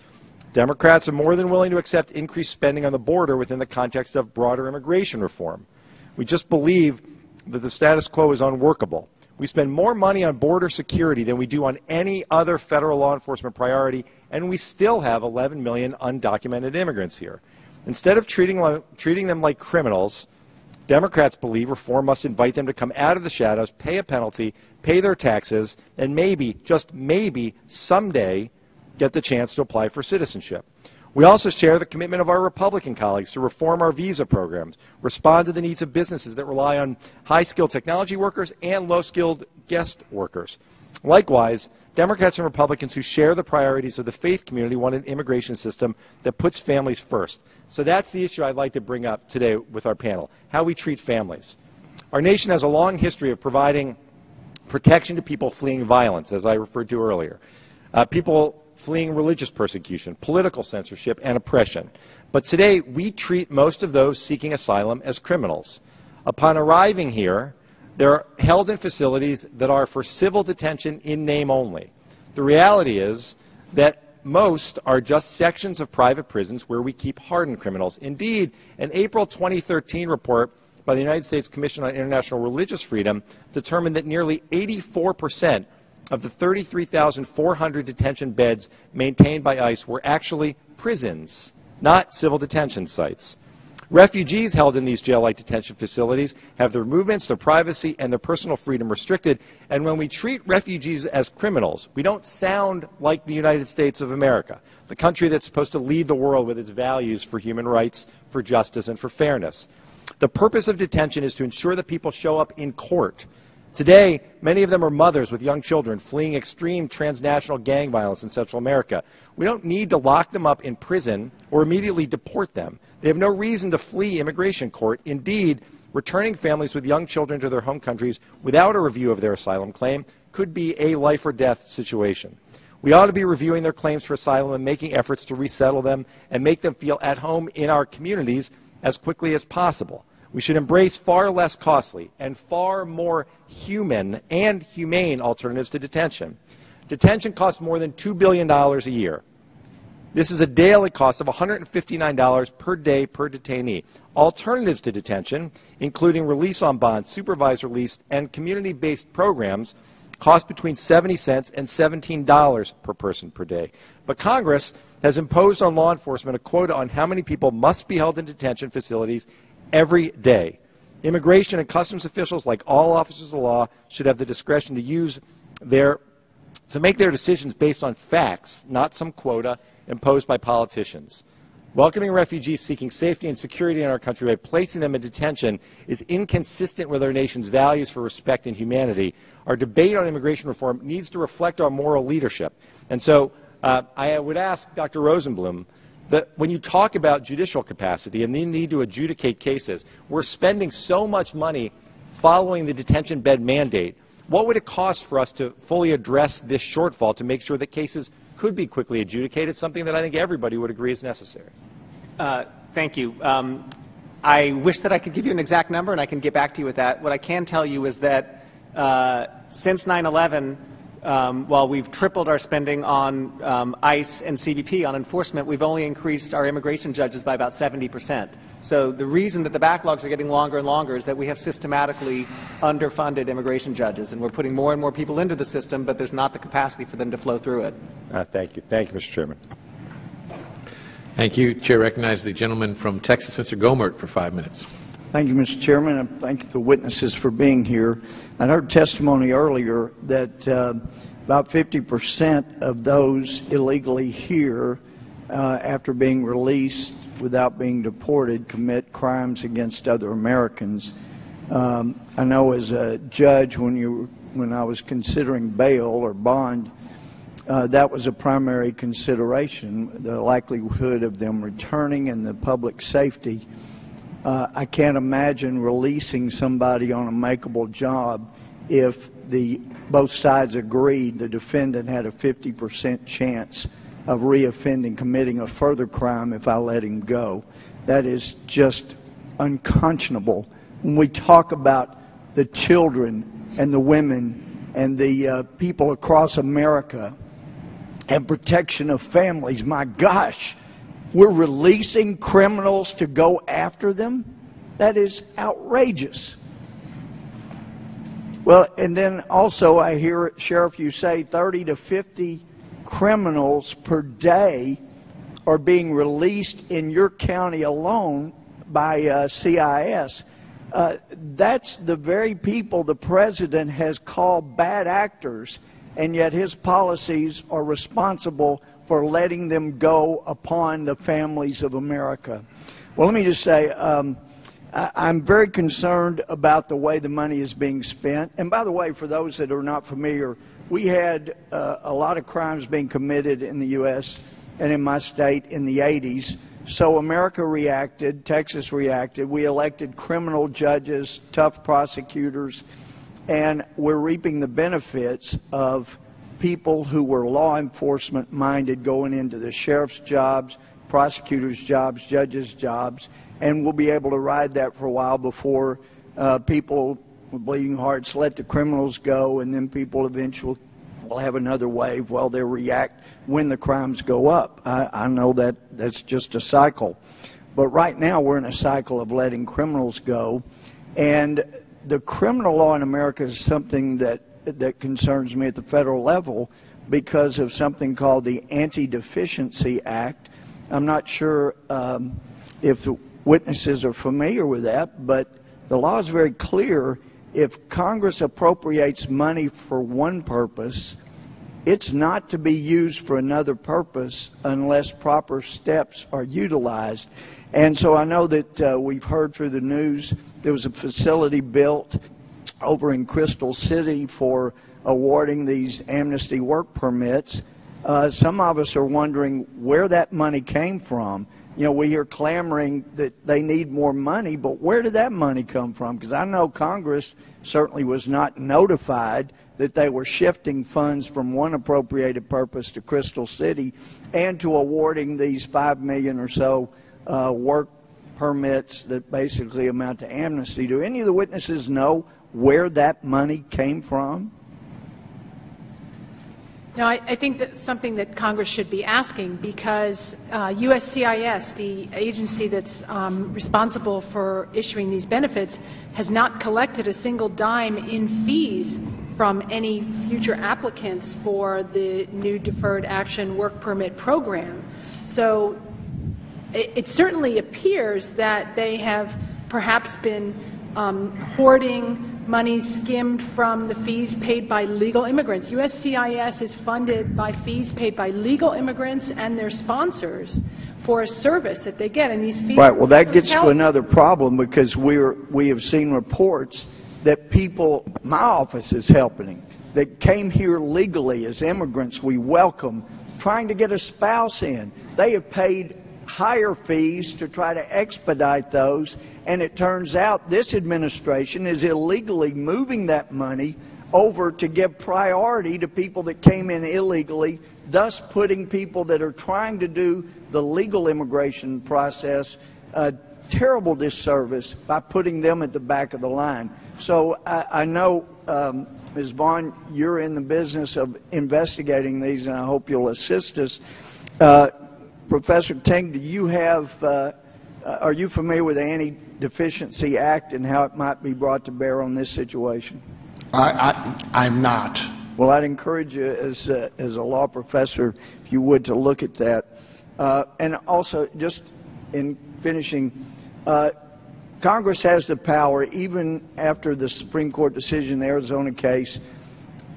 Democrats are more than willing to accept increased spending on the border within the context of broader immigration reform. We just believe that the status quo is unworkable. We spend more money on border security than we do on any other federal law enforcement priority, and we still have 11 million undocumented immigrants here. Instead of treating them like criminals, Democrats believe reform must invite them to come out of the shadows, pay a penalty, pay their taxes, and maybe, just maybe, someday get the chance to apply for citizenship. We also share the commitment of our Republican colleagues to reform our visa programs, respond to the needs of businesses that rely on high-skilled technology workers and low-skilled guest workers. Likewise, Democrats and Republicans who share the priorities of the faith community want an immigration system that puts families first. So that's the issue I'd like to bring up today with our panel, how we treat families. Our nation has a long history of providing protection to people fleeing violence, as I referred to earlier. People fleeing religious persecution, political censorship, and oppression. But today, we treat most of those seeking asylum as criminals. Upon arriving here, they're held in facilities that are for civil detention in name only. The reality is that most are just sections of private prisons where we keep hardened criminals. Indeed, an April 2013 report by the United States Commission on International Religious Freedom determined that nearly 84% of the 33,400 detention beds maintained by ICE were actually prisons, not civil detention sites. Refugees held in these jail-like detention facilities have their movements, their privacy, and their personal freedom restricted. And when we treat refugees as criminals, we don't sound like the United States of America, the country that's supposed to lead the world with its values for human rights, for justice, and for fairness. The purpose of detention is to ensure that people show up in court. Today, many of them are mothers with young children fleeing extreme transnational gang violence in Central America. We don't need to lock them up in prison or immediately deport them. They have no reason to flee immigration court. Indeed, returning families with young children to their home countries without a review of their asylum claim could be a life or death situation. We ought to be reviewing their claims for asylum and making efforts to resettle them and make them feel at home in our communities as quickly as possible. We should embrace far less costly and far more human and humane alternatives to detention. Detention costs more than $2 billion a year. This is a daily cost of $159 per day per detainee. Alternatives to detention, including release on bond, supervised release, and community-based programs, cost between 70 cents and $17 per person per day. But Congress has imposed on law enforcement a quota on how many people must be held in detention facilities every day. Immigration and customs officials, like all officers of the law, should have the discretion to make their decisions based on facts, not some quota imposed by politicians. Welcoming refugees seeking safety and security in our country by placing them in detention is inconsistent with our nation's values for respect and humanity. Our debate on immigration reform needs to reflect our moral leadership. And so I would ask Dr. Rosenblum that when you talk about judicial capacity and the need to adjudicate cases, we're spending so much money following the detention bed mandate. What would it cost for us to fully address this shortfall to make sure that cases could be quickly adjudicated, something that I think everybody would agree is necessary? Thank you. I wish that I could give you an exact number, and I can get back to you with that. What I can tell you is that since 9/11, while we've tripled our spending on ICE and CBP on enforcement, we've only increased our immigration judges by about 70%. So the reason that the backlogs are getting longer and longer is that we have systematically underfunded immigration judges, and we're putting more and more people into the system, but there's not the capacity for them to flow through it. Thank you. Thank you, Mr. Chairman. Thank you. Chair recognizes the gentleman from Texas, Mr. Gomert, for 5 minutes. Thank you, Mr. Chairman, and thank the witnesses for being here. I heard testimony earlier that about 50% of those illegally here after being released without being deported commit crimes against other Americans. I know as a judge when I was considering bail or bond, that was a primary consideration, the likelihood of them returning and the public safety. I can't imagine releasing somebody on a makeable job if both sides agreed the defendant had a 50% chance of reoffending, committing a further crime if I let him go. That is just unconscionable. When we talk about the children and the women and the people across America and protection of families, my gosh, we're releasing criminals to go after them? That is outrageous. Well, and then also I hear, Sheriff, you say 30 to 50 criminals per day are being released in your county alone by CIS. That's the very people the president has called bad actors, and yet his policies are responsible for letting them go upon the families of America. Well, let me just say, I'm very concerned about the way the money is being spent. And by the way, for those that are not familiar, we had a lot of crimes being committed in the U.S. and in my state in the 80s. So America reacted, Texas reacted. We elected criminal judges, tough prosecutors, and we're reaping the benefits of people who were law enforcement minded going into the sheriff's jobs, prosecutors' jobs, judges' jobs, and we'll be able to ride that for a while before people with bleeding hearts let the criminals go, and then people eventually will have another wave while they react when the crimes go up. I know that's just a cycle. But right now we're in a cycle of letting criminals go, and the criminal law in America is something that concerns me at the federal level because of something called the Anti-Deficiency Act. I'm not sure if the witnesses are familiar with that, but the law is very clear. If Congress appropriates money for one purpose, it's not to be used for another purpose unless proper steps are utilized. And so I know that we've heard through the news there was a facility built over in Crystal City for awarding these amnesty work permits. Some of us are wondering where that money came from. You know, we hear clamoring that they need more money, but where did that money come from? Because I know Congress certainly was not notified that they were shifting funds from one appropriated purpose to Crystal City and to awarding these 5 million or so work permits that basically amount to amnesty. Do any of the witnesses know where that money came from? No, I think that's something that Congress should be asking, because USCIS, the agency that's responsible for issuing these benefits, has not collected a single dime in fees from any future applicants for the new Deferred Action Work Permit program. So it certainly appears that they have perhaps been hoarding money skimmed from the fees paid by legal immigrants. USCIS is funded by fees paid by legal immigrants and their sponsors for a service that they get, and these fees... Right, well, that gets to another problem, because we have seen reports that people, my office is helping, that came here legally as immigrants, we welcome, trying to get a spouse in. They have paid higher fees to try to expedite those, and it turns out this administration is illegally moving that money over to give priority to people that came in illegally, thus putting people that are trying to do the legal immigration process a terrible disservice by putting them at the back of the line. So I know, Ms. Vaughn, you're in the business of investigating these, and I hope you'll assist us. Professor Ting, do you have, are you familiar with the Anti-Deficiency Act and how it might be brought to bear on this situation? I'm not. Well, I'd encourage you as a law professor, if you would, to look at that. And also, just in finishing, Congress has the power, even after the Supreme Court decision in the Arizona case,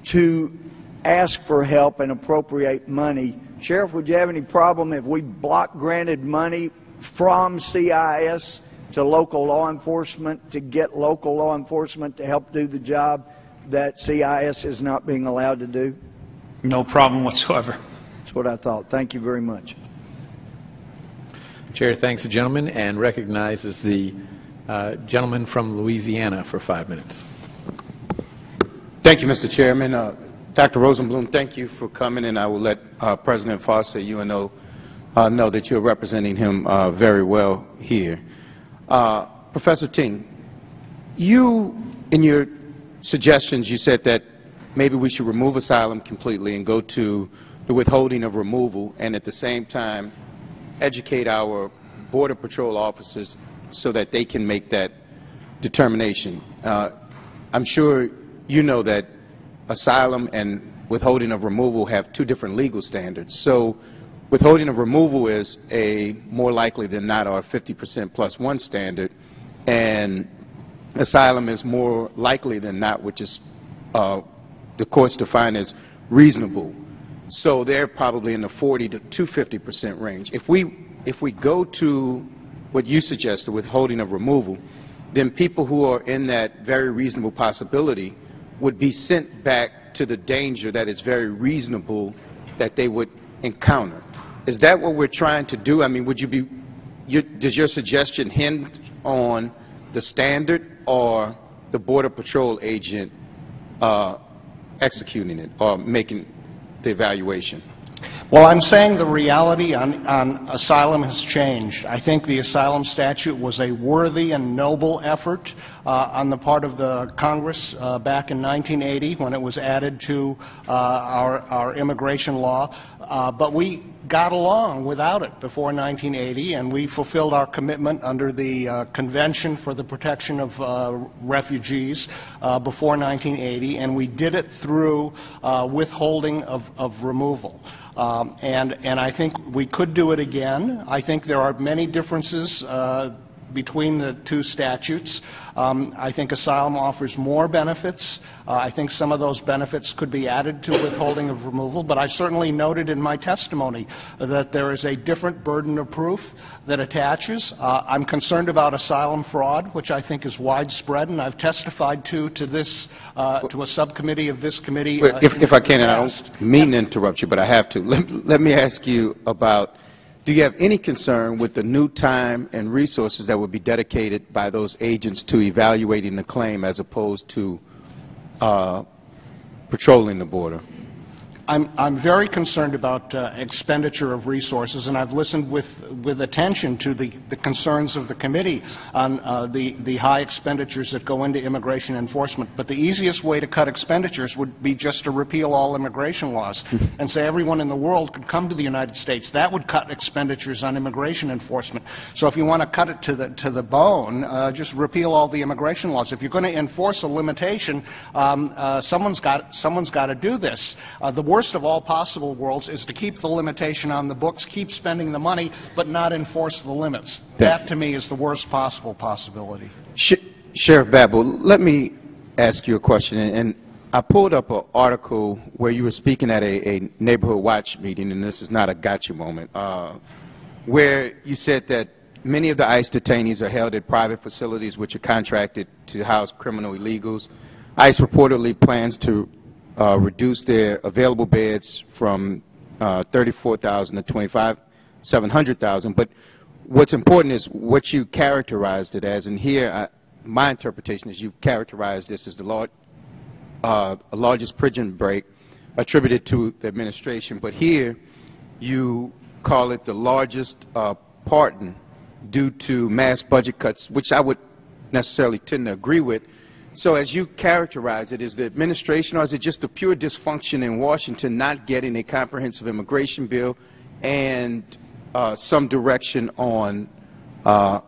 to ask for help and appropriate money. Sheriff, would you have any problem if we block granted money from CIS to local law enforcement to get local law enforcement to help do the job that CIS is not being allowed to do? No problem whatsoever. That's what I thought. Thank you very much. Chair thanks the gentleman and recognizes the Gentleman from Louisiana for 5 minutes. Thank you, Mr. Chairman. Dr. Rosenblum, thank you for coming, and I will let President Foster, UNO, know that you're representing him very well here. Professor Ting, you, in your suggestions, you said that maybe we should remove asylum completely and go to the withholding of removal, and at the same time educate our Border Patrol officers so that they can make that determination. I'm sure you know that asylum and withholding of removal have two different legal standards. So withholding of removal is a more likely than not or 50% plus one standard, and asylum is more likely than not, which is the courts define as reasonable. So they're probably in the 40 to 50% range. If we go to what you suggest, the withholding of removal, then people who are in that very reasonable possibility would be sent back to the danger that is very reasonable that they would encounter. Is that what we're trying to do? I mean, does your suggestion hinge on the standard or the Border Patrol agent executing it or making the evaluation? Well, I'm saying the reality on asylum has changed. I think the asylum statute was a worthy and noble effort on the part of the Congress back in 1980 when it was added to our immigration law. But we got along without it before 1980, and we fulfilled our commitment under the Convention for the Protection of Refugees before 1980, and we did it through withholding of removal. And I think we could do it again. I think there are many differences between the two statutes. I think asylum offers more benefits. I think some of those benefits could be added to withholding of removal, but I certainly noted in my testimony that there is a different burden of proof that attaches. I'm concerned about asylum fraud, which I think is widespread, and I've testified to this to a subcommittee of this committee. If I can, and I don't mean to interrupt you, but I have to. Let me ask you about, do you have any concern with the new time and resources that would be dedicated by those agents to evaluating the claim as opposed to patrolling the border? I'm very concerned about expenditure of resources, and I've listened with attention to the concerns of the committee on the high expenditures that go into immigration enforcement. But the easiest way to cut expenditures would be just to repeal all immigration laws and say everyone in the world could come to the United States. That would cut expenditures on immigration enforcement. So if you want to cut it to the bone, just repeal all the immigration laws. If you're going to enforce a limitation, someone's got to do this. The worst of all possible worlds is to keep the limitation on the books, keep spending the money, but not enforce the limits. That, to me, is the worst possible possibility. Sheriff Babeu, let me ask you a question. And I pulled up an article where you were speaking at a neighborhood watch meeting, and this is not a gotcha moment, where you said that many of the ICE detainees are held at private facilities which are contracted to house criminal illegals. ICE reportedly plans to reduce their available beds from 34,000 to 700,000. But what's important is what you characterized it as. And here, my interpretation is you've characterized this as the largest prison break attributed to the administration. But here, you call it the largest pardon due to mass budget cuts, which I would necessarily tend to agree with. So as you characterize it, is the administration, or is it just the pure dysfunction in Washington not getting a comprehensive immigration bill and some direction on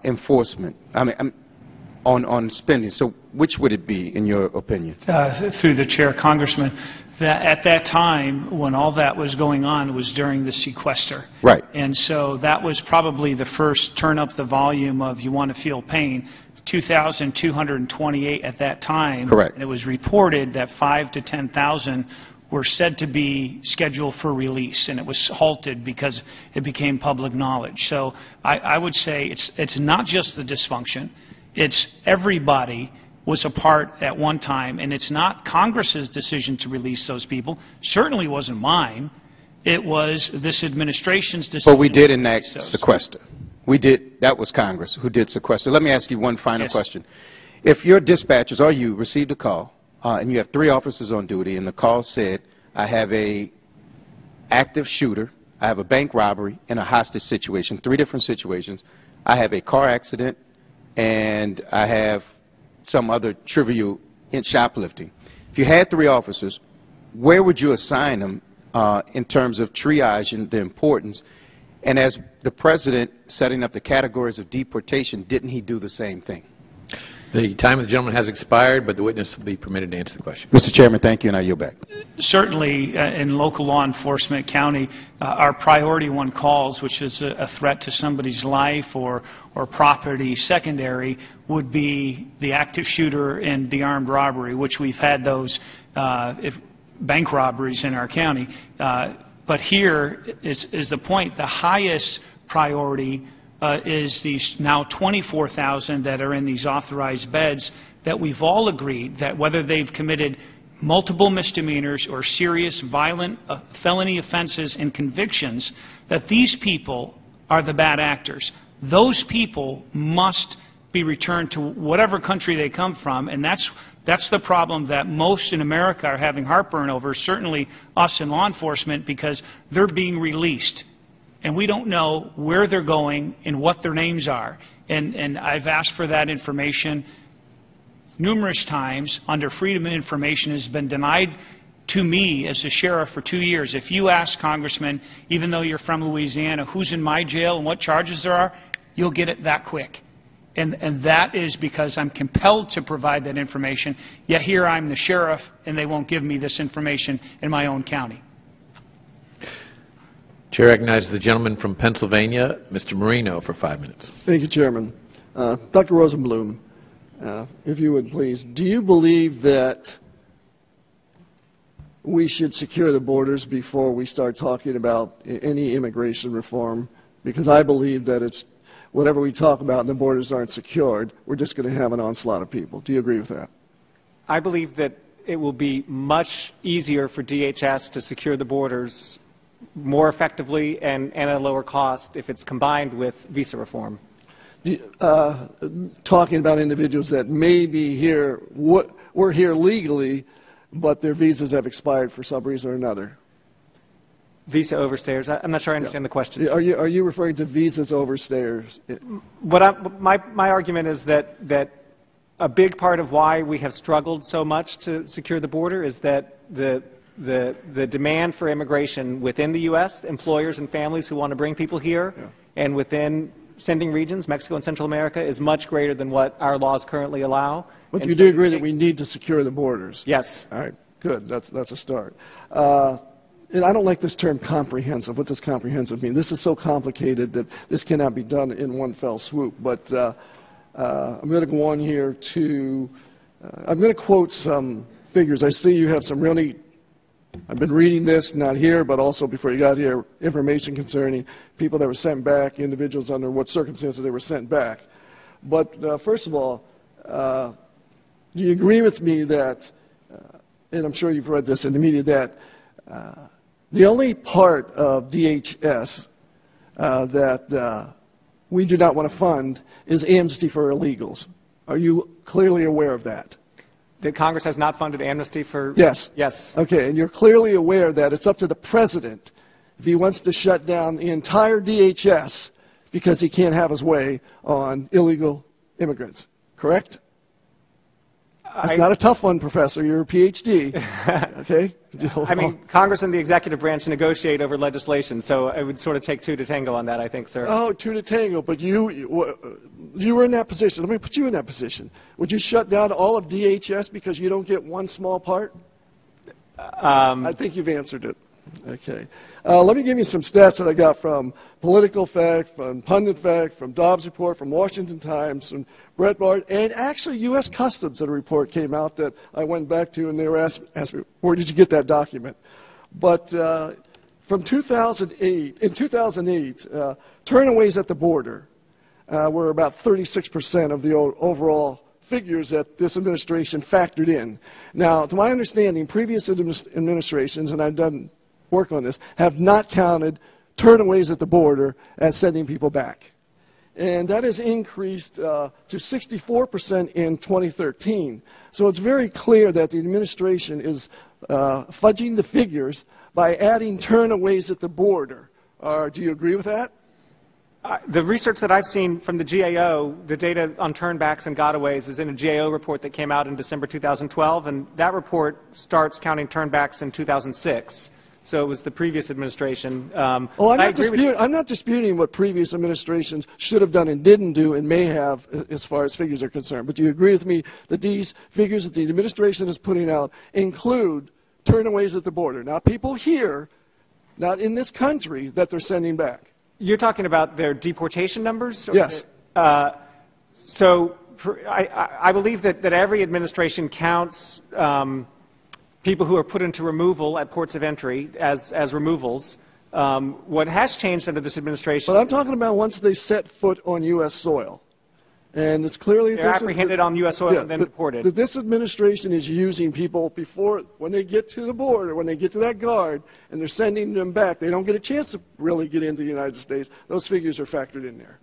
enforcement, on spending? So which would it be, in your opinion? Through the chair, Congressman, that at that time, when all that was going on, was during the sequester. Right. And so that was probably the first turn up the volume of you want to feel pain. 2,228 at that time. Correct. And it was reported that 5,000 to 10,000 were said to be scheduled for release, and it was halted because it became public knowledge. So I would say it's not just the dysfunction, it's everybody was a part at one time, and it's not Congress's decision to release those people. Certainly wasn't mine. It was this administration's decision. But we did enact sequester. We did. That was Congress who did sequester. Let me ask you one final question. If your dispatchers or you received a call and you have 3 officers on duty and the call said, I have a active shooter, I have a bank robbery, and a hostage situation, 3 different situations, I have a car accident, and I have some other trivial shoplifting. If you had 3 officers, where would you assign them in terms of triage and the importance? And as the President setting up the categories of deportation, didn't he do the same thing? The time of the gentleman has expired, but the witness will be permitted to answer the question. Mr. Chairman, thank you, and I yield back. Certainly, in local law enforcement county, our priority 1 calls, which is a threat to somebody's life or property secondary, would be the active shooter and the armed robbery, which we've had those bank robberies in our county. But here is the point. The highest priority is these now 24,000 that are in these authorized beds that we've all agreed that whether they've committed multiple misdemeanors or serious violent felony offenses and convictions, that these people are the bad actors. Those people must be returned to whatever country they come from, and that's the problem that most in America are having heartburn over, certainly us in law enforcement, because they're being released. And we don't know where they're going and what their names are. And I've asked for that information numerous times under Freedom of Information. Has been denied to me as a sheriff for 2 years. If you ask Congressman, even though you're from Louisiana, who's in my jail and what charges there are, you'll get it that quick. And that is because I'm compelled to provide that information, yet here I'm the sheriff and they won't give me this information in my own county. Chair recognizes the gentleman from Pennsylvania, Mr. Marino, for 5 minutes. Thank you, Chairman. Dr. Rosenblum, if you would please, do you believe that we should secure the borders before we start talking about any immigration reform? Because I believe that it's whatever we talk about and the borders aren't secured, we're just going to have an onslaught of people. Do you agree with that? I believe that it will be much easier for DHS to secure the borders more effectively and at a lower cost if it's combined with visa reform. Talking about individuals that may be here, were here legally, but their visas have expired for some reason or another. Visa overstayers. I'm not sure I understand the question. Are you referring to visas overstayers? My argument is that a big part of why we have struggled so much to secure the border is that the demand for immigration within the U.S., employers and families who want to bring people here, and within sending regions, Mexico and Central America, is much greater than what our laws currently allow. But you do agree that we need to secure the borders? Yes. All right, good. That's a start. And I don't like this term comprehensive. What does comprehensive mean? This is so complicated that this cannot be done in one fell swoop. But I'm going to go on here to, I'm going to quote some figures. I see you have some really, I've been reading this, not here, but also before you got here, information concerning people that were sent back, individuals under what circumstances they were sent back. But first of all, do you agree with me that, and I'm sure you've read this in the media, that the only part of DHS that we do not want to fund is amnesty for illegals? Are you clearly aware of that? That Congress has not funded amnesty for... Yes. Yes. Okay, and you're clearly aware that it's up to the President if he wants to shut down the entire DHS because he can't have his way on illegal immigrants, correct? That's not a tough one, Professor. You're a PhD. Okay? I mean, Congress and the executive branch negotiate over legislation, so it would sort of take 2 to tango on that, I think, sir. Oh, 2 to tango, but you were in that position. Let me put you in that position. Would you shut down all of DHS because you don't get one small part? I think you've answered it. Okay. Let me give you some stats that I got from Political Fact, from Pundit Fact, from Dobbs Report, from Washington Times, from Breitbart, and actually U.S. Customs, that a report came out that I went back to, and they were asked me, where did you get that document? But from 2008, in 2008, turnaways at the border were about 36% of the overall figures that this administration factored in. Now, to my understanding, previous administrations, and I've done work on this, have not counted turnaways at the border as sending people back. and that has increased to 64% in 2013. So it's very clear that the administration is fudging the figures by adding turnaways at the border. Do you agree with that? The research that I've seen from the GAO, the data on turnbacks and gotaways, is in a GAO report that came out in December 2012, and that report starts counting turnbacks in 2006. So it was the previous administration. I'm not disputing what previous administrations should have done and didn't do and may have as far as figures are concerned. But do you agree with me that these figures that the administration is putting out include turnaways at the border? Not people here, not in this country, that they're sending back. You're talking about their deportation numbers? Yes. I believe that every administration counts people who are put into removal at ports of entry as removals. What has changed under this administration... But I'm talking about once they set foot on U.S. soil. And it's clearly... They're apprehended on U.S. soil and then deported. This administration is using people when they get to the border, when they get to that guard, and they're sending them back. They don't get a chance to really get into the United States. Those figures are factored in there.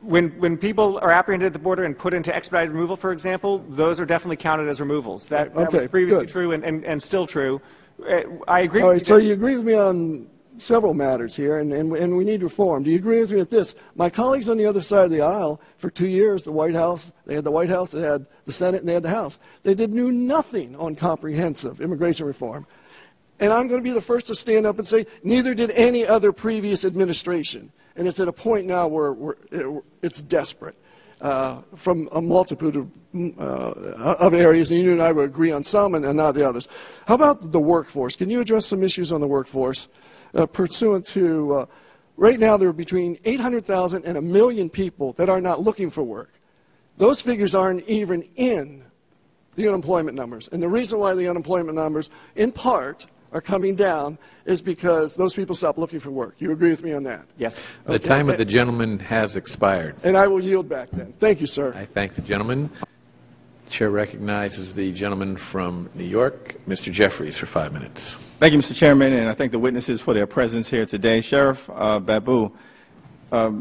When people are apprehended at the border and put into expedited removal, for example, those are definitely counted as removals. That was previously true and still true. I agree with you. So you agree with me on several matters here, and we need reform. Do you agree with me with this? My colleagues on the other side of the aisle, for 2 years, the White House, they had the White House, they had the Senate, and they had the House. They did nothing on comprehensive immigration reform. And I'm going to be the first to stand up and say, neither did any other previous administration. And it's at a point now where it's desperate from a multitude of areas, and you and I would agree on some and not the others. How about the workforce? Can you address some issues on the workforce pursuant to, right now there are between 800,000 and 1 million people that are not looking for work. Those figures aren't even in the unemployment numbers. And the reason why the unemployment numbers, in part, are coming down is because those people stop looking for work. You agree with me on that? Yes. The time of the gentleman has expired. And I will yield back then. Thank you, sir. I thank the gentleman. The chair recognizes the gentleman from New York, Mr. Jeffries, for 5 minutes. Thank you, Mr. Chairman, and I thank the witnesses for their presence here today. Sheriff Babeu, are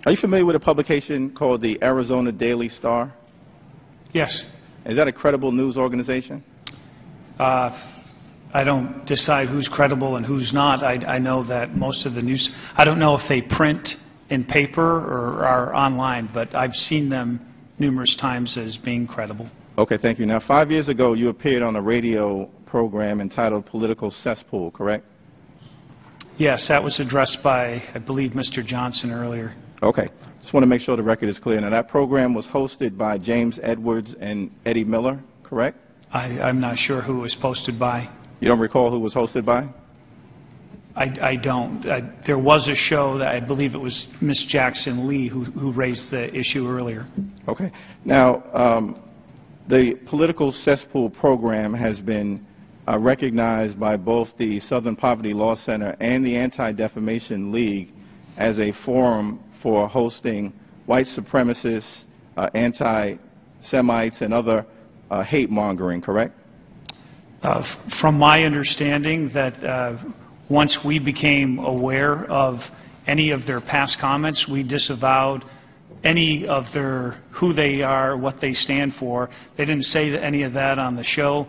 you familiar with a publication called the Arizona Daily Star? Yes. Is that a credible news organization? I don't decide who's credible and who's not. I know that most of the news, I don't know if they print in paper or are online, but I've seen them numerous times as being credible. Okay, thank you. Now, 5 years ago, you appeared on a radio program entitled Political Cesspool, correct? Yes, that was addressed by, I believe, Mr. Johnson earlier. Okay. Just want to make sure the record is clear. Now, that program was hosted by James Edwards and Eddie Miller, correct? I'm not sure who it was posted by. You don't recall who was hosted by? I don't. There was a show that I believe it was Miss Jackson Lee who raised the issue earlier. Okay. Now, the Political Cesspool program has been recognized by both the Southern Poverty Law Center and the Anti-Defamation League as a forum for hosting white supremacists, anti-Semites, and other hate-mongering, correct? From my understanding, that once we became aware of any of their past comments, we disavowed any of their who they are, what they stand for. They didn't say any of that on the show.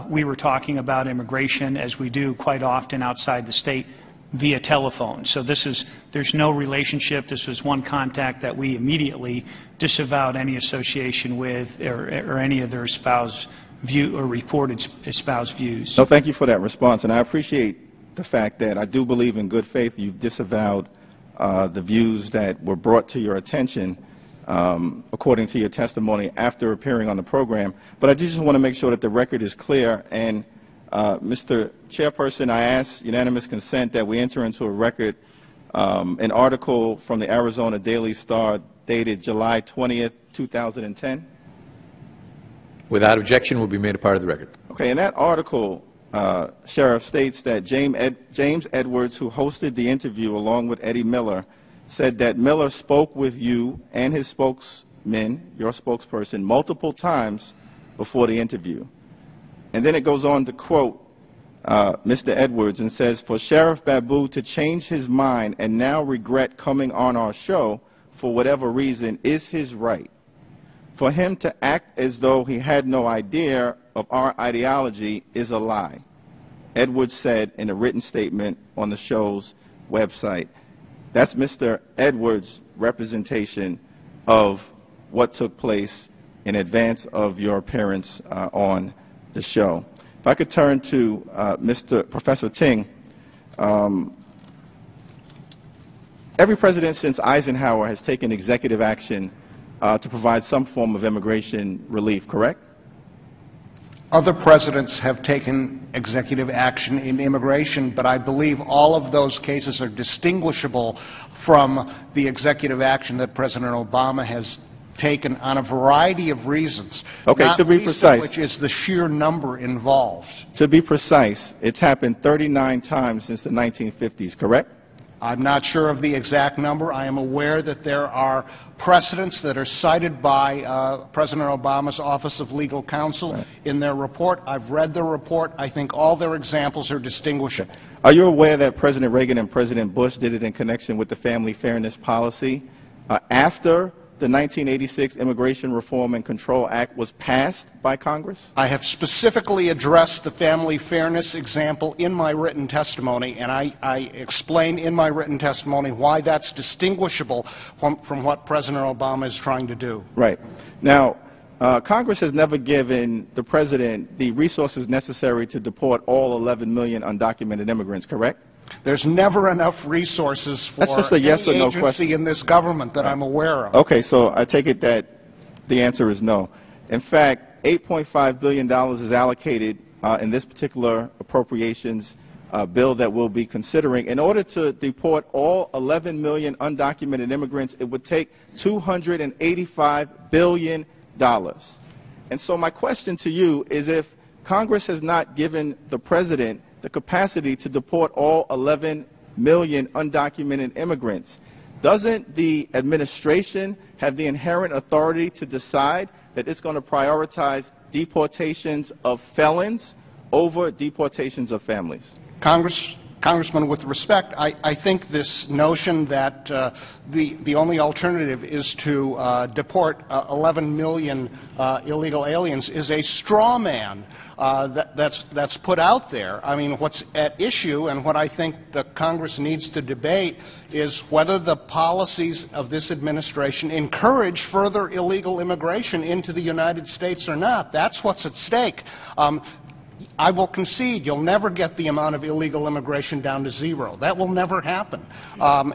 We were talking about immigration, as we do quite often outside the state, via telephone. So there's no relationship. This was one contact that we immediately disavowed any association with or any of their espoused view or reported espoused views. No, thank you for that response, and I appreciate the fact that I do believe in good faith you've disavowed the views that were brought to your attention according to your testimony after appearing on the program. But I do just want to make sure that the record is clear. And Mr. Chairperson, I ask unanimous consent that we enter into a record an article from the Arizona Daily Star dated July 20th, 2010. Without objection, will be made a part of the record. Okay, in that article, Sheriff states that James Edwards, who hosted the interview along with Eddie Miller, said that Miller spoke with you and his spokesman, your spokesperson, multiple times before the interview. And then it goes on to quote Mr. Edwards and says, "For Sheriff Babeu to change his mind and now regret coming on our show for whatever reason is his right. For him to act as though he had no idea of our ideology is a lie, Edwards said in a written statement on the show's website. That's Mr. Edwards' representation of what took place in advance of your appearance on the show. If I could turn to Professor Ting. Every president since Eisenhower has taken executive action to provide some form of immigration relief, correct? Other presidents have taken executive action in immigration, but I believe all of those cases are distinguishable from the executive action that President Obama has taken on a variety of reasons. Okay, to be precise, which is the sheer number involved. To be precise, it's happened 39 times since the 1950s, correct? I'm not sure of the exact number. I am aware that there are precedents that are cited by President Obama's Office of Legal Counsel in their report. I've read their report. I think all their examples are distinguishable. Are you aware that President Reagan and President Bush did it in connection with the Family Fairness Policy after the 1986 Immigration Reform and Control Act was passed by Congress? I have specifically addressed the family fairness example in my written testimony, and I explain in my written testimony why that's distinguishable from what President Obama is trying to do. Right. Now, Congress has never given the President the resources necessary to deport all 11 million undocumented immigrants, correct? There's never enough resources for That's just a yes any or no agency question. in this government that I'm aware of. Okay, so I take it that the answer is no. In fact, $8.5 billion is allocated in this particular appropriations bill that we'll be considering. In order to deport all 11 million undocumented immigrants, it would take $285 billion. And so my question to you is, if Congress has not given the President the capacity to deport all 11 million undocumented immigrants, doesn't the administration have the inherent authority to decide that it's going to prioritize deportations of felons over deportations of families? Congressman, with respect, I think this notion that the only alternative is to deport 11 million illegal aliens is a straw man that's put out there. I mean, what's at issue and what I think the Congress needs to debate is whether the policies of this administration encourage further illegal immigration into the United States or not. That's what's at stake. I will concede you'll never get the amount of illegal immigration down to zero. That will never happen.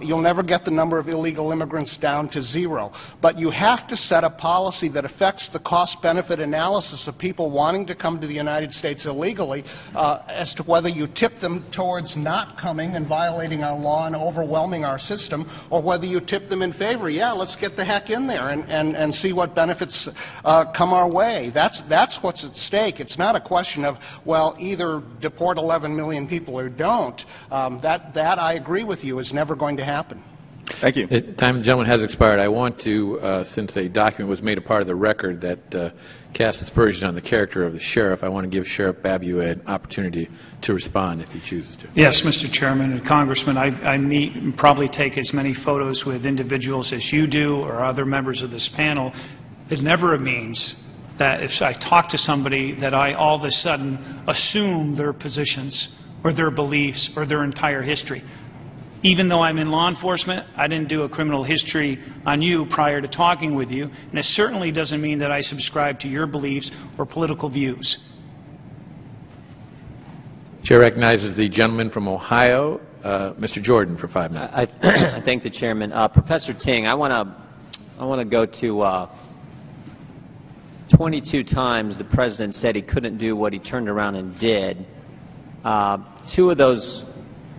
You'll never get the number of illegal immigrants down to zero. But you have to set a policy that affects the cost-benefit analysis of people wanting to come to the United States illegally as to whether you tip them towards not coming and violating our law and overwhelming our system, or whether you tip them in favor. Yeah, let's get the heck in there and see what benefits come our way. That's what's at stake. It's not a question of, well, either deport 11 million people or don't. That I agree with you, is never going to happen. Thank you. Time of the gentleman has expired. I want to, since a document was made a part of the record that casts aspersions on the character of the sheriff, I want to give Sheriff Babeu an opportunity to respond if he chooses to. Yes, Mr. Chairman and Congressman, I meet and probably take as many photos with individuals as you do or other members of this panel. It never means that if I talk to somebody that I all of a sudden assume their positions or their beliefs or their entire history. Even though I'm in law enforcement, I didn't do a criminal history on you prior to talking with you, and it certainly doesn't mean that I subscribe to your beliefs or political views. Chair recognizes the gentleman from Ohio, Mr. Jordan, for 5 minutes. I thank the chairman. Professor Ting, I want to go to 22 times the president said he couldn't do what he turned around and did. 2 of those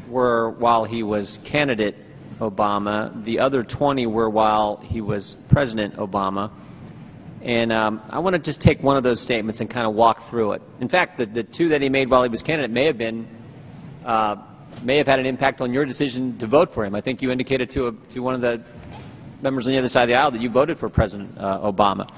were while he was candidate Obama. The other 20 were while he was President Obama. And I want to just take one of those statements and kind of walk through it. In fact, the 2 that he made while he was candidate may have had an impact on your decision to vote for him. I think you indicated to one of the members on the other side of the aisle that you voted for President Obama.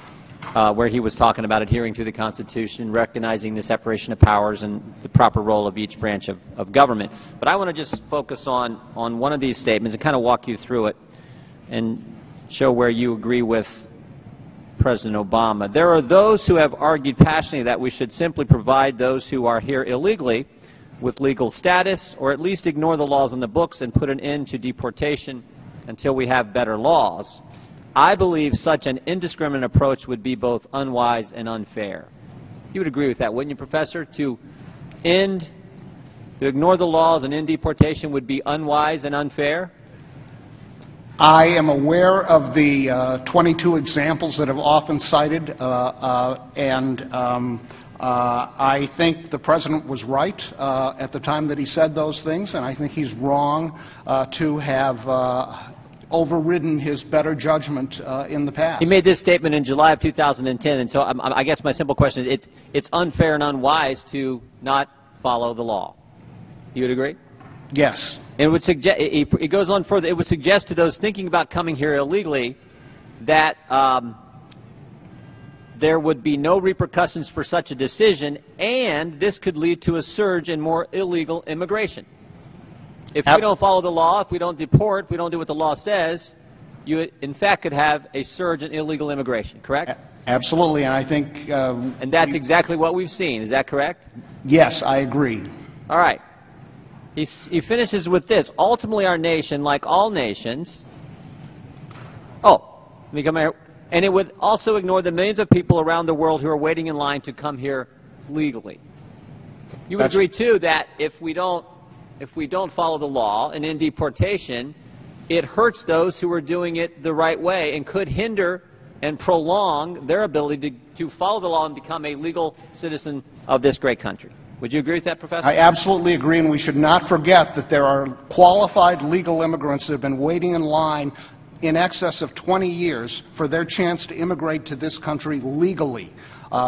Where he was talking about adhering to the Constitution, recognizing the separation of powers and the proper role of each branch of government. But I want to just focus on one of these statements and kind of walk you through it and show where you agree with President Obama. There are those who have argued passionately that we should simply provide those who are here illegally with legal status, or at least ignore the laws on the books and put an end to deportation until we have better laws. I believe such an indiscriminate approach would be both unwise and unfair. You would agree with that, wouldn't you, Professor? To ignore the laws and end deportation would be unwise and unfair? I am aware of the 22 examples that have often cited, I think the President was right at the time that he said those things, and I think he's wrong to have overridden his better judgment in the past. He made this statement in July of 2010, and so I guess my simple question is it's unfair and unwise to not follow the law. You would agree? Yes. And it would suggest, it goes on further, it would suggest to those thinking about coming here illegally that there would be no repercussions for such a decision, and this could lead to a surge in more illegal immigration. If we don't follow the law, if we don't deport, if we don't do what the law says, you in fact could have a surge in illegal immigration, correct? Absolutely, and I think... and that's exactly what we've seen, is that correct? Yes, I agree. All right. He finishes with this. Ultimately, our nation, like all nations... Oh, let me come here. And it would also ignore the millions of people around the world who are waiting in line to come here legally. You would agree, too, that if we don't follow the law and end deportation, it hurts those who are doing it the right way and could hinder and prolong their ability to follow the law and become a legal citizen of this great country. Would you agree with that, Professor? I absolutely agree, and we should not forget that there are qualified legal immigrants that have been waiting in line in excess of 20 years for their chance to immigrate to this country legally.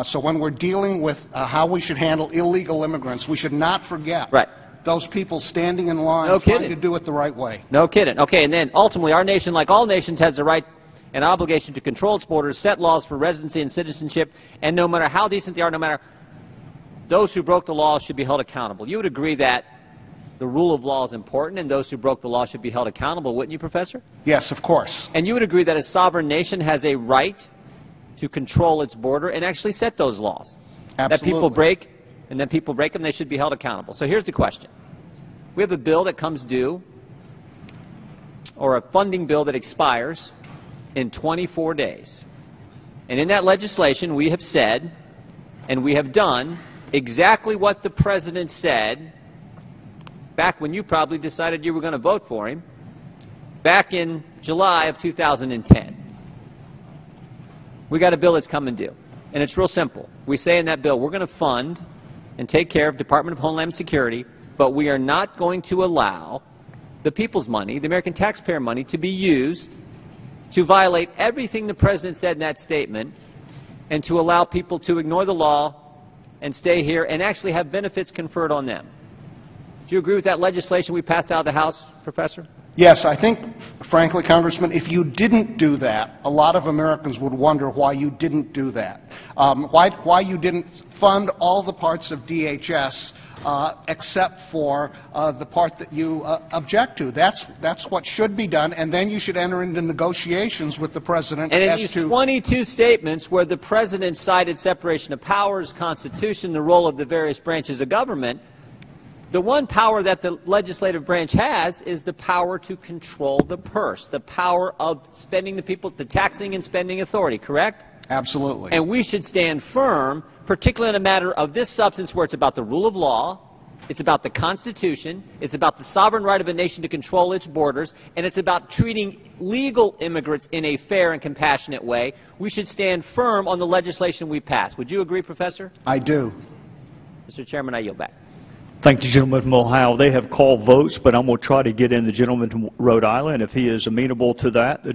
So when we're dealing with how we should handle illegal immigrants, we should not forget those people standing in line trying to do it the right way. No kidding. Okay, and then ultimately our nation, like all nations, has the right and obligation to control its borders, set laws for residency and citizenship, and no matter how decent they are, no matter those who broke the law should be held accountable. You would agree that the rule of law is important and those who broke the law should be held accountable, wouldn't you, Professor? Yes, of course. And you would agree that a sovereign nation has a right to control its border and actually set those laws. Absolutely. That people break, and then people break them, they should be held accountable. So here's the question. We have a bill that comes due, or a funding bill that expires in 24 days. And in that legislation, we have said, and we have done, exactly what the President said back when you probably decided you were going to vote for him, back in July of 2010. We got a bill that's coming due, and it's real simple. We say in that bill, we're going to fund and take care of Department of Homeland Security, but we are not going to allow the people's money, the American taxpayer money, to be used to violate everything the President said in that statement and to allow people to ignore the law and stay here and actually have benefits conferred on them. Do you agree with that legislation we passed out of the House, Professor? Yes, I think, frankly, Congressman, if you didn't do that, a lot of Americans would wonder why you didn't do that. Why you didn't fund all the parts of DHS except for the part that you object to. That's what should be done, and then you should enter into negotiations with the President and as in these to 22 statements where the President cited separation of powers, Constitution, the role of the various branches of government, the one power that the legislative branch has is the power to control the purse, the power of spending the taxing and spending authority, correct? Absolutely. And we should stand firm, particularly in a matter of this substance where it's about the rule of law, it's about the Constitution, it's about the sovereign right of a nation to control its borders, and it's about treating legal immigrants in a fair and compassionate way. We should stand firm on the legislation we pass. Would you agree, Professor? I do. Mr. Chairman, I yield back. Thank the gentleman from Ohio. They have called votes, but I'm going to try to get in the gentleman from Rhode Island if he is amenable to that.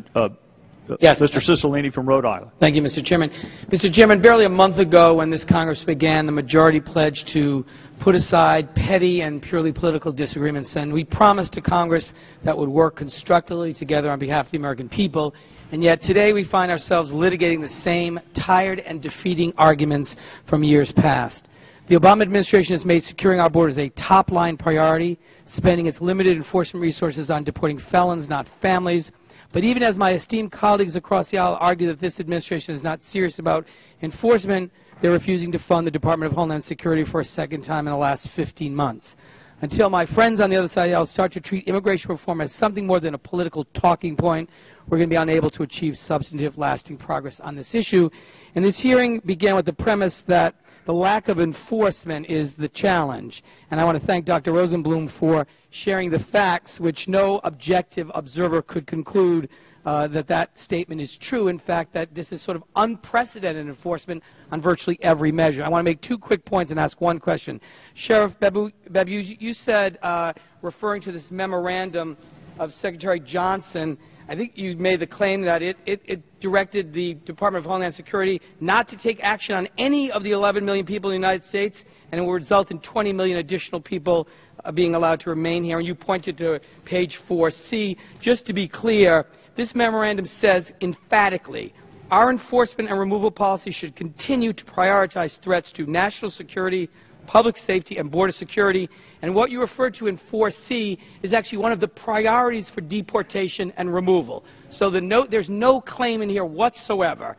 Yes. Mr. Cicilline from Rhode Island. Thank you, Mr. Chairman. Mr. Chairman, barely a month ago when this Congress began, the majority pledged to put aside petty and purely political disagreements, and we promised to Congress that would work constructively together on behalf of the American people. And yet today we find ourselves litigating the same tired and defeating arguments from years past. The Obama administration has made securing our borders a top-line priority, spending its limited enforcement resources on deporting felons, not families, But even as my esteemed colleagues across the aisle argue that this administration is not serious about enforcement, they're refusing to fund the Department of Homeland Security for a second time in the last 15 months. Until my friends on the other side of the aisle start to treat immigration reform as something more than a political talking point, we're going to be unable to achieve substantive, lasting progress on this issue. And this hearing began with the premise that the lack of enforcement is the challenge. And I want to thank Dr. Rosenblum for sharing the facts, which no objective observer could conclude that statement is true. In fact, that this is sort of unprecedented enforcement on virtually every measure. I want to make two quick points and ask one question. Sheriff Babeu, you said, referring to this memorandum of Secretary Johnson, I think you made the claim that it directed the Department of Homeland Security not to take action on any of the 11 million people in the United States, and it will result in 20 million additional people being allowed to remain here. And you pointed to page 4C. Just to be clear, this memorandum says emphatically, our enforcement and removal policy should continue to prioritize threats to national security, public safety, and border security. And what you referred to in 4C is actually one of the priorities for deportation and removal. So there's no claim in here whatsoever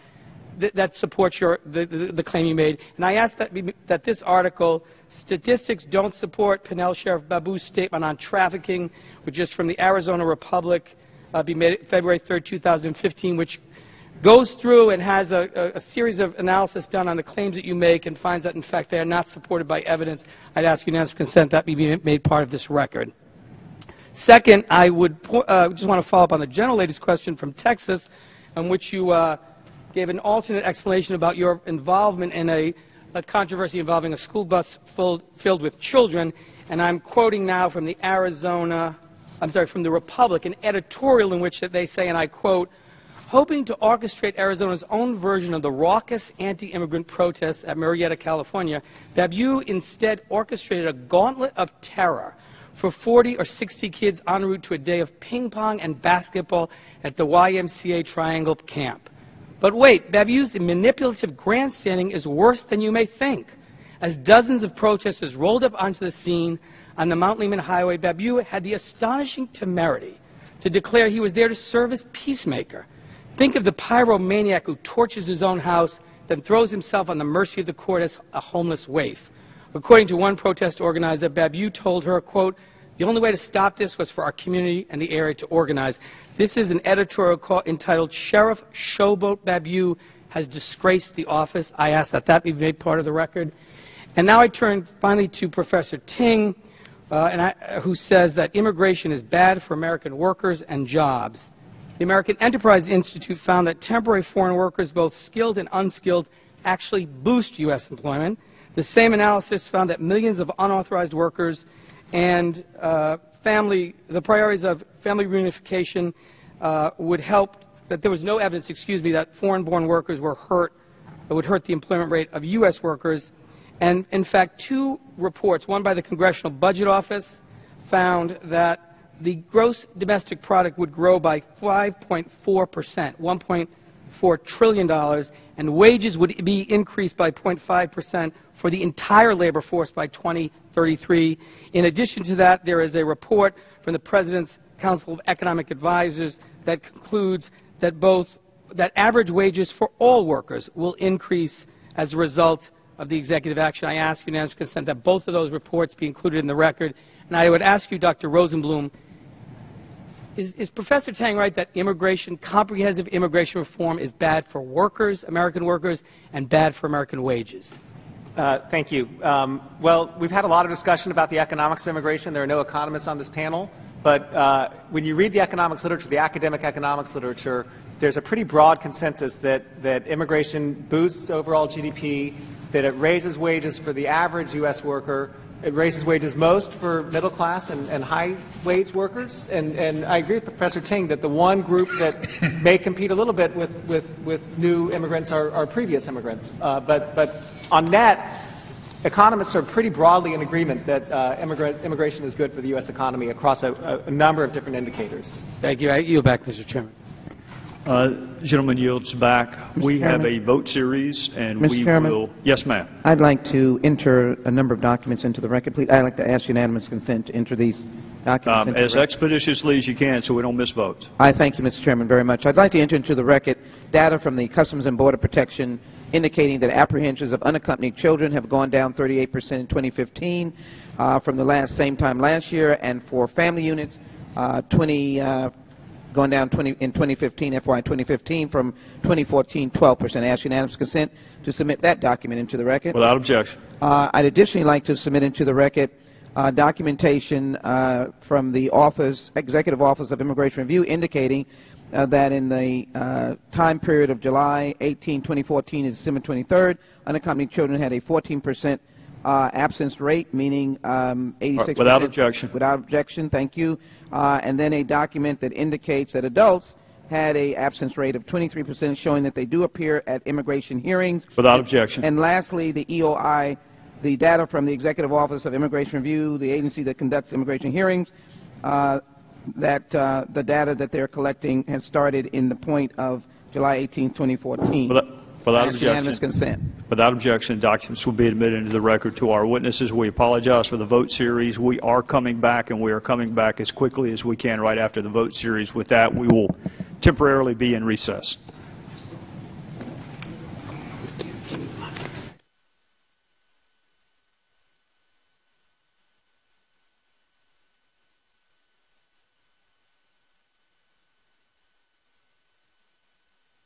that supports the claim you made. And I ask that this article, statistics don't support Pinell Sheriff Babeu's statement on trafficking, which is from the Arizona Republic, be made February 3rd, 2015, which goes through and has a series of analysis done on the claims that you make and finds that, in fact, they are not supported by evidence. I'd ask unanimous consent that be made part of this record. Second, I would just want to follow up on the gentlelady's question from Texas, in which you gave an alternate explanation about your involvement in a controversy involving a school bus filled with children. And I'm quoting now from the from the Republic, an editorial in which they say, and I quote, hoping to orchestrate Arizona's own version of the raucous anti-immigrant protests at Murrieta, California, Babeu instead orchestrated a gauntlet of terror for 40 or 60 kids en route to a day of ping pong and basketball at the YMCA Triangle Camp. But wait, Babeu's manipulative grandstanding is worse than you may think. As dozens of protesters rolled up onto the scene on the Mount Lehman Highway, Babeu had the astonishing temerity to declare he was there to serve as peacemaker. Think of the pyromaniac who torches his own house, then throws himself on the mercy of the court as a homeless waif. According to one protest organizer, Babeu told her, quote, the only way to stop this was for our community and the area to organize. This is an editorial entitled Sheriff Showboat Babeu has disgraced the office. I ask that that be made part of the record. And now I turn finally to Professor Ting, who says that immigration is bad for American workers and jobs. The American Enterprise Institute found that temporary foreign workers, both skilled and unskilled, actually boost U.S. employment. The same analysis found that millions of unauthorized workers and the priorities of family reunification would help, that there was no evidence, that foreign-born workers would hurt the employment rate of U.S. workers. And in fact, two reports, one by the Congressional Budget Office, found that the gross domestic product would grow by 5.4%, $1.4 trillion, and wages would be increased by 0.5% for the entire labor force by 2033. In addition to that, there is a report from the President's Council of Economic Advisors that concludes that that average wages for all workers will increase as a result of the executive action. I ask unanimous consent that both of those reports be included in the record. And I would ask you, Dr. Rosenblum, is Professor Tang right that comprehensive immigration reform is bad for workers, American workers, and bad for American wages? Thank you. Well, we've had a lot of discussion about the economics of immigration. There are no economists on this panel. But when you read the economics literature, the academic economics literature, there's a pretty broad consensus that immigration boosts overall GDP, that it raises wages for the average U.S. worker. It raises wages most for middle class and high wage workers. And I agree with Professor Ting that the one group that may compete a little bit with new immigrants are previous immigrants. But on net, economists are pretty broadly in agreement that immigration is good for the U.S. economy across a number of different indicators. Thank you. I yield back, Mr. Chairman. Gentleman yields back. We have a vote series, and we will. Yes, ma'am. I'd like to enter a number of documents into the record, please. I'd like to ask unanimous consent to enter these As expeditiously as you can so we don't miss votes. I thank you, Mr. Chairman, very much. I'd like to enter into the record data from the Customs and Border Protection indicating that apprehensions of unaccompanied children have gone down 38% in 2015 from the same time last year, and for family units, going down in 2015, FY 2015, from 2014, 12%. I ask unanimous consent to submit that document into the record. Without objection. I'd additionally like to submit into the record documentation from the Executive Office of Immigration Review indicating that in the time period of July 18, 2014 to December 23rd, unaccompanied children had a 14% absence rate, meaning 86%. Without objection. Without objection, thank you. And then a document that indicates that adults had a absence rate of 23%, showing that they do appear at immigration hearings. Without objection. And lastly, the EOI, the data from the Executive Office of Immigration Review, the agency that conducts immigration hearings, that the data that they're collecting has started in the point of July 18, 2014. Without objection. Unanimous consent. Without objection, documents will be admitted into the record. To our witnesses, we apologize for the vote series. We are coming back, and we are coming back as quickly as we can right after the vote series. With that, we will temporarily be in recess.